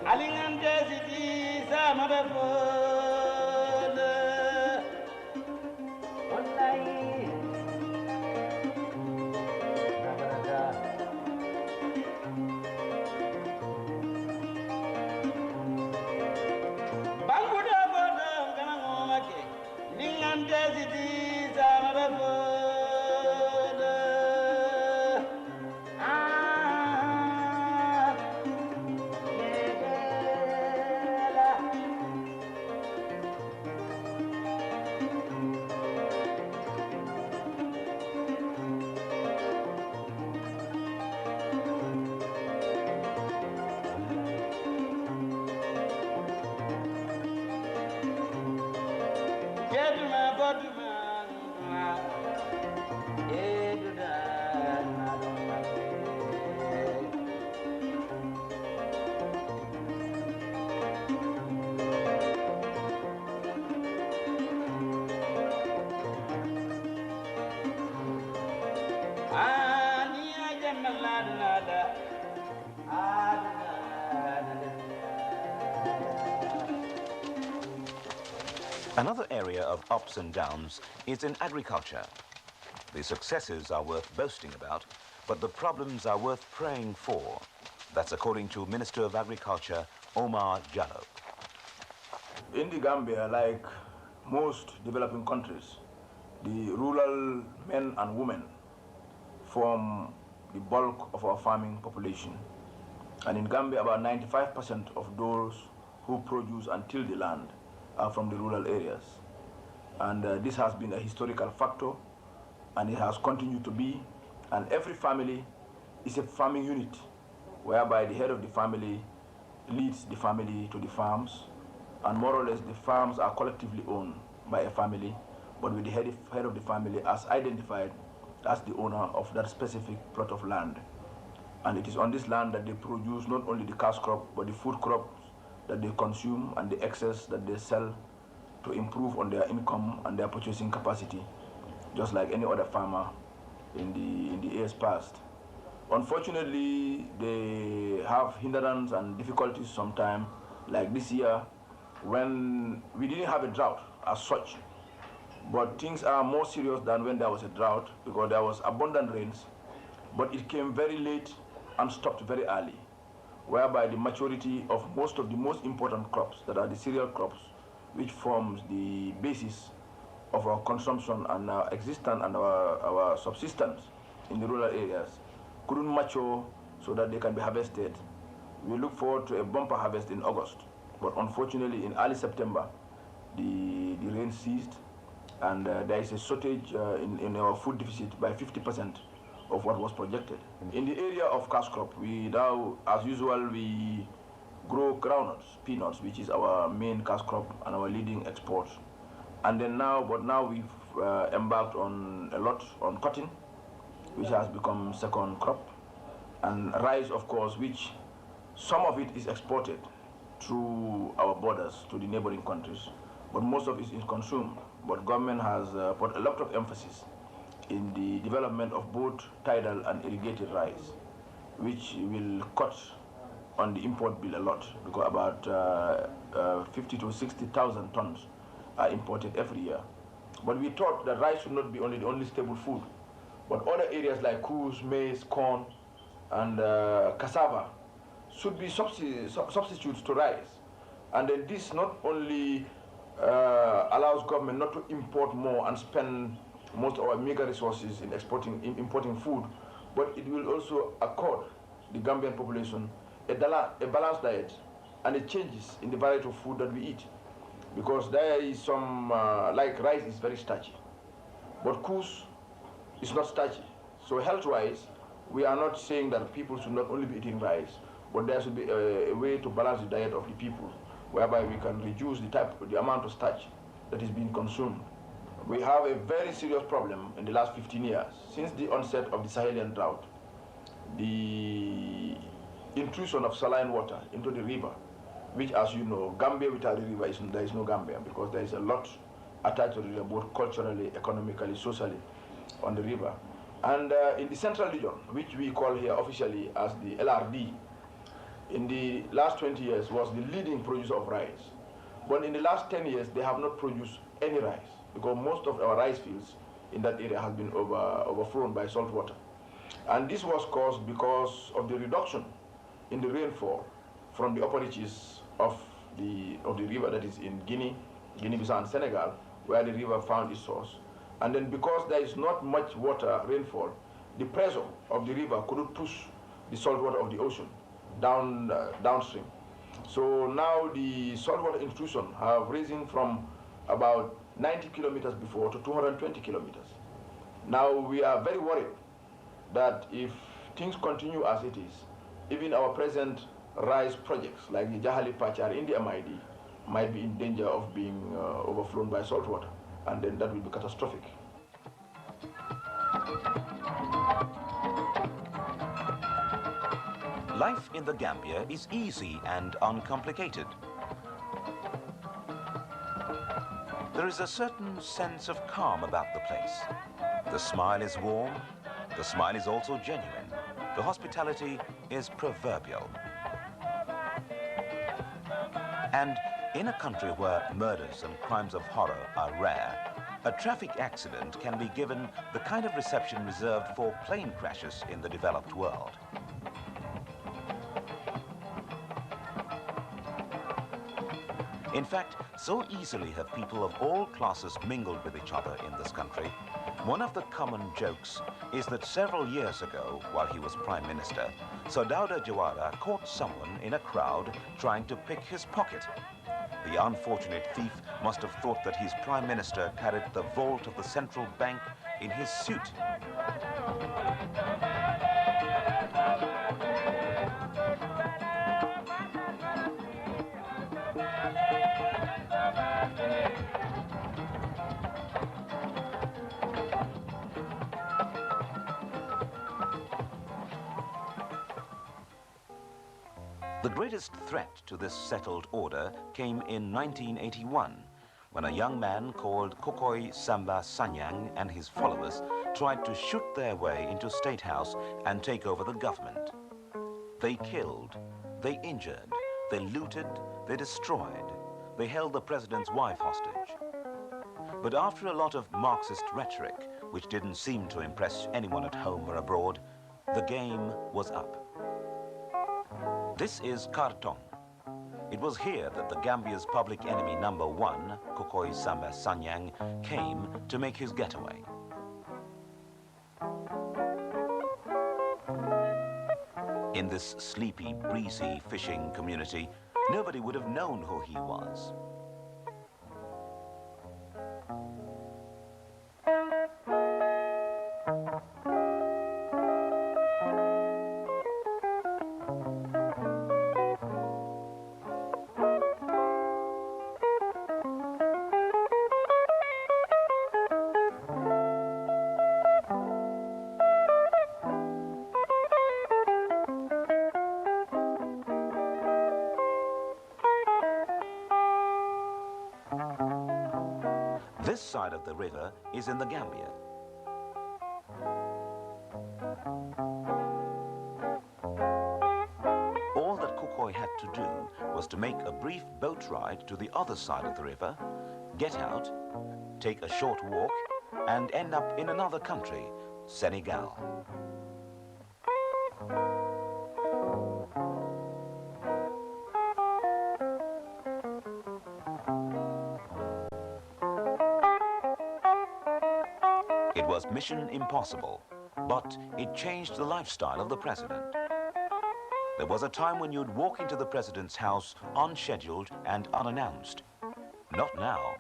alingan desiti sama befole. Wallahi, nabaraka. Bangudo bodo gamake, alingan desiti sama befole. Another area of ups and downs is in agriculture. The successes are worth boasting about, but the problems are worth praying for. That's according to Minister of Agriculture, Omar Jallow. In the Gambia, like most developing countries, the rural men and women form the bulk of our farming population. And in Gambia, about 95% of those who produce and till the land are from the rural areas. And this has been a historical factor, and it has continued to be. And every family is a farming unit, whereby the head of the family leads the family to the farms, and more or less the farms are collectively owned by a family, but with the head of the family as identified as the owner of that specific plot of land. And it is on this land that they produce not only the cash crop, but the food crops that they consume and the excess that they sell to improve on their income and their purchasing capacity, just like any other farmer in the years past. Unfortunately, they have hindrance and difficulties sometimes, like this year, when we didn't have a drought as such, but things are more serious than when there was a drought, because there was abundant rains, but it came very late and stopped very early, whereby the maturity of most of the most important crops, that are the cereal crops, which forms the basis of our consumption and our existence and our subsistence in the rural areas, couldn't mature so that they can be harvested. We look forward to a bumper harvest in August, but unfortunately in early September, the rain ceased, and there is a shortage in our food deficit by 50% of what was projected. In the area of cash crop, we now, as usual, we grow groundnuts, peanuts, which is our main cash crop and our leading export. And then now we've embarked on a lot on cotton, which has become second crop, and rice, of course, which some of it is exported through our borders to the neighboring countries, but most of it is consumed. But government has put a lot of emphasis in the development of both tidal and irrigated rice, which will cut on the import bill a lot, because about 50 to 60,000 tons are imported every year. But we thought that rice should not be the only stable food, but other areas like coos, maize, corn, and cassava should be substitutes to rice. And then this not only allows government not to import more and spend most of our meager resources in importing food, but it will also accord the Gambian population a balanced diet, and it changes in the variety of food that we eat. Because there is some, like rice is very starchy, but coos is not starchy. So health-wise, we are not saying that people should not only be eating rice, but there should be a way to balance the diet of the people, whereby we can reduce the amount of starch that is being consumed. We have a very serious problem in the last 15 years, since the onset of the Sahelian drought. The intrusion of saline water into the river, which, as you know, Gambia without the river, there is no Gambia, because there is a lot attached to the river, both culturally, economically, socially, on the river. And in the central region, which we call here officially as the LRD, in the last 20 years was the leading producer of rice. But in the last 10 years, they have not produced any rice, because most of our rice fields in that area have been overflown by salt water. And this was caused because of the reduction in the rainfall from the upper reaches of the river that is in Guinea-Bissau and Senegal, where the river found its source. And then because there is not much water rainfall, the pressure of the river couldn't push the salt water of the ocean downstream. So now the saltwater intrusion have risen from about 90 kilometers before to 220 kilometers. Now we are very worried that if things continue as it is, even our present rice projects like the Jahali Pachar in the MID might be in danger of being overflown by saltwater, and then that will be catastrophic. Life in the Gambia is easy and uncomplicated. There is a certain sense of calm about the place. The smile is warm, the smile is also genuine. The hospitality is proverbial. And in a country where murders and crimes of horror are rare, a traffic accident can be given the kind of reception reserved for plane crashes in the developed world. In fact, so easily have people of all classes mingled with each other in this country. One of the common jokes is that several years ago, while he was Prime Minister, Sir Dawda Jawara caught someone in a crowd trying to pick his pocket. The unfortunate thief must have thought that his Prime Minister carried the vault of the central bank in his suit. The greatest threat to this settled order came in 1981, when a young man called Kokoi Samba Sanyang and his followers tried to shoot their way into State House and take over the government. They killed, they injured, they looted, they destroyed, they held the president's wife hostage. But after a lot of Marxist rhetoric, which didn't seem to impress anyone at home or abroad, the game was up. This is Khartoum. It was here that the Gambia's public enemy #1, Kokoi Samba Sanyang, came to make his getaway. In this sleepy, breezy fishing community, nobody would have known who he was. This side of the river is in the Gambia. All that Kukoi had to do was to make a brief boat ride to the other side of the river, get out, take a short walk, and end up in another country, Senegal. It was mission impossible, but it changed the lifestyle of the president. There was a time when you'd walk into the president's house unscheduled and unannounced. Not now.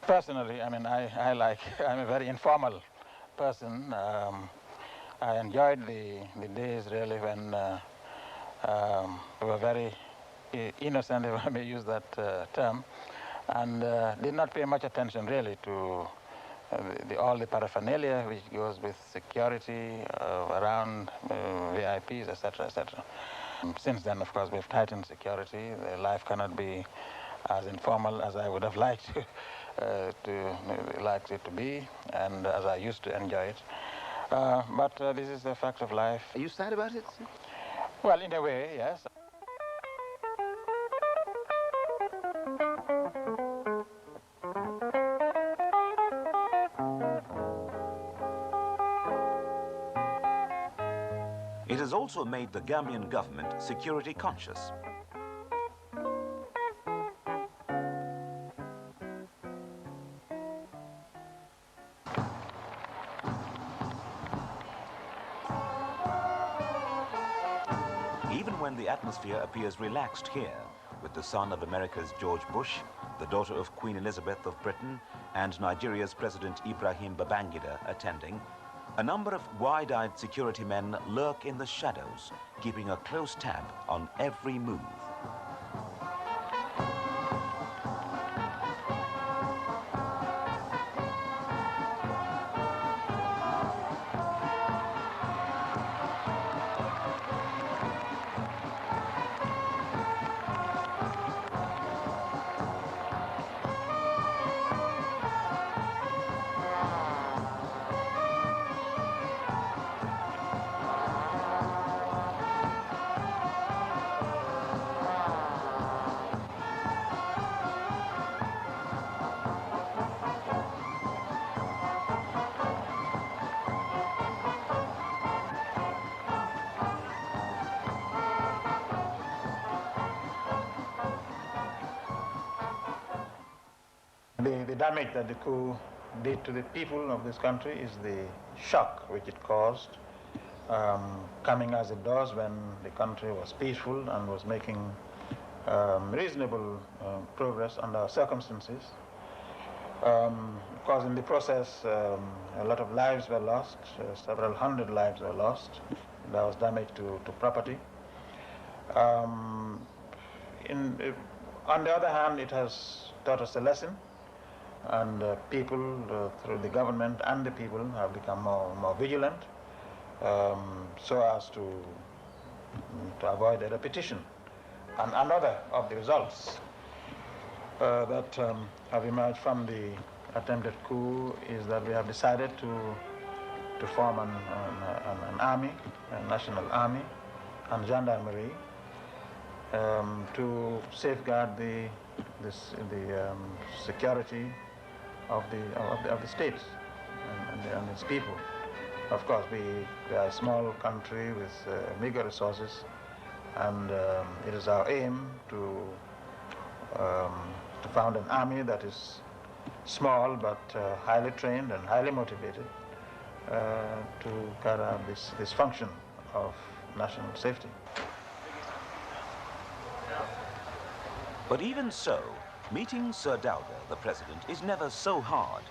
Personally, I mean, I'm a very informal person. I enjoyed the days really when we were very innocent, if I may use that term, and did not pay much attention really to all the paraphernalia which goes with security around VIPs, etc., etc. Since then, of course, we've tightened security. The life cannot be as informal as I would have liked it to be, and as I used to enjoy it. But this is the fact of life. Are you sad about it? Well, in a way, yes. It has also made the Gambian government security conscious. Even when the atmosphere appears relaxed here, with the son of America's George Bush, the daughter of Queen Elizabeth of Britain, and Nigeria's President Ibrahim Babangida attending, a number of wide-eyed security men lurk in the shadows, keeping a close tab on every move. The damage that the coup did to the people of this country is the shock which it caused, coming as it does when the country was peaceful and was making reasonable progress under circumstances. Because in the process, a lot of lives were lost, several hundred lives were lost. There was damage to property. On the other hand, it has taught us a lesson, and people, through the government and the people, have become more vigilant, so as to avoid a repetition. And another of the results that have emerged from the attempted coup is that we have decided to form an army, a national army, and gendarmerie to safeguard the security of the states and its people. Of course, we are a small country with meager resources, and it is our aim to found an army that is small but highly trained and highly motivated to carry out this function of national safety. But even so, meeting Sir Dawda, the president, is never so hard,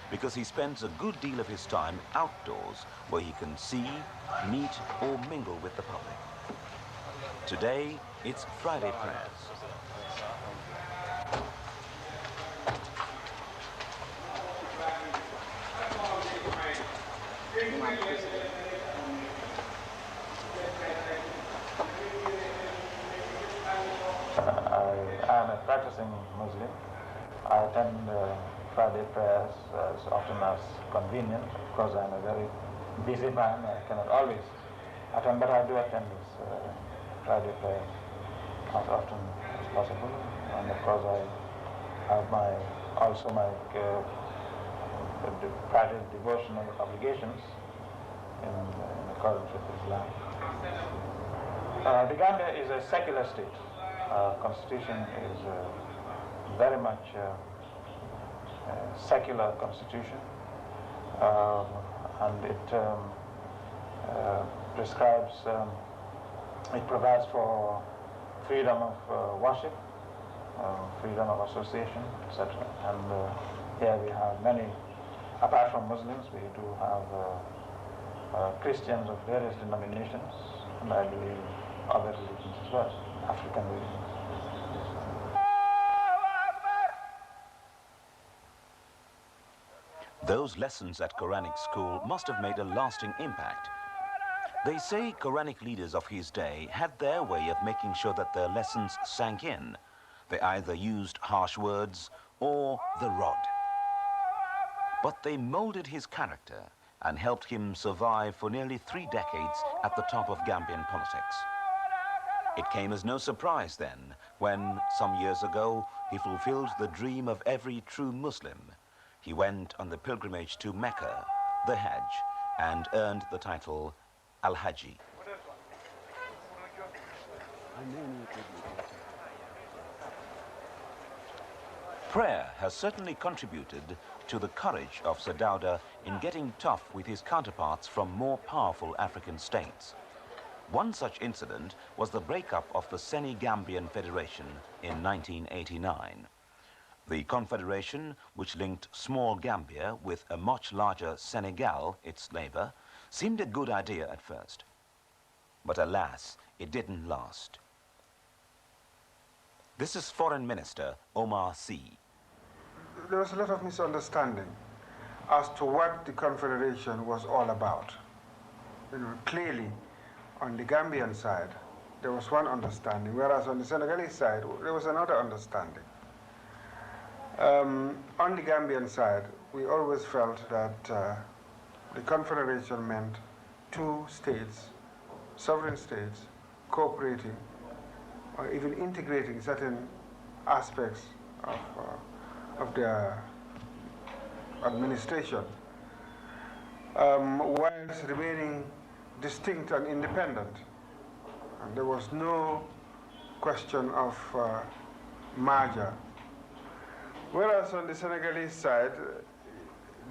because he spends a good deal of his time outdoors where he can see, meet, or mingle with the public. Today, it's Friday prayers. attend Friday prayers as often as convenient. Of course, I'm a very busy man. I cannot always attend, but I do attend this Friday prayers as often as possible. And of course, I have also my private devotional obligations in accordance with Islam. The Gambia is a secular state. Constitution is very much secular constitution, and it prescribes, it provides for freedom of worship, freedom of association, etc. And here we have many, apart from Muslims, we do have Christians of various denominations, and I believe other religions as well, African religions. Those lessons at Quranic school must have made a lasting impact. They say Quranic leaders of his day had their way of making sure that their lessons sank in. They either used harsh words or the rod. But they molded his character and helped him survive for nearly 3 decades at the top of Gambian politics. It came as no surprise then when, some years ago, he fulfilled the dream of every true Muslim. He went on the pilgrimage to Mecca, the Hajj, and earned the title Al-Haji. Prayer has certainly contributed to the courage of Sir Dawda in getting tough with his counterparts from more powerful African states. One such incident was the breakup of the Senegambian Federation in 1989. The confederation, which linked small Gambia with a much larger Senegal, its neighbor, seemed a good idea at first. But alas, it didn't last. This is Foreign Minister Omar Sy. There was a lot of misunderstanding as to what the confederation was all about. Clearly, on the Gambian side, there was one understanding, whereas on the Senegalese side, there was another understanding. On the Gambian side, we always felt that the confederation meant 2 states, sovereign states, cooperating or even integrating certain aspects of their administration, whilst remaining distinct and independent. And there was no question of merger. Whereas on the Senegalese side,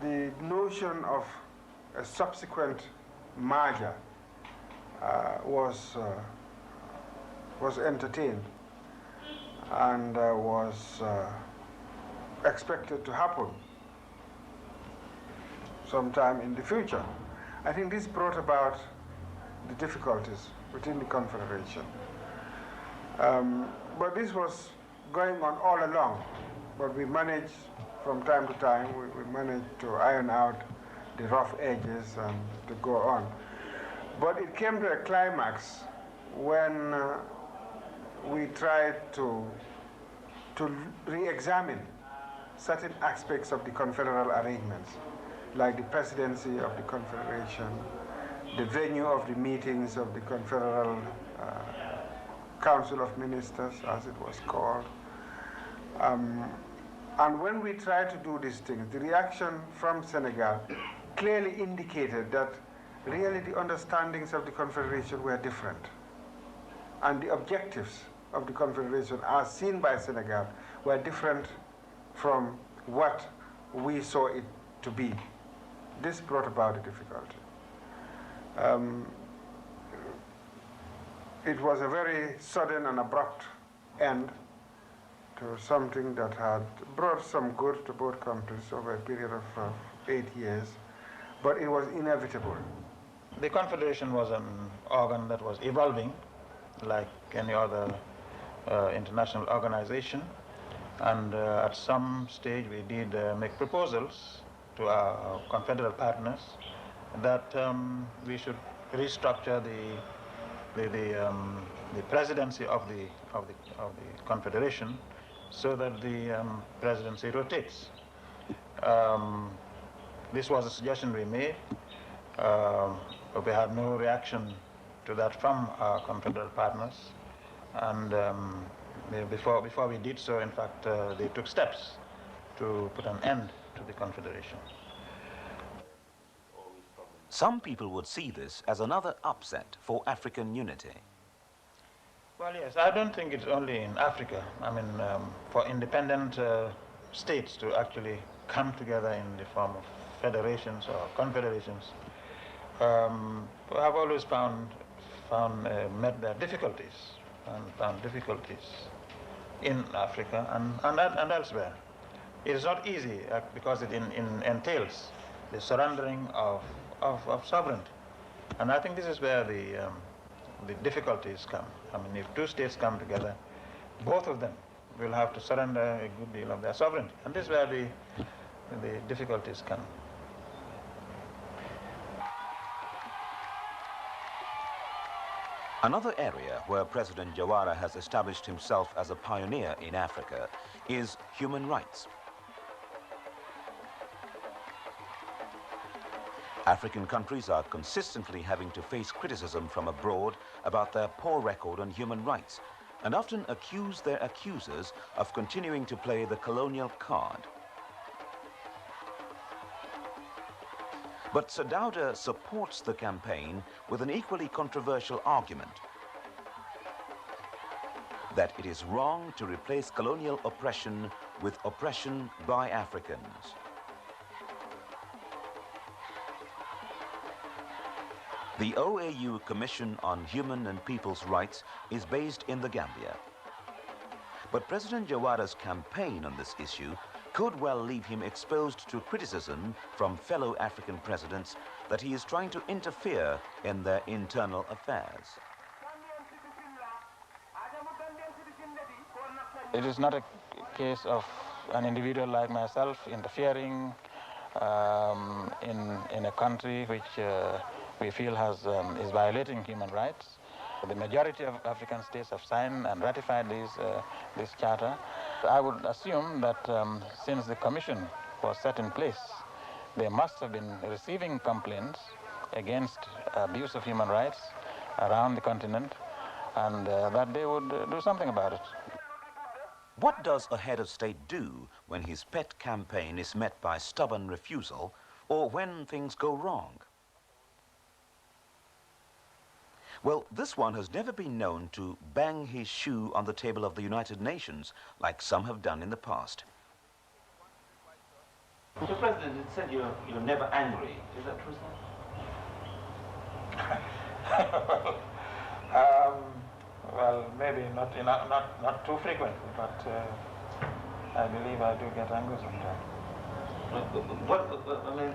the notion of a subsequent merger was entertained and was expected to happen sometime in the future. I think this brought about the difficulties within the confederation. But this was going on all along. But we managed, from time to time, we managed to iron out the rough edges and to go on. But it came to a climax when we tried to re-examine certain aspects of the confederal arrangements, like the presidency of the confederation, the venue of the meetings of the confederal Council of Ministers, as it was called. And when we tried to do these things, the reaction from Senegal clearly indicated that really the understandings of the confederation were different. And the objectives of the confederation, as seen by Senegal, were different from what we saw it to be. This brought about a difficulty. It was a very sudden and abrupt end to something that had brought some good to both countries over a period of 8 years, but it was inevitable. The Confederation was an organ that was evolving like any other international organization, and at some stage we did make proposals to our confederal partners that we should restructure the presidency of the Confederation so that the presidency rotates. This was a suggestion we made, but we had no reaction to that from our confederate partners. And before we did so, in fact, they took steps to put an end to the confederation. Some people would see this as another upset for African unity. Well, yes, I don't think it's only in Africa. I mean, for independent states to actually come together in the form of federations or confederations, have always met their difficulties and found difficulties in Africa and elsewhere. It is not easy because it entails the surrendering of sovereignty, and I think this is where the difficulties come. I mean, if two states come together, both of them will have to surrender a good deal of their sovereignty, and this is where the difficulties come. Another area where President Jawara has established himself as a pioneer in Africa is human rights. African countries are consistently having to face criticism from abroad about their poor record on human rights, and often accuse their accusers of continuing to play the colonial card. But Sadauda supports the campaign with an equally controversial argument: that it is wrong to replace colonial oppression with oppression by Africans. The OAU Commission on Human and People's Rights is based in the Gambia. But President Jawara's campaign on this issue could well leave him exposed to criticism from fellow African presidents that he is trying to interfere in their internal affairs. It is not a case of an individual like myself interfering in a country which we feel is violating human rights. The majority of African states have signed and ratified this charter. I would assume that since the commission was set in place, they must have been receiving complaints against abuse of human rights around the continent, and that they would do something about it. What does a head of state do when his pet campaign is met by stubborn refusal, or when things go wrong? Well, this one has never been known to bang his shoe on the table of the United Nations like some have done in the past. Mr. President, it said you're never angry. Is that true, sir? Well, maybe not too frequently, but I believe I do get angry sometimes. I mean,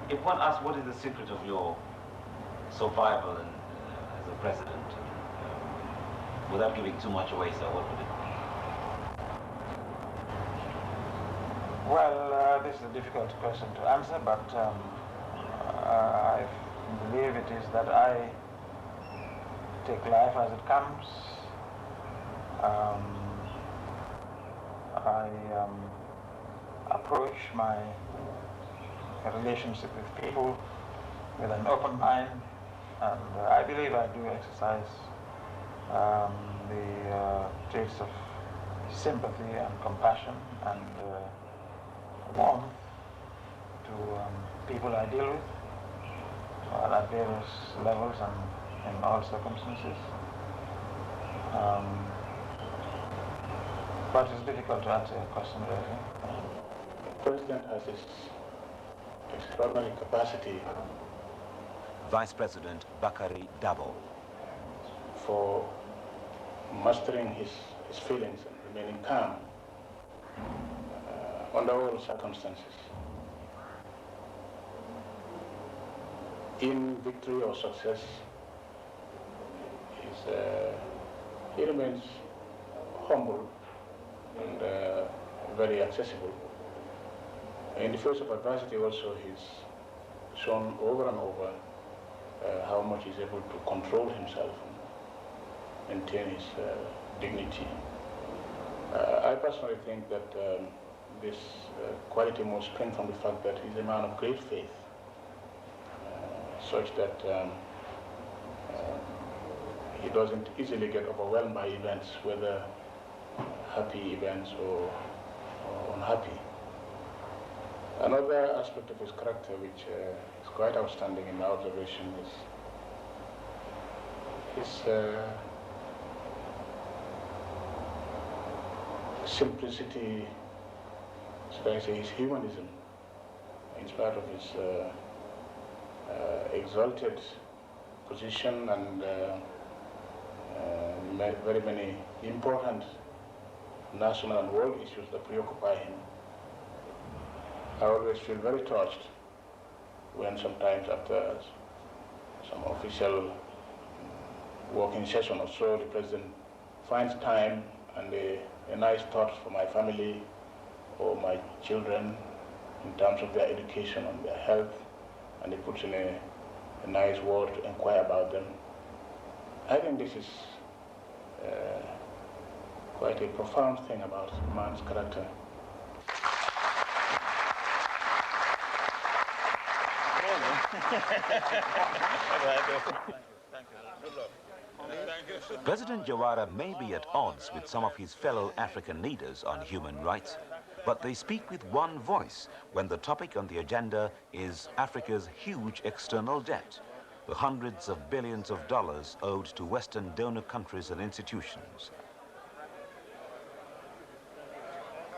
if one asks what is the secret of your survival and as a president, without giving too much away, sir, what would it be? Well, this is a difficult question to answer, but I believe it is that I take life as it comes. I approach my relationship with people with an open mind, and I believe I do exercise the traits of sympathy and compassion and warmth to people I deal with at various levels and in all circumstances. But it's difficult to answer your question really. The President has this extraordinary capacity. Vice President Bakari Dabo. For mastering his feelings and remaining calm under all circumstances. In victory or success, he remains humble and very accessible. In the face of adversity also, he's shown over and over how much he's able to control himself and maintain his dignity. I personally think that this quality must spring from the fact that he's a man of great faith, such that he doesn't easily get overwhelmed by events, whether happy events or unhappy. Another aspect of his character which is quite outstanding in my observation is his simplicity, should I say his humanism, in spite of his exalted position and very many important national and world issues that preoccupy him. I always feel very touched when sometimes after some official working session or so, the president finds time and a nice thought for my family or my children in terms of their education and their health, and he puts in a nice word to inquire about them. I think this is quite a profound thing about a man's character. President Jawara may be at odds with some of his fellow African leaders on human rights, but they speak with one voice when the topic on the agenda is Africa's huge external debt, the hundreds of billions of dollars owed to Western donor countries and institutions.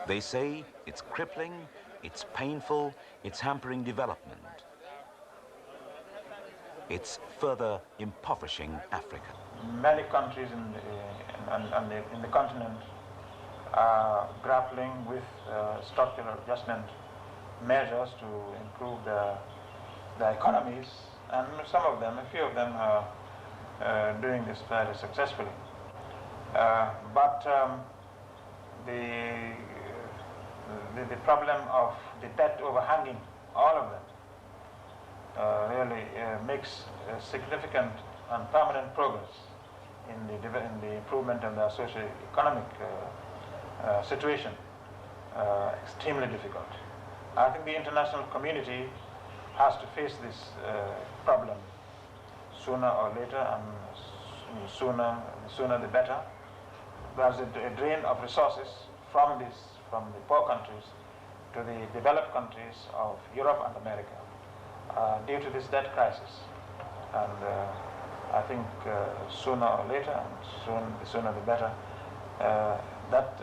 They say it's crippling, it's painful, it's hampering development. It's further impoverishing Africa. Many countries in the continent are grappling with structural adjustment measures to improve their economies, and some of them, a few of them, are doing this fairly successfully. But the problem of the debt overhanging all of them really makes significant and permanent progress in the improvement of their socio-economic situation extremely difficult. I think the international community has to face this problem sooner or later, and sooner the better. There's a drain of resources from the poor countries to the developed countries of Europe and America due to this debt crisis. And I think sooner or later, and the sooner the better, that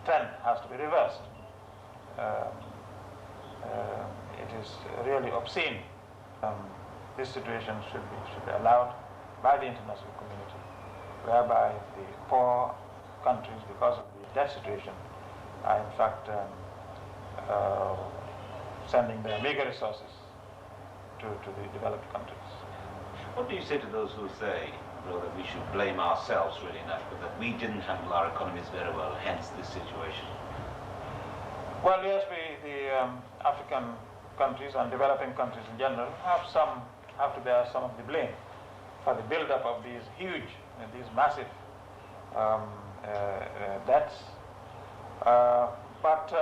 trend has to be reversed. It is really obscene. This situation should be allowed by the international community, whereby the poor countries, because of the debt situation, are in fact sending their meager resources to the developed countries. What do you say to those who say, that we should blame ourselves really in Africa, that we didn't handle our economies very well, hence this situation? Well, yes, the African countries and developing countries in general have to bear some of the blame for the build-up of these huge, these massive debts. But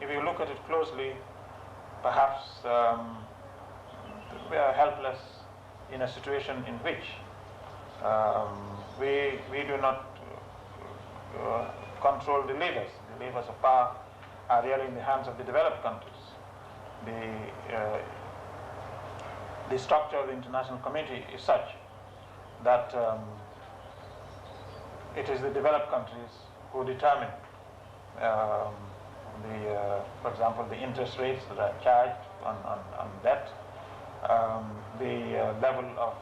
if you look at it closely, perhaps we are helpless in a situation in which we do not control the levers. The levers of power are really in the hands of the developed countries. The structure of the international community is such that it is the developed countries who determine for example, the interest rates that are charged on debt, the level of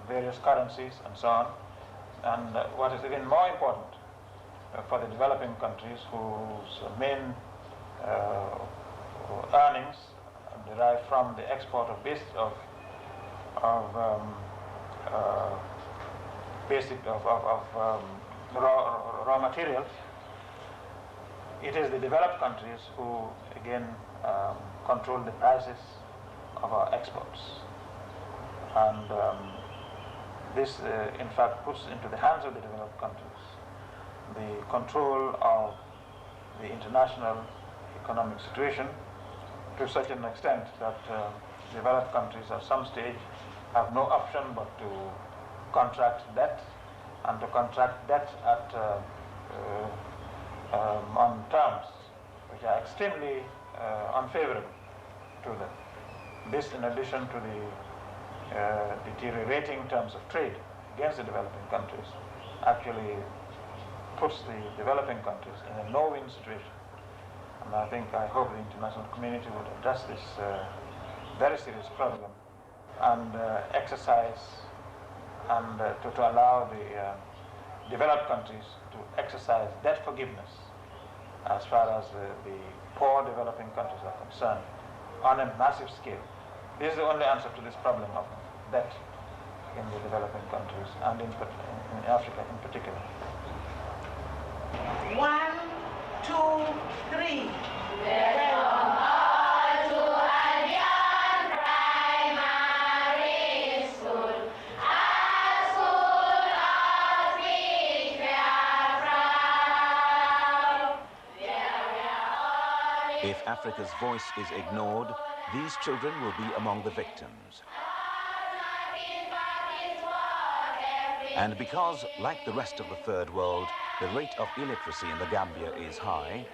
various currencies and so on. And what is even more important for the developing countries, whose main earnings derive from the export of raw materials, it is the developed countries who again control the prices of our exports, and this in fact puts into the hands of the developed countries the control of the international economic situation to such an extent that developed countries at some stage have no option but to contract debt, and to contract debt at on terms which are extremely unfavorable to them. This, in addition to the deteriorating terms of trade against the developing countries, actually puts the developing countries in a no-win situation. And I hope the international community would address this very serious problem and exercise and to allow the developed countries to exercise debt forgiveness as far as the poor developing countries are concerned on a massive scale. This is the only answer to this problem of debt in the developing countries and in Africa in particular. 1, 2, 3. If Africa's voice is ignored, these children will be among the victims. And because, like the rest of the third world, the rate of illiteracy in the Gambia is high,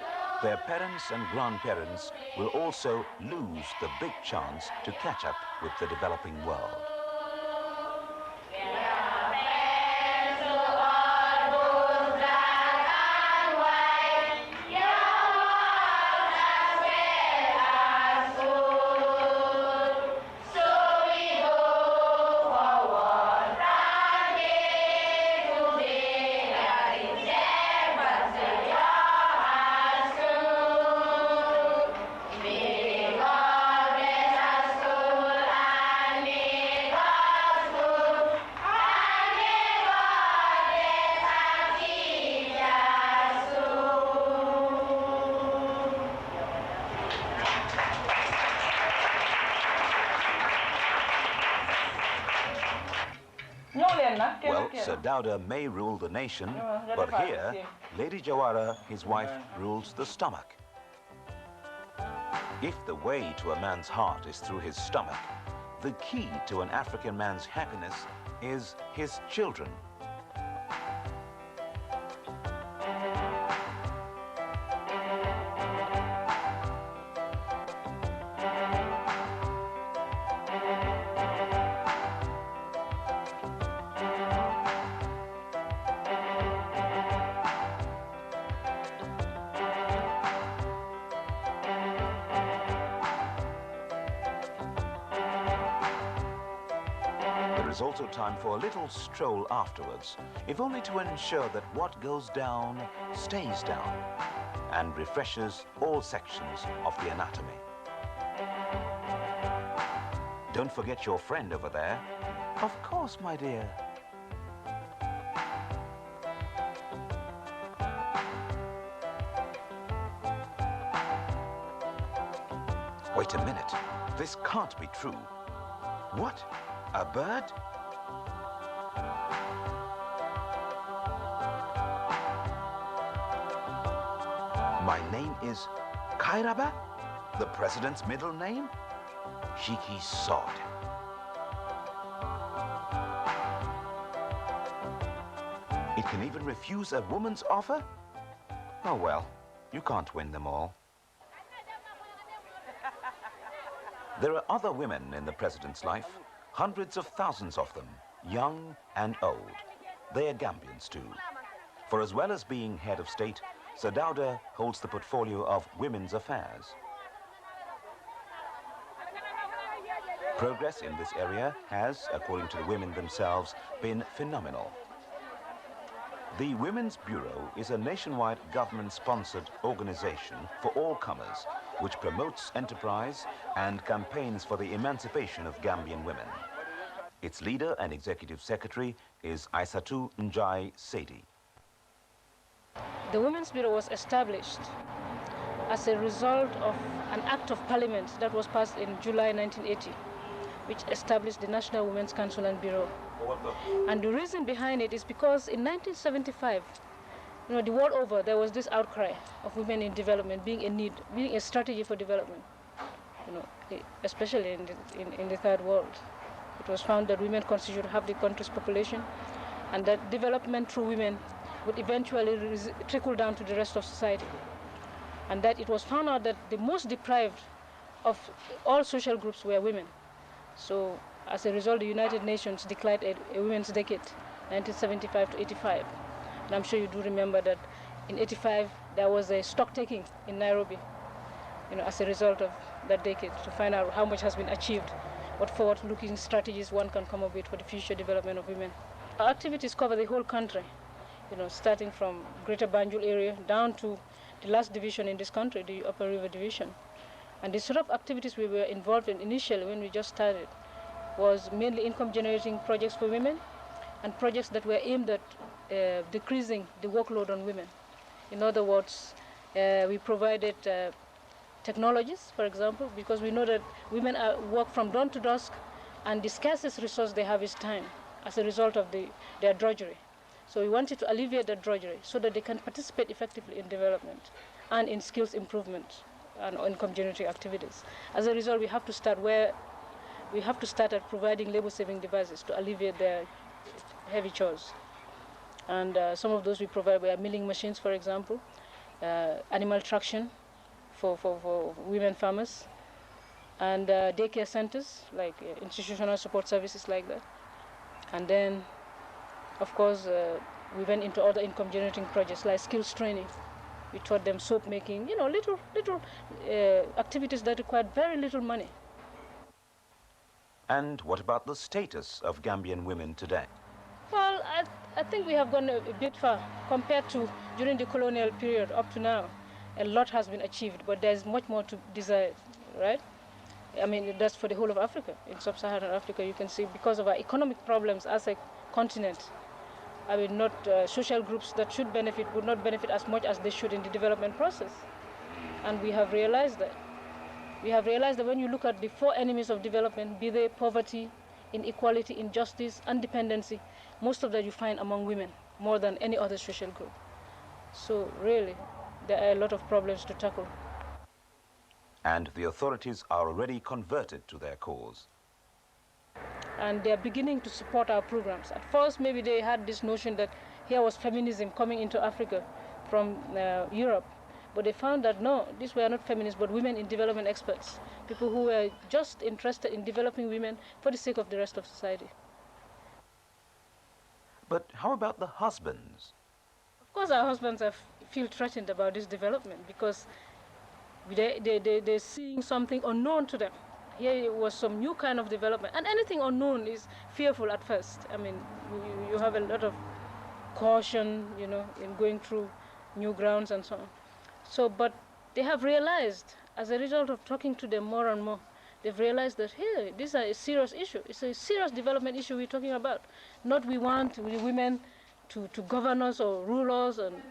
their parents and grandparents will also lose the big chance to catch up with the developing world. Well, Sir Dawda may rule the nation, but here, Lady Jawara, his wife, rules the stomach. If the way to a man's heart is through his stomach, the key to an African man's happiness is his children. There's also time for a little stroll afterwards, if only to ensure that what goes down stays down and refreshes all sections of the anatomy. Don't forget your friend over there. Of course, my dear. Wait a minute. This can't be true. What? A bird? My name is Kairaba, the president's middle name? Cheeky sod. It can even refuse a woman's offer? Oh well, you can't win them all. There are other women in the president's life. Hundreds of thousands of them, young and old. They are Gambians too. For as well as being head of state, Sir Dawda holds the portfolio of women's affairs. Progress in this area has, according to the women themselves, been phenomenal. The Women's Bureau is a nationwide government-sponsored organization for all comers, which promotes enterprise and campaigns for the emancipation of Gambian women. Its leader and executive secretary is Aissatou Njai Sedi. The Women's Bureau was established as a result of an act of parliament that was passed in July 1980, which established the National Women's Council and Bureau. And the reason behind it is because in 1975, the world over, there was this outcry of women in development being a need, being a strategy for development, especially in the third world. It was found that women constitute half the country's population, and that development through women would eventually trickle down to the rest of society. And that it was found out that the most deprived of all social groups were women. So as a result, the United Nations declared a Women's Decade, 1975 to 85. And I'm sure you do remember that in 85, there was a stock taking in Nairobi, as a result of that decade, to find out how much has been achieved, what forward-looking strategies one can come up with for the future development of women. Our activities cover the whole country, starting from Greater Banjul area down to the last division in this country, the Upper River Division. And the sort of activities we were involved in initially when we just started was mainly income-generating projects for women and projects that were aimed at decreasing the workload on women. In other words, we provided technologies, for example, because we know that women work from dawn to dusk, and the scarcest resource they have is time as a result of their drudgery. So we wanted to alleviate that drudgery so that they can participate effectively in development and in skills improvement and income-generating activities. As a result, we have to start at providing labor-saving devices to alleviate their heavy chores. And some of those we provide were milling machines, for example, animal traction for women farmers, and daycare centers, like institutional support services like that. And then, of course, we went into other income-generating projects like skills training. We taught them soap making, little activities that required very little money. And what about the status of Gambian women today? Well, I think we have gone a bit far compared to during the colonial period up to now. A lot has been achieved, but there's much more to desire, right? I mean, that's for the whole of Africa. In sub-Saharan Africa, you can see because of our economic problems as a continent, I mean, not social groups that should benefit would not benefit as much as they should in the development process. And we have realized that. We have realized that when you look at the four enemies of development, be they poverty, inequality, injustice, and dependency, most of that you find among women more than any other social group. So really, there are a lot of problems to tackle. And the authorities are already converted to their cause. And they're beginning to support our programs. At first, maybe they had this notion that here was feminism coming into Africa from Europe. But they found that no, these were not feminists, but women in development experts, people who were just interested in developing women for the sake of the rest of society. But how about the husbands? Of course, our husbands feel threatened about this development because they're seeing something unknown to them. Here was some new kind of development, and anything unknown is fearful at first. I mean, you have a lot of caution, in going through new grounds and so on. So, but they have realized, as a result of talking to them more and more, they've realized that, hey, this is a serious issue. It's a serious development issue we're talking about. Not we want women to govern us or rule us and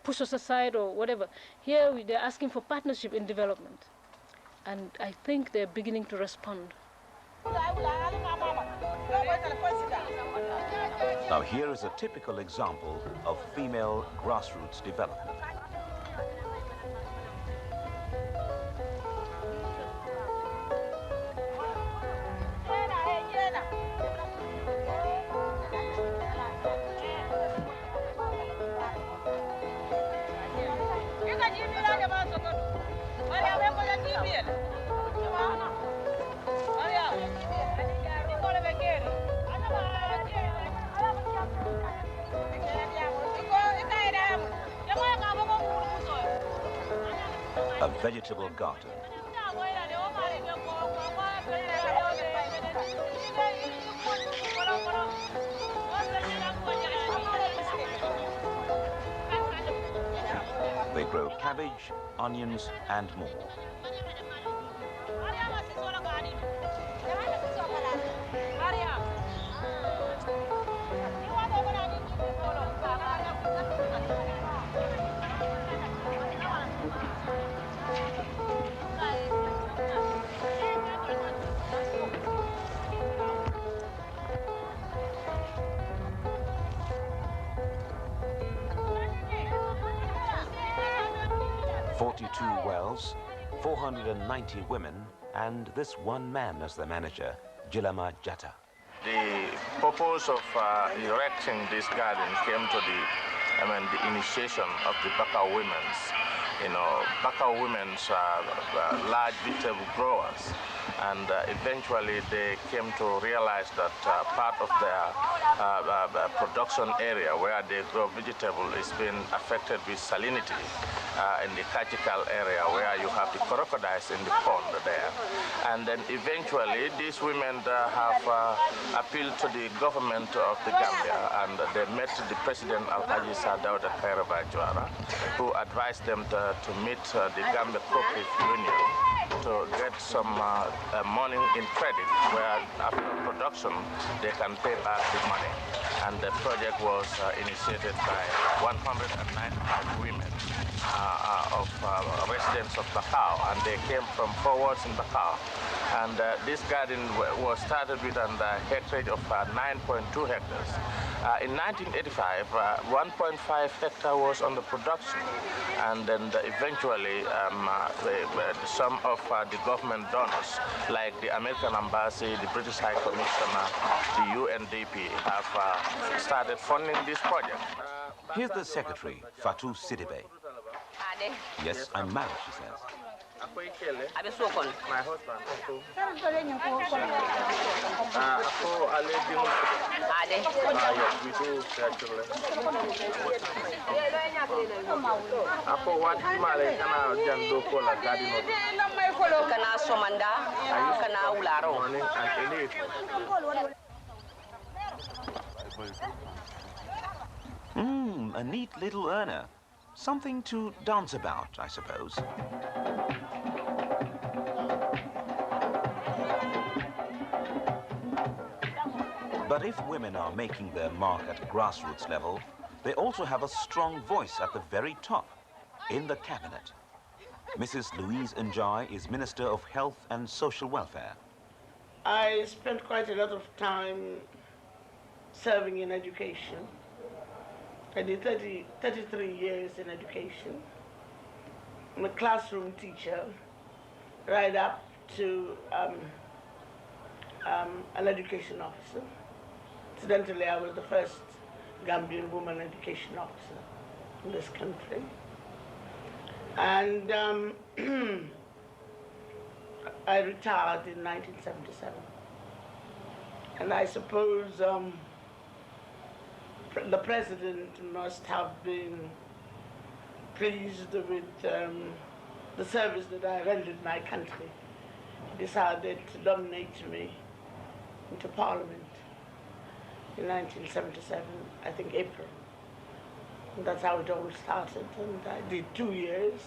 push us aside or whatever. Here, they're asking for partnership in development. And I think they're beginning to respond. Now, here is a typical example of female grassroots development. A vegetable garden. They grow cabbage, onions, and more. 22 wells, 490 women, and this one man as the manager, Jilama Jatta. The purpose of erecting this garden came to the initiation of the Baka women's. You know, Baka women's large vegetable growers, and eventually they came to realize that part of their production area where they grow vegetable is being affected with salinity in the Kajikal area where you have the crocodiles in the pond there. And then eventually these women have appealed to the government of the Gambia, and they met the President Alhaji Sadauda Kairaba Juara, who advised them to meet the Gambia Cooperative Union to get some money in credit, where after production they can pay back the money. And the project was initiated by 195 women of residents of Bakau, and they came from 4 wards in Bakau. And this garden was started with an hectare of 9.2 hectares. In 1985, 1.5 hectare was on the production, and then eventually some of the government donors, like the American Embassy, the British High Commissioner, the UNDP, have started funding this project. Here's the secretary, Fatou Sidibe. Yes, I'm married, she says. My husband. Yes, we do actually. A neat little earner. Something to dance about, I suppose. But if women are making their mark at grassroots level, they also have a strong voice at the very top, in the cabinet. Mrs. Louise Njai is Minister of Health and Social Welfare. I spent quite a lot of time serving in education. I did 33 years in education. I'm a classroom teacher, right up to an education officer. Incidentally, I was the first Gambian woman education officer in this country. And I retired in 1977. And I suppose the president must have been pleased with the service that I rendered my country. He decided to nominate me into Parliament in 1977, I think April. And that's how it all started. And I did 2 years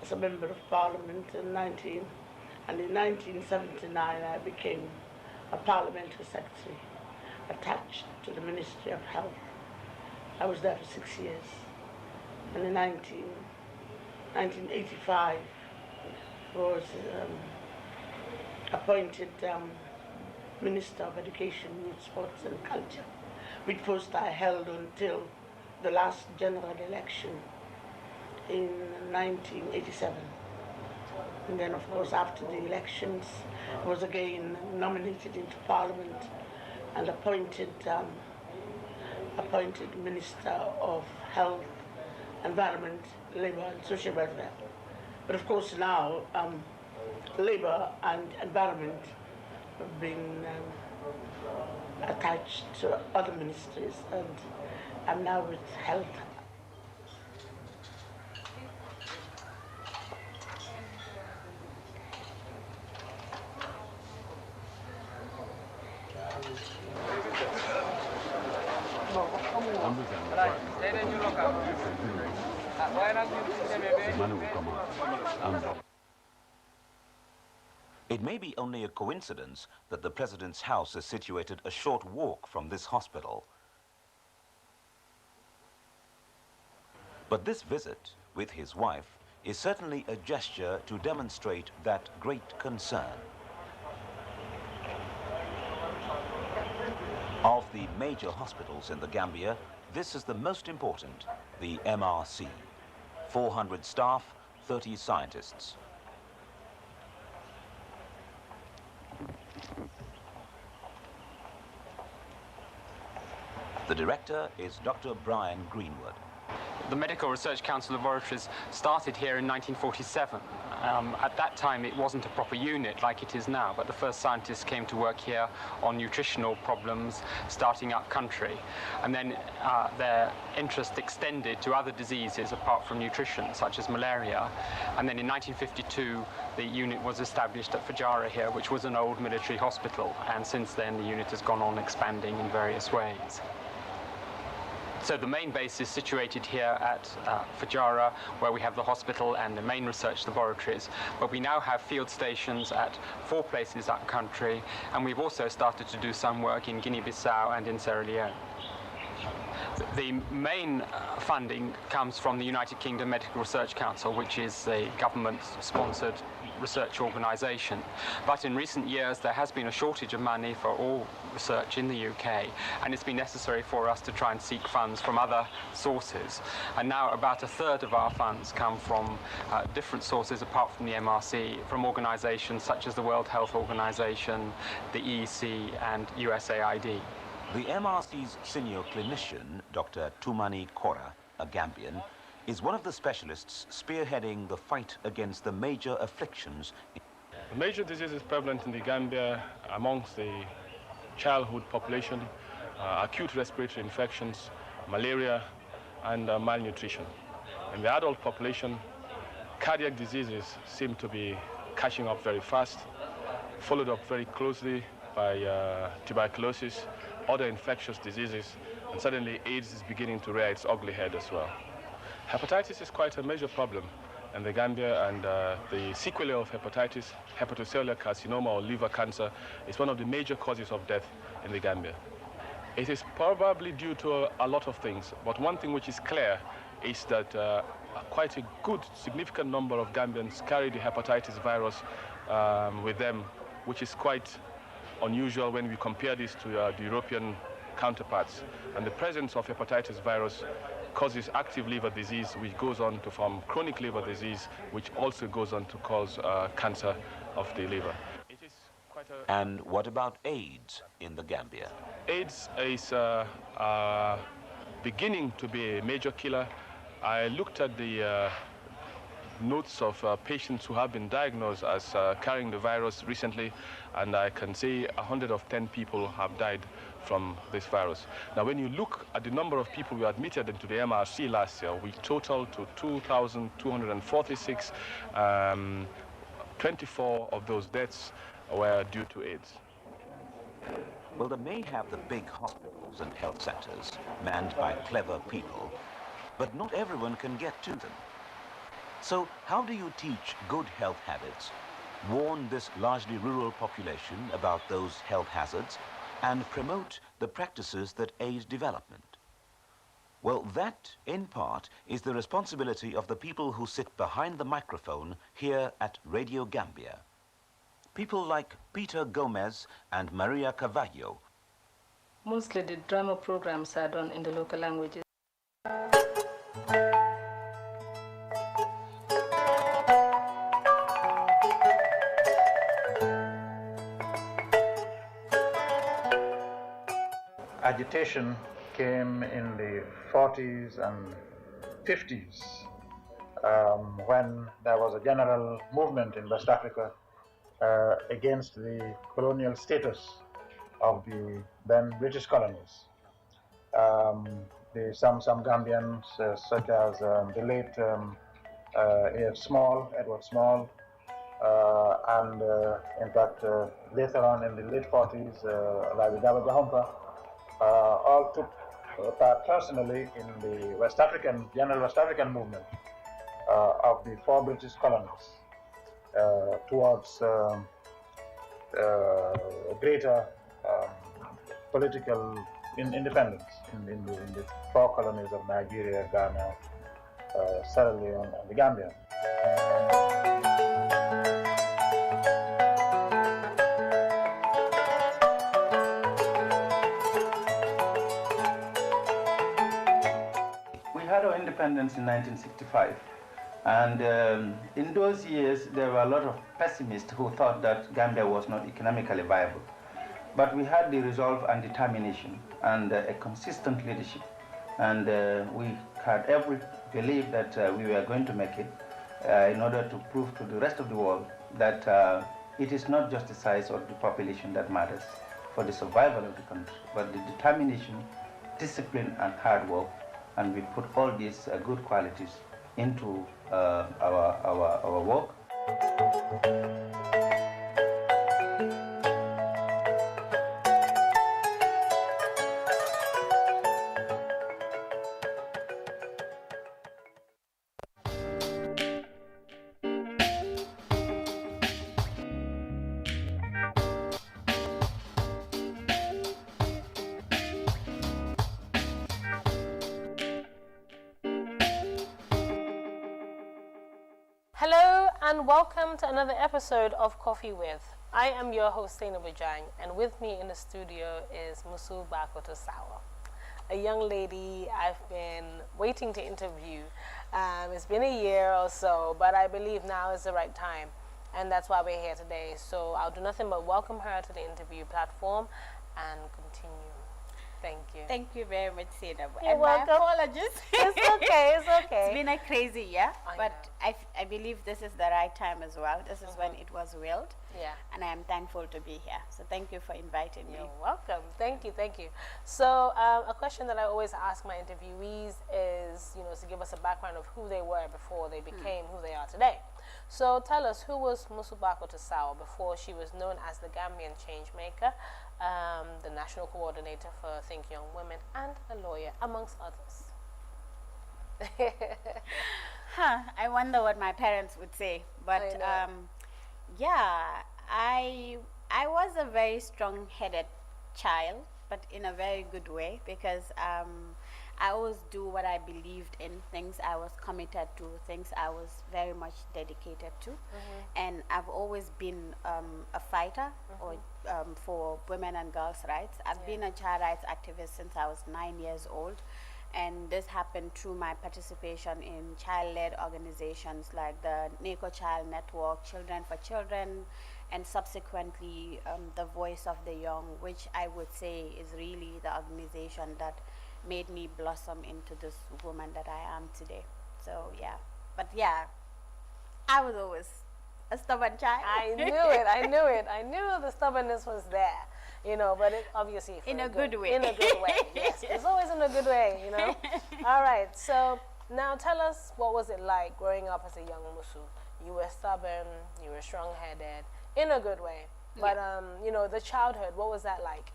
as a member of Parliament in 1979 I became a parliamentary secretary attached to the Ministry of Health. I was there for 6 years. And in 1985 was appointed Minister of Education, Youth, Sports and Culture, which post I held until the last general election in 1987. And then, of course, after the elections, I was again nominated into Parliament and appointed Minister of Health, Environment, Labour and Social Welfare. But of course now, Labour and Environment have been attached to other ministries, and I'm now with Health. It may be only a coincidence that the President's house is situated a short walk from this hospital. But this visit with his wife is certainly a gesture to demonstrate that great concern. Of the major hospitals in the Gambia, this is the most important, the MRC. 400 staff, 30 scientists. The director is Dr. Brian Greenwood. The Medical Research Council Laboratories started here in 1947. At that time it wasn't a proper unit like it is now, but the first scientists came to work here on nutritional problems starting up country. And then their interest extended to other diseases apart from nutrition, such as malaria. And then in 1952 the unit was established at Fujairah here, which was an old military hospital, and since then the unit has gone on expanding in various ways. So the main base is situated here at Fujairah, where we have the hospital and the main research laboratories. But we now have field stations at 4 places up country, and we've also started to do some work in Guinea-Bissau and in Sierra Leone. The main funding comes from the United Kingdom Medical Research Council, which is a government-sponsored research organisation. But in recent years there has been a shortage of money for all research in the UK, and it's been necessary for us to try and seek funds from other sources. And now about 1/3 of our funds come from different sources apart from the MRC, from organisations such as the World Health Organisation, the EEC and USAID. The MRC's senior clinician, Dr. Tumani Kora, a Gambian, is one of the specialists spearheading the fight against the major afflictions. Major diseases prevalent in the Gambia amongst the childhood population, acute respiratory infections, malaria, and malnutrition. In the adult population, cardiac diseases seem to be catching up very fast, followed up very closely by tuberculosis, other infectious diseases, and suddenly AIDS is beginning to rear its ugly head as well. Hepatitis is quite a major problem in the Gambia, and the sequelae of hepatitis, hepatocellular carcinoma or liver cancer, is one of the major causes of death in the Gambia. It is probably due to a lot of things, but one thing which is clear is that quite a good, significant number of Gambians carry the hepatitis virus with them, which is quite unusual when we compare this to the European counterparts. And the presence of hepatitis virus causes active liver disease, which goes on to form chronic liver disease, which also goes on to cause cancer of the liver. It is quite a... And what about AIDS in the Gambia? AIDS is beginning to be a major killer. I looked at the notes of patients who have been diagnosed as carrying the virus recently, and I can say 110 people have died from this virus. Now, when you look at the number of people we admitted into the MRC last year, we totaled to 2,246. 24 of those deaths were due to AIDS. Well, they may have the big hospitals and health centers manned by clever people, but not everyone can get to them. So how do you teach good health habits, warn this largely rural population about those health hazards, and promote the practices that aid development? Well, that, in part, is the responsibility of the people who sit behind the microphone here at Radio Gambia. People like Peter Gomez and Maria Carvalho. Mostly the drama programs are done in the local languages. Agitation came in the 40s and 50s when there was a general movement in West Africa against the colonial status of the then British colonies. Some Gambians, such as the late Edward Small, and in fact later on in the late 40s, Labidaba Jahumpa, all took part personally in the general West African movement of the 4 British colonies towards greater political independence in the 4 colonies of Nigeria, Ghana, Sierra Leone, and the Gambia. We had our independence in 1965, And in those years, there were a lot of pessimists who thought that Gambia was not economically viable. But we had the resolve and determination and a consistent leadership. And we had every belief that we were going to make it in order to prove to the rest of the world that it is not just the size of the population that matters for the survival of the country, but the determination, discipline, and hard work. And we put all these good qualities into our work. Hello and welcome to another episode of Coffee With. I am your host, Saina Bajang, and with me in the studio is Musu Bakoto Sawa, a young lady I've been waiting to interview. It's been a year or so, but I believe now is the right time, and that's why we're here today. So I'll do nothing but welcome her to the interview platform and continue. Thank you. Thank you very much, Saina. You're and welcome. My apologies. It's okay, it's okay. It's been a crazy year, but I believe this is the right time as well. This is when it was willed. Yeah. And I am thankful to be here. So thank you for inviting me. You're welcome. Thank you, thank you. So a question that I always ask my interviewees is, to give us a background of who they were before they became who they are today. So tell us, who was Musubako Tasawa before she was known as the Gambian Changemaker, the National Coordinator for Think Young Women, and a lawyer, amongst others? I wonder what my parents would say. But yeah, I was a very strong-headed child, but in a very good way, because I always do what I believed in, things I was committed to, things I was very much dedicated to. And I've always been a fighter for women and girls' rights. I've been a child rights activist since I was 9 years old. And this happened through my participation in child-led organizations like the NACO Child Network, Children for Children, and subsequently the Voice of the Young, which I would say is really the organization that made me blossom into this woman that I am today. So yeah, but yeah, I was always a stubborn child. I knew it, I knew it. I knew the stubbornness was there, but it obviously in a good way. In a good way, yes. It's always in a good way, All right, so now tell us, what was it like growing up as a young Musu? You were stubborn, you were strong-headed, in a good way. But, the childhood, what was that like?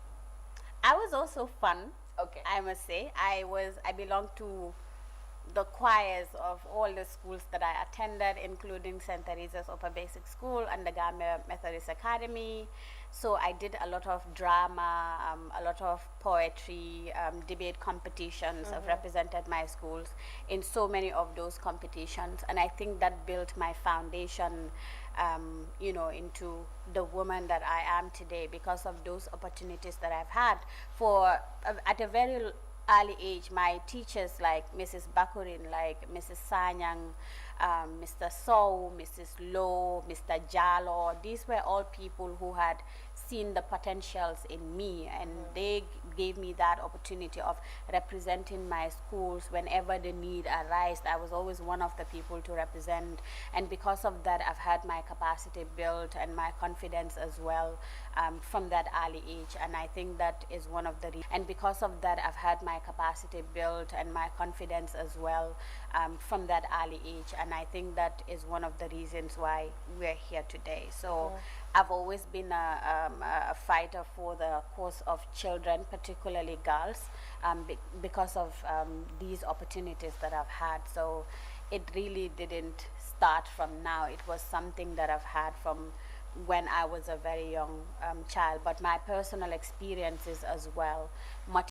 I was also fun. Okay. I must say, I belonged to the choirs of all the schools that I attended, including St. Teresa's Upper Basic School and the Gambia Methodist Academy. So I did a lot of drama, a lot of poetry, debate competitions. I've represented my schools in so many of those competitions, and I think that built my foundation into the woman that I am today because of those opportunities that I've had. At a very early age, my teachers like Mrs. Bakurin, like Mrs. Sanyang, Mr. Sow, Mrs. Low, Mr. Jalo, these were all people who had seen the potentials in me, and they gave me that opportunity of representing my schools whenever the need arose. I was always one of the people to represent, and because of that I've had my capacity built and my confidence as well from that early age, and I think that is one of the and because of that I've had my capacity built and my confidence as well from that early age, and I think that is one of the reasons why we're here today. So I've always been a fighter for the cause of children, particularly girls, because of these opportunities that I've had. So it really didn't start from now. It was something that I've had from when I was a very young child, but my personal experiences as well